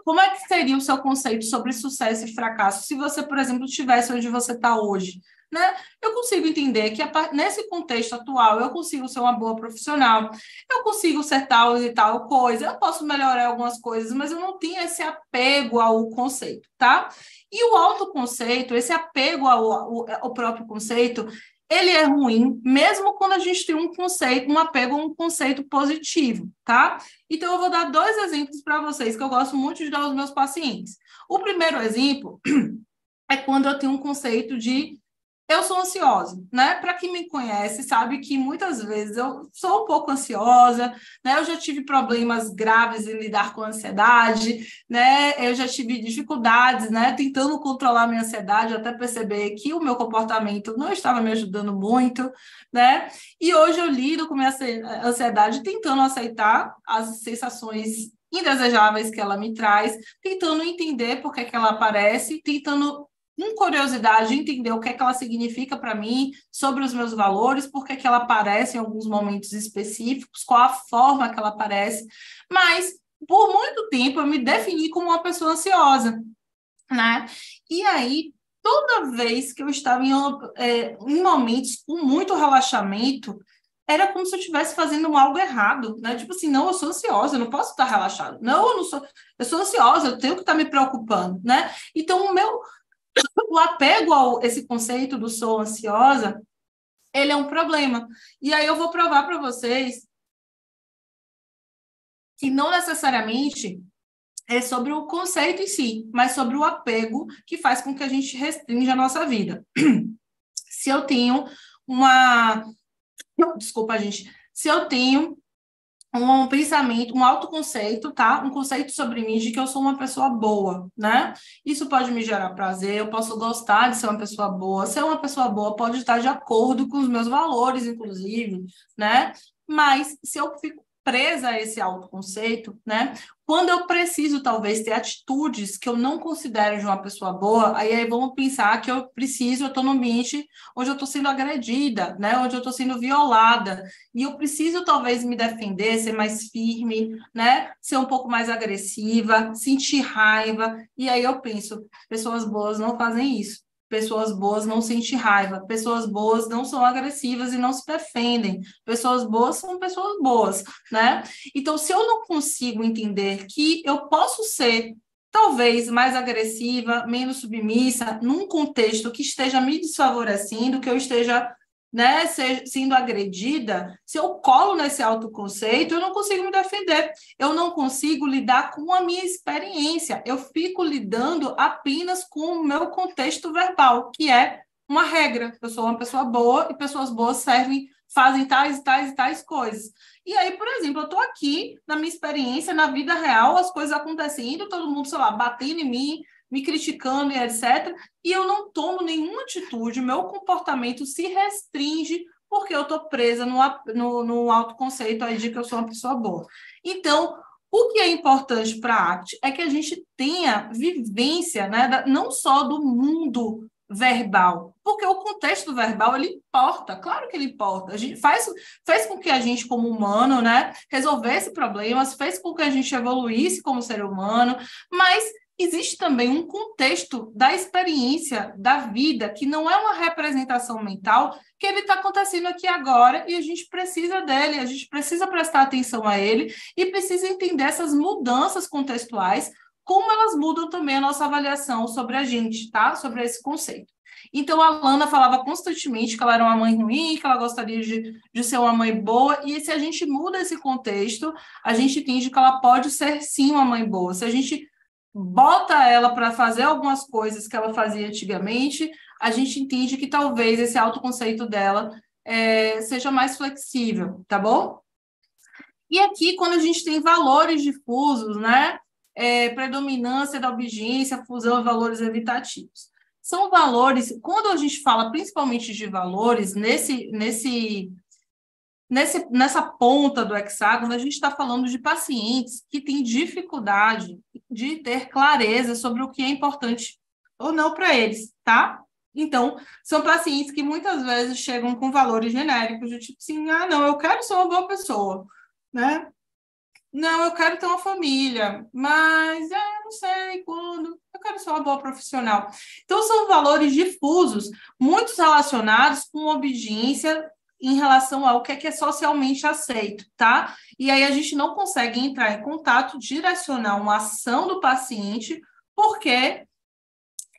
como é que seria o seu conceito sobre sucesso e fracasso se você, por exemplo, estivesse onde você está hoje? Né? Eu consigo entender que nesse contexto atual eu consigo ser uma boa profissional, eu consigo ser tal e tal coisa, eu posso melhorar algumas coisas, mas eu não tenho esse apego ao conceito, tá? E o autoconceito, esse apego ao próprio conceito, ele é ruim, mesmo quando a gente tem um conceito, um apego a um conceito positivo, tá? Então, eu vou dar 2 exemplos para vocês que eu gosto muito de dar aos meus pacientes. O primeiro exemplo é quando eu tenho um conceito de eu sou ansiosa, né? Para quem me conhece, sabe que muitas vezes eu sou um pouco ansiosa, né? Eu já tive problemas graves em lidar com a ansiedade, né? Eu já tive dificuldades, né? Tentando controlar minha ansiedade, até perceber que o meu comportamento não estava me ajudando muito, né? E hoje eu lido com minha ansiedade tentando aceitar as sensações indesejáveis que ela me traz, tentando entender por que ela aparece, tentando com curiosidade, entender o que é que ela significa para mim, sobre os meus valores, por que é que ela aparece em alguns momentos específicos, qual a forma que ela aparece, mas por muito tempo eu me defini como uma pessoa ansiosa, né? E aí, toda vez que eu estava em momentos com muito relaxamento, era como se eu estivesse fazendo algo errado, né? Tipo assim, não, eu sou ansiosa, eu não posso estar relaxada. Não, eu não sou, eu sou ansiosa, eu tenho que estar me preocupando, né? Então, o apego a esse conceito do sou ansiosa, ele é um problema. E aí eu vou provar para vocês que não necessariamente é sobre o conceito em si, mas sobre o apego que faz com que a gente restrinja a nossa vida. Se eu tenho uma... Desculpa, gente. Se eu tenho um pensamento, um autoconceito, tá? Um conceito sobre mim de que eu sou uma pessoa boa, né? Isso pode me gerar prazer, eu posso gostar de ser uma pessoa boa. Ser uma pessoa boa pode estar de acordo com os meus valores, inclusive, né? Mas se eu fico presa a esse autoconceito, né? Quando eu preciso, talvez, ter atitudes que eu não considero de uma pessoa boa, aí vamos pensar que eu estou no ambiente onde eu estou sendo agredida, né? Onde eu estou sendo violada, e eu preciso, talvez, me defender, ser mais firme, né? Ser um pouco mais agressiva, sentir raiva. E aí eu penso, pessoas boas não fazem isso. Pessoas boas não sentem raiva. Pessoas boas não são agressivas e não se defendem. Pessoas boas são pessoas boas, né? Então, se eu não consigo entender que eu posso ser talvez mais agressiva, menos submissa, num contexto que esteja me desfavorecendo, que eu esteja, né, sendo agredida, se eu colo nesse autoconceito, eu não consigo me defender, eu não consigo lidar com a minha experiência, eu fico lidando apenas com o meu contexto verbal, que é uma regra. Eu sou uma pessoa boa e pessoas boas fazem tais e tais e tais coisas. E aí, por exemplo, eu estou aqui na minha experiência, na vida real, as coisas acontecendo, todo mundo, sei lá, batendo em mim, me criticando e etc. E eu não tomo nenhuma atitude, meu comportamento se restringe porque eu estou presa no autoconceito aí de que eu sou uma pessoa boa. Então, o que é importante para a arte é que a gente tenha vivência, né, não só do mundo verbal, porque o contexto verbal, ele importa, claro que ele importa. A gente fez com que a gente, como humano, né, resolvesse problemas, fez com que a gente evoluísse como ser humano, mas existe também um contexto da experiência da vida que não é uma representação mental, que ele está acontecendo aqui agora e a gente precisa dele, a gente precisa prestar atenção a ele e precisa entender essas mudanças contextuais, como elas mudam também a nossa avaliação sobre a gente, tá? Sobre esse conceito. Então, a Lana falava constantemente que ela era uma mãe ruim, que ela gostaria de ser uma mãe boa, e se a gente muda esse contexto, a gente entende que ela pode ser, sim, uma mãe boa. Se a gente bota ela para fazer algumas coisas que ela fazia antigamente, a gente entende que talvez esse autoconceito dela seja mais flexível, tá bom? E aqui, quando a gente tem valores difusos, né? Predominância da obediência, fusão e valores evitativos. São valores, quando a gente fala principalmente de valores, nessa ponta do hexágono, a gente está falando de pacientes que têm dificuldade de ter clareza sobre o que é importante ou não para eles, tá? Então, são pacientes que muitas vezes chegam com valores genéricos, de tipo assim, ah, não, eu quero ser uma boa pessoa, né? Não, eu quero ter uma família, mas eu não sei quando. Eu quero ser uma boa profissional. Então, são valores difusos, muitos relacionados com obediência em relação ao que é socialmente aceito, tá? E aí a gente não consegue entrar em contato, direcionar uma ação do paciente, porque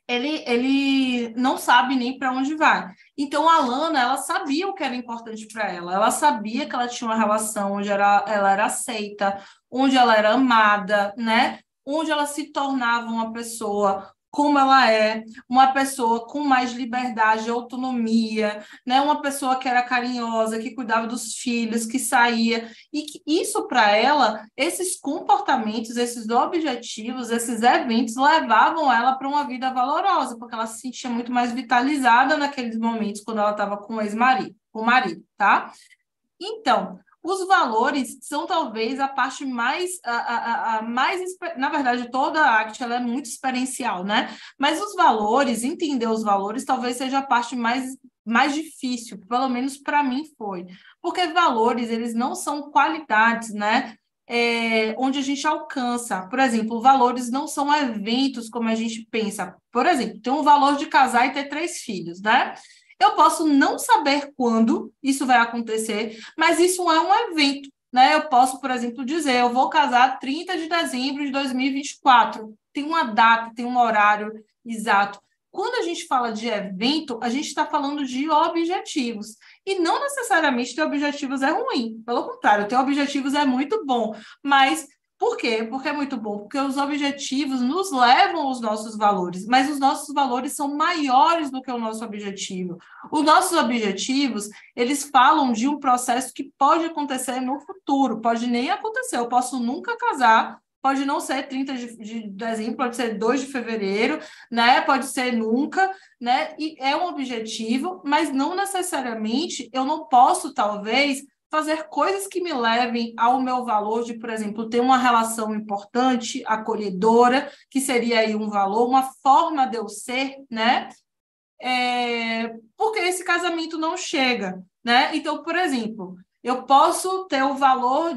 ele não sabe nem para onde vai. Então, a Lana, ela sabia o que era importante para ela. Ela sabia que ela tinha uma relação onde ela era aceita, onde ela era amada, né? Onde ela se tornava uma pessoa como ela é, uma pessoa com mais liberdade, autonomia, né? Uma pessoa que era carinhosa, que cuidava dos filhos, que saía. E que isso para ela, esses comportamentos, esses objetivos, esses eventos levavam ela para uma vida valorosa, porque ela se sentia muito mais vitalizada naqueles momentos quando ela estava com o ex-marido, com o marido, tá? Então, os valores são talvez a parte mais, na verdade, toda a arte ela é muito experiencial, né? Mas os valores, entender os valores, talvez seja a parte mais difícil, pelo menos para mim foi. Porque valores, eles não são qualidades, né? Onde a gente alcança. Por exemplo, valores não são eventos como a gente pensa. Por exemplo, tem um valor de casar e ter 3 filhos, né? Eu posso não saber quando isso vai acontecer, mas isso é um evento, né? Eu posso, por exemplo, dizer, eu vou casar 30 de dezembro de 2024. Tem uma data, tem um horário exato. Quando a gente fala de evento, a gente está falando de objetivos. E não necessariamente ter objetivos é ruim. Pelo contrário, ter objetivos é muito bom. Mas por quê? Porque é muito bom, porque os objetivos nos levam aos nossos valores, mas os nossos valores são maiores do que o nosso objetivo. Os nossos objetivos, eles falam de um processo que pode acontecer no futuro, pode nem acontecer, eu posso nunca casar, pode não ser 30 de dezembro, pode ser 2 de fevereiro, né? Pode ser nunca, né? E é um objetivo, mas não necessariamente eu não posso, talvez, fazer coisas que me levem ao meu valor de, por exemplo, ter uma relação importante, acolhedora, que seria aí um valor, uma forma de eu ser, né? Porque esse casamento não chega, né? Então, por exemplo, eu posso ter o valor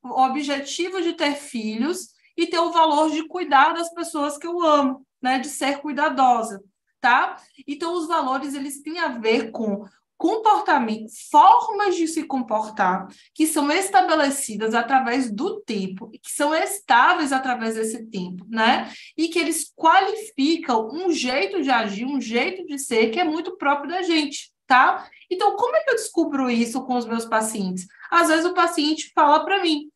o objetivo de ter filhos e ter o valor de cuidar das pessoas que eu amo, né? De ser cuidadosa, tá? Então, os valores, eles têm a ver com comportamento, formas de se comportar que são estabelecidas através do tempo e que são estáveis através desse tempo, né? E que eles qualificam um jeito de agir, um jeito de ser que é muito próprio da gente, tá? Então, como é que eu descubro isso com os meus pacientes? Às vezes o paciente fala para mim,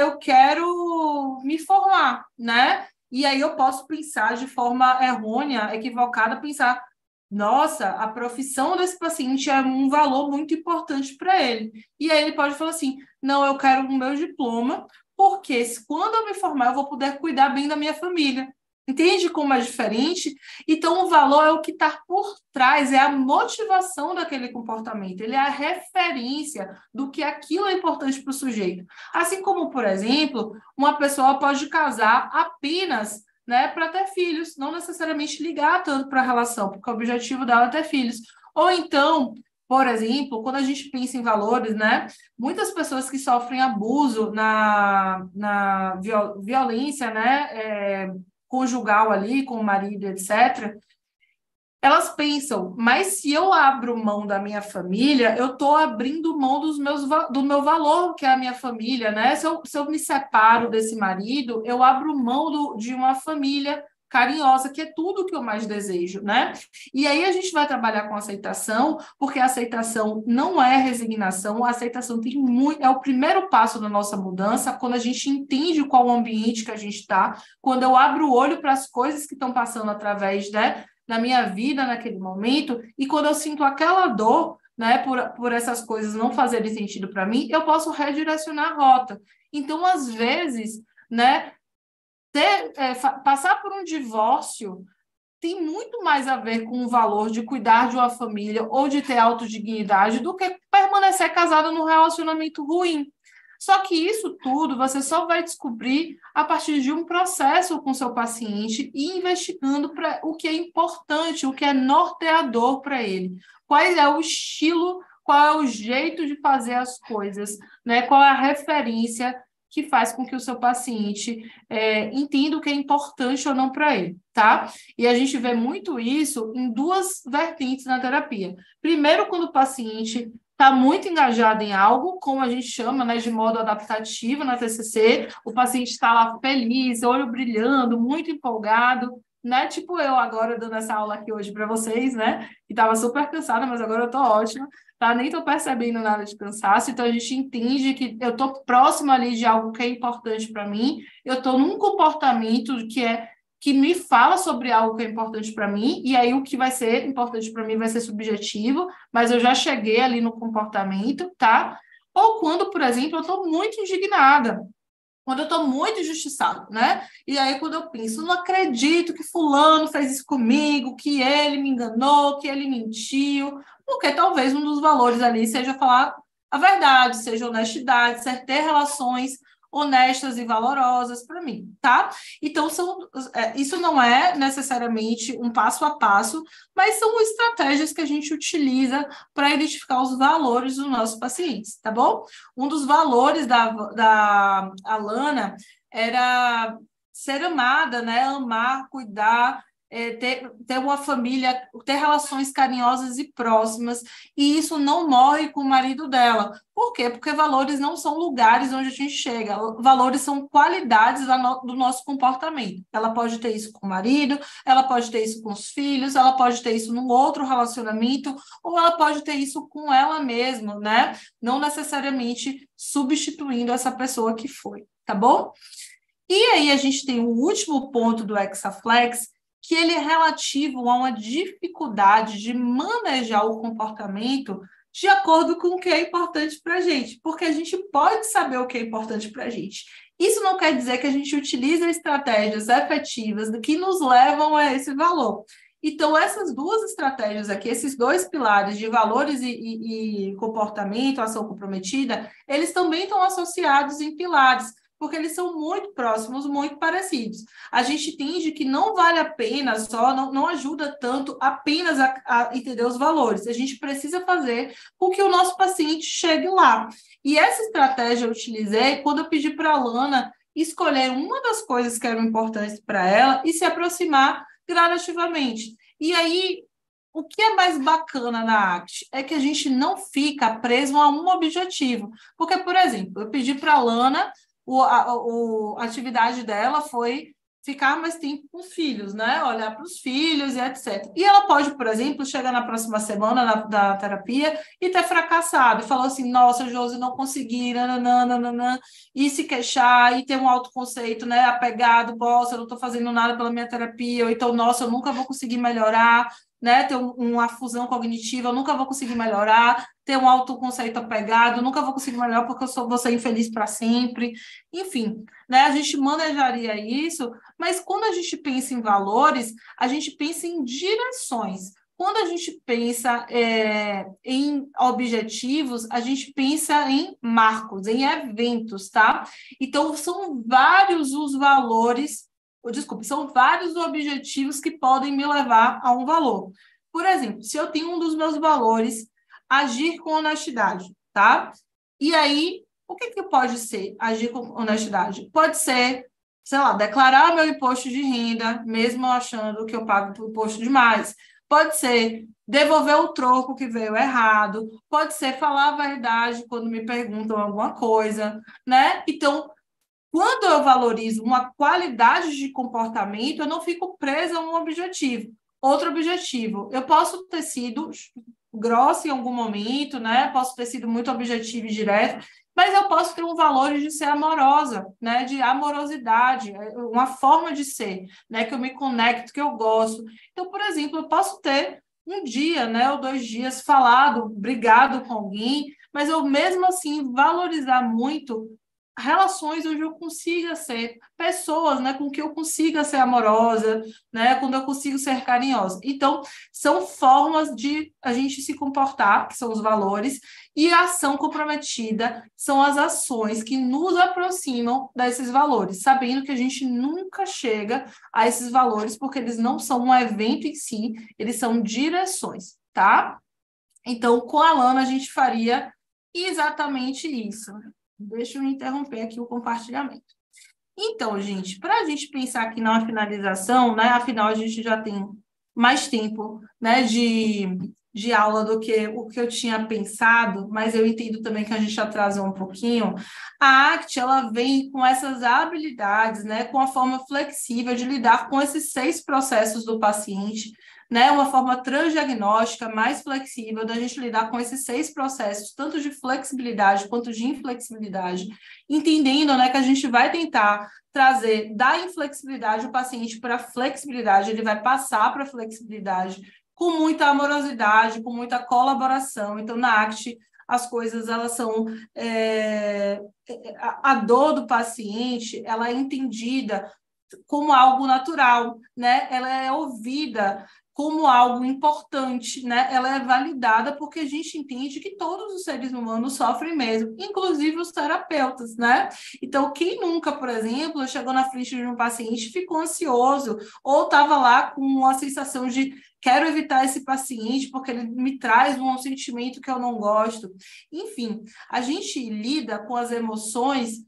eu quero me formar, né? E aí eu posso pensar de forma errônea, equivocada, pensar, nossa, a profissão desse paciente é um valor muito importante para ele. E aí ele pode falar assim, não, eu quero o meu diploma, porque quando eu me formar, eu vou poder cuidar bem da minha família. Entende como é diferente? Então, o valor é o que está por trás, é a motivação daquele comportamento, ele é a referência do que aquilo é importante para o sujeito. Assim como, por exemplo, uma pessoa pode casar apenas, né, para ter filhos, não necessariamente ligar tanto para a relação, porque o objetivo dela é ter filhos. Ou então, por exemplo, quando a gente pensa em valores, né, muitas pessoas que sofrem abuso na violência, né, conjugal ali, com o marido, etc., elas pensam, mas se eu abro mão da minha família, eu estou abrindo mão do meu valor, que é a minha família, né? Se eu me separo desse marido, eu abro mão de uma família carinhosa, que é tudo que eu mais desejo, né? E aí a gente vai trabalhar com aceitação, porque a aceitação não é resignação, a aceitação é o primeiro passo da nossa mudança, quando a gente entende qual o ambiente que a gente está, quando eu abro o olho para as coisas que estão passando através, né, na minha vida naquele momento, e quando eu sinto aquela dor, né, por essas coisas não fazerem sentido para mim, eu posso redirecionar a rota. Então, às vezes, né, passar por um divórcio tem muito mais a ver com o valor de cuidar de uma família ou de ter autodignidade do que permanecer casado num relacionamento ruim. Só que isso tudo você só vai descobrir a partir de um processo com seu paciente e investigando para o que é importante, o que é norteador para ele. Qual é o estilo, qual é o jeito de fazer as coisas, né? Qual é a referência que faz com que o seu paciente entenda o que é importante ou não para ele, tá? E a gente vê muito isso em duas vertentes na terapia. Primeiro, quando o paciente está muito engajado em algo, como a gente chama, né, de modo adaptativo na TCC, o paciente está lá feliz, olho brilhando, muito empolgado, né? Tipo eu agora dando essa aula aqui hoje para vocês, né? Que estava super cansada, mas agora eu estou ótima, tá? Nem estou percebendo nada de cansaço, então a gente entende que eu estou próximo ali de algo que é importante para mim, eu estou num comportamento que me fala sobre algo que é importante para mim, e aí o que vai ser importante para mim vai ser subjetivo, mas eu já cheguei ali no comportamento, tá? Ou quando, por exemplo, eu estou muito indignada, quando eu estou muito injustiçada, né? E aí, quando eu penso, não acredito que fulano fez isso comigo, que ele me enganou, que ele mentiu, porque talvez um dos valores ali seja falar a verdade, seja honestidade, ser ter relações honestas e valorosas para mim, tá? Então, isso não é necessariamente um passo a passo, mas são estratégias que a gente utiliza para identificar os valores dos nossos pacientes, tá bom? Um dos valores da Alana era ser amada, né? Amar, cuidar, ter uma família, ter relações carinhosas e próximas, e isso não morre com o marido dela. Por quê? Porque valores não são lugares onde a gente chega, valores são qualidades do nosso comportamento. Ela pode ter isso com o marido, ela pode ter isso com os filhos, ela pode ter isso num outro relacionamento, ou ela pode ter isso com ela mesma, né? Não necessariamente substituindo essa pessoa que foi, tá bom? E aí a gente tem o último ponto do Hexaflex, que ele é relativo a uma dificuldade de manejar o comportamento de acordo com o que é importante para a gente, porque a gente pode saber o que é importante para a gente. Isso não quer dizer que a gente utiliza estratégias efetivas que nos levam a esse valor. Então, essas duas estratégias aqui, esses dois pilares de valores e comportamento, ação comprometida, eles também estão associados em pilares, porque eles são muito próximos, muito parecidos. A gente entende que não vale a pena só, não ajuda tanto apenas a entender os valores. A gente precisa fazer com que o nosso paciente chegue lá. E essa estratégia eu utilizei quando eu pedi para a Lana escolher uma das coisas que eram importantes para ela e se aproximar gradativamente. E aí, o que é mais bacana na ACT é que a gente não fica preso a um objetivo. Porque, por exemplo, eu pedi para a Lana a atividade dela foi ficar mais tempo com os filhos, né? Olhar para os filhos e etc. E ela pode, por exemplo, chegar na próxima semana da terapia e ter fracassado, e falar assim, nossa, Josi, não consegui, nananana, e se queixar, e ter um autoconceito, né? Apegado, nossa, eu não estou fazendo nada pela minha terapia, ou então, nossa, eu nunca vou conseguir melhorar, né? Ter uma fusão cognitiva, eu nunca vou conseguir melhorar, ter um autoconceito apegado, eu nunca vou conseguir melhorar porque vou ser infeliz para sempre. Enfim, né? A gente manejaria isso, mas quando a gente pensa em valores, a gente pensa em direções. Quando a gente pensa em objetivos, a gente pensa em marcos, em eventos, tá? Então, são vários os valores, desculpe, são vários os objetivos que podem me levar a um valor. Por exemplo, se eu tenho um dos meus valores, agir com honestidade, tá? E aí, o que pode ser agir com honestidade? Pode ser, sei lá, declarar meu imposto de renda, mesmo achando que eu pago imposto demais. Pode ser devolver o troco que veio errado. Pode ser falar a verdade quando me perguntam alguma coisa, né? Então, quando eu valorizo uma qualidade de comportamento, eu não fico presa a um objetivo. Outro objetivo, eu posso ter sido grossa em algum momento, né? Posso ter sido muito objetiva e direta, mas eu posso ter um valor de ser amorosa, né? De amorosidade, uma forma de ser, né? Que eu me conecto, que eu gosto. Então, por exemplo, eu posso ter um dia, né? Ou 2 dias falado, brigado com alguém, mas eu mesmo assim valorizar muito relações onde eu consiga ser pessoas, né, com que eu consiga ser amorosa, né, quando eu consigo ser carinhosa. Então, são formas de a gente se comportar, que são os valores, e a ação comprometida são as ações que nos aproximam desses valores, sabendo que a gente nunca chega a esses valores, porque eles não são um evento em si, eles são direções, tá? Então, com a Lana, a gente faria exatamente isso. Deixa eu interromper aqui o compartilhamento. Então, gente, para a gente pensar aqui na finalização, né? Afinal, a gente já tem mais tempo, né, de aula do que o que eu tinha pensado, mas eu entendo também que a gente atrasou um pouquinho. A ACT, ela vem com essas habilidades, né, com a forma flexível de lidar com esses 6 processos do paciente, né, uma forma transdiagnóstica, mais flexível da gente lidar com esses 6 processos, tanto de flexibilidade quanto de inflexibilidade, entendendo, né, que a gente vai tentar trazer da inflexibilidade o paciente para a flexibilidade, ele vai passar para a flexibilidade com muita amorosidade, com muita colaboração. Então, na ACT, as coisas, elas são... a dor do paciente, ela é entendida como algo natural, né? Ela é ouvida como algo importante, né? Ela é validada porque a gente entende que todos os seres humanos sofrem mesmo, inclusive os terapeutas, né? Então, quem nunca, por exemplo, chegou na frente de um paciente e ficou ansioso ou estava lá com uma sensação de quero evitar esse paciente porque ele me traz um sentimento que eu não gosto. Enfim, a gente lida com as emoções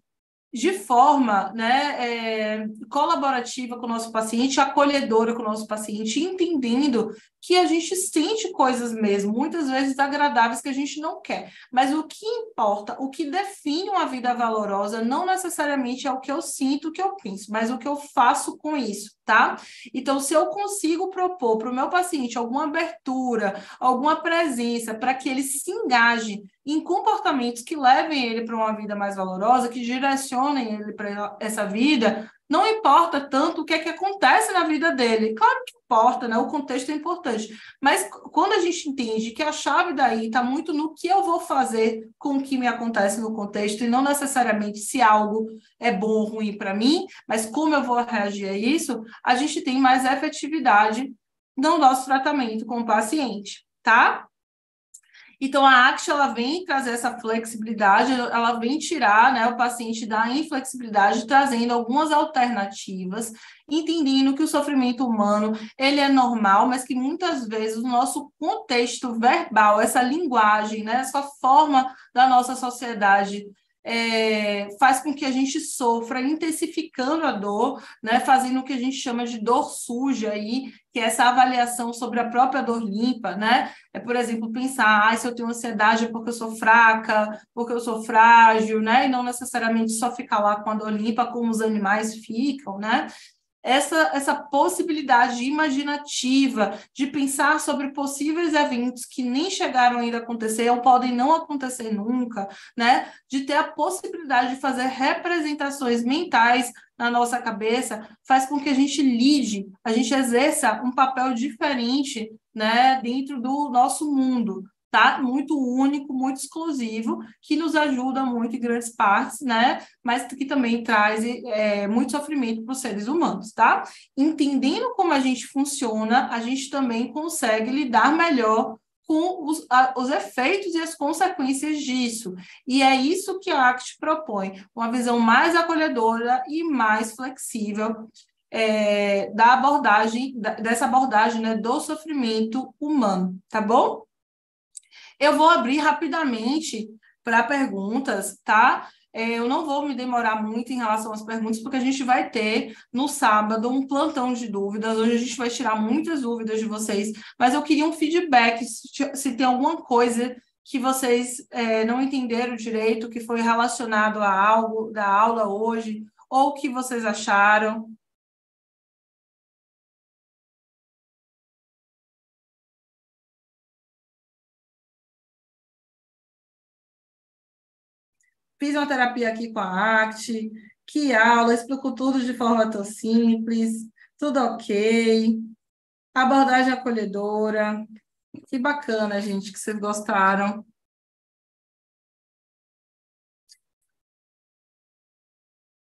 de forma, né, colaborativa com o nosso paciente, acolhedora com o nosso paciente, entendendo que a gente sente coisas mesmo, muitas vezes agradáveis que a gente não quer. Mas o que importa, o que define uma vida valorosa, não necessariamente é o que eu sinto, o que eu penso, mas o que eu faço com isso, tá? Então, se eu consigo propor para o meu paciente alguma abertura, alguma presença, para que ele se engaje em comportamentos que levem ele para uma vida mais valorosa, que direcionem ele para essa vida, não importa tanto o que é que acontece na vida dele. Claro que importa, né? O contexto é importante. Mas quando a gente entende que a chave daí está muito no que eu vou fazer com o que me acontece no contexto, e não necessariamente se algo é bom ou ruim para mim, mas como eu vou reagir a isso, a gente tem mais efetividade no nosso tratamento com o paciente, tá? Então, a ACT, ela vem trazer essa flexibilidade, ela vem tirar, né, o paciente da inflexibilidade, trazendo algumas alternativas, entendendo que o sofrimento humano, ele é normal, mas que muitas vezes o nosso contexto verbal, essa linguagem, né, essa forma da nossa sociedade faz com que a gente sofra, intensificando a dor, né, fazendo o que a gente chama de dor suja aí, que é essa avaliação sobre a própria dor limpa, né? Por exemplo, pensar, se eu tenho ansiedade é porque eu sou fraca, porque eu sou frágil, né? E não necessariamente só ficar lá com a dor limpa como os animais ficam, né? Essa possibilidade imaginativa de pensar sobre possíveis eventos que nem chegaram ainda a acontecer ou podem não acontecer nunca, né? De ter a possibilidade de fazer representações mentais na nossa cabeça, faz com que a gente lide, a gente exerça um papel diferente, né, dentro do nosso mundo, tá? Muito único, muito exclusivo, que nos ajuda muito em grandes partes, né? Mas que também traz muito sofrimento para os seres humanos, tá? Entendendo como a gente funciona, a gente também consegue lidar melhor com os efeitos e as consequências disso. E é isso que a ACT propõe, uma visão mais acolhedora e mais flexível dessa abordagem, né, do sofrimento humano, tá bom? Eu vou abrir rapidamente para perguntas, tá? Eu não vou me demorar muito em relação às perguntas, porque a gente vai ter no sábado um plantão de dúvidas. Hoje a gente vai tirar muitas dúvidas de vocês, mas eu queria um feedback, se tem alguma coisa que vocês não entenderam direito, que foi relacionado a algo da aula hoje, ou o que vocês acharam. Fiz uma terapia aqui com a ACT, que aula, explico tudo de forma tão simples, tudo ok. Abordagem acolhedora. Que bacana, gente, que vocês gostaram.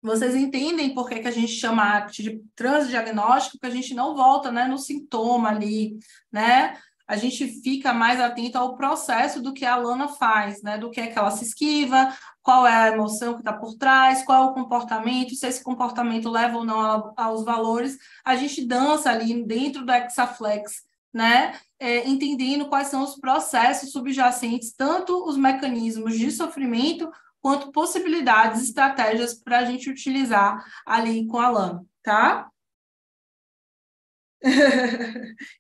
Vocês entendem por que que a gente chama a ACT de transdiagnóstico, porque a gente não volta, né, no sintoma ali, né? A gente fica mais atento ao processo do que a Lana faz, né? Do que é que ela se esquiva, qual é a emoção que está por trás, qual é o comportamento, se esse comportamento leva ou não aos valores. A gente dança ali dentro do Hexaflex, né? Entendendo quais são os processos subjacentes, tanto os mecanismos de sofrimento quanto possibilidades, estratégias para a gente utilizar ali com a Alan, tá?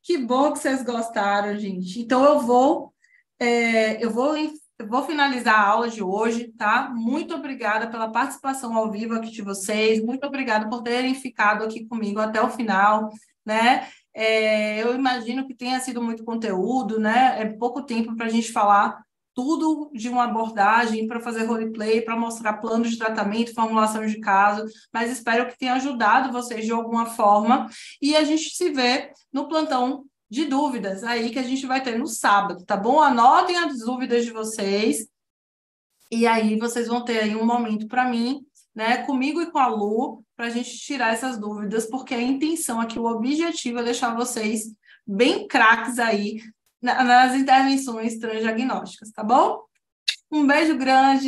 Que bom que vocês gostaram, gente. Então, eu vou finalizar a aula de hoje, tá? Muito obrigada pela participação ao vivo aqui de vocês. Muito obrigada por terem ficado aqui comigo até o final, né? Eu imagino que tenha sido muito conteúdo, né? É pouco tempo para a gente falar tudo de uma abordagem, para fazer roleplay, para mostrar plano de tratamento, formulação de caso, mas espero que tenha ajudado vocês de alguma forma. E a gente se vê no plantão de dúvidas aí que a gente vai ter no sábado, tá bom? Anotem as dúvidas de vocês e aí vocês vão ter aí um momento para mim, né, comigo e com a Lu, para a gente tirar essas dúvidas, porque a intenção aqui, o objetivo é deixar vocês bem craques aí nas intervenções transdiagnósticas, tá bom? Um beijo grande.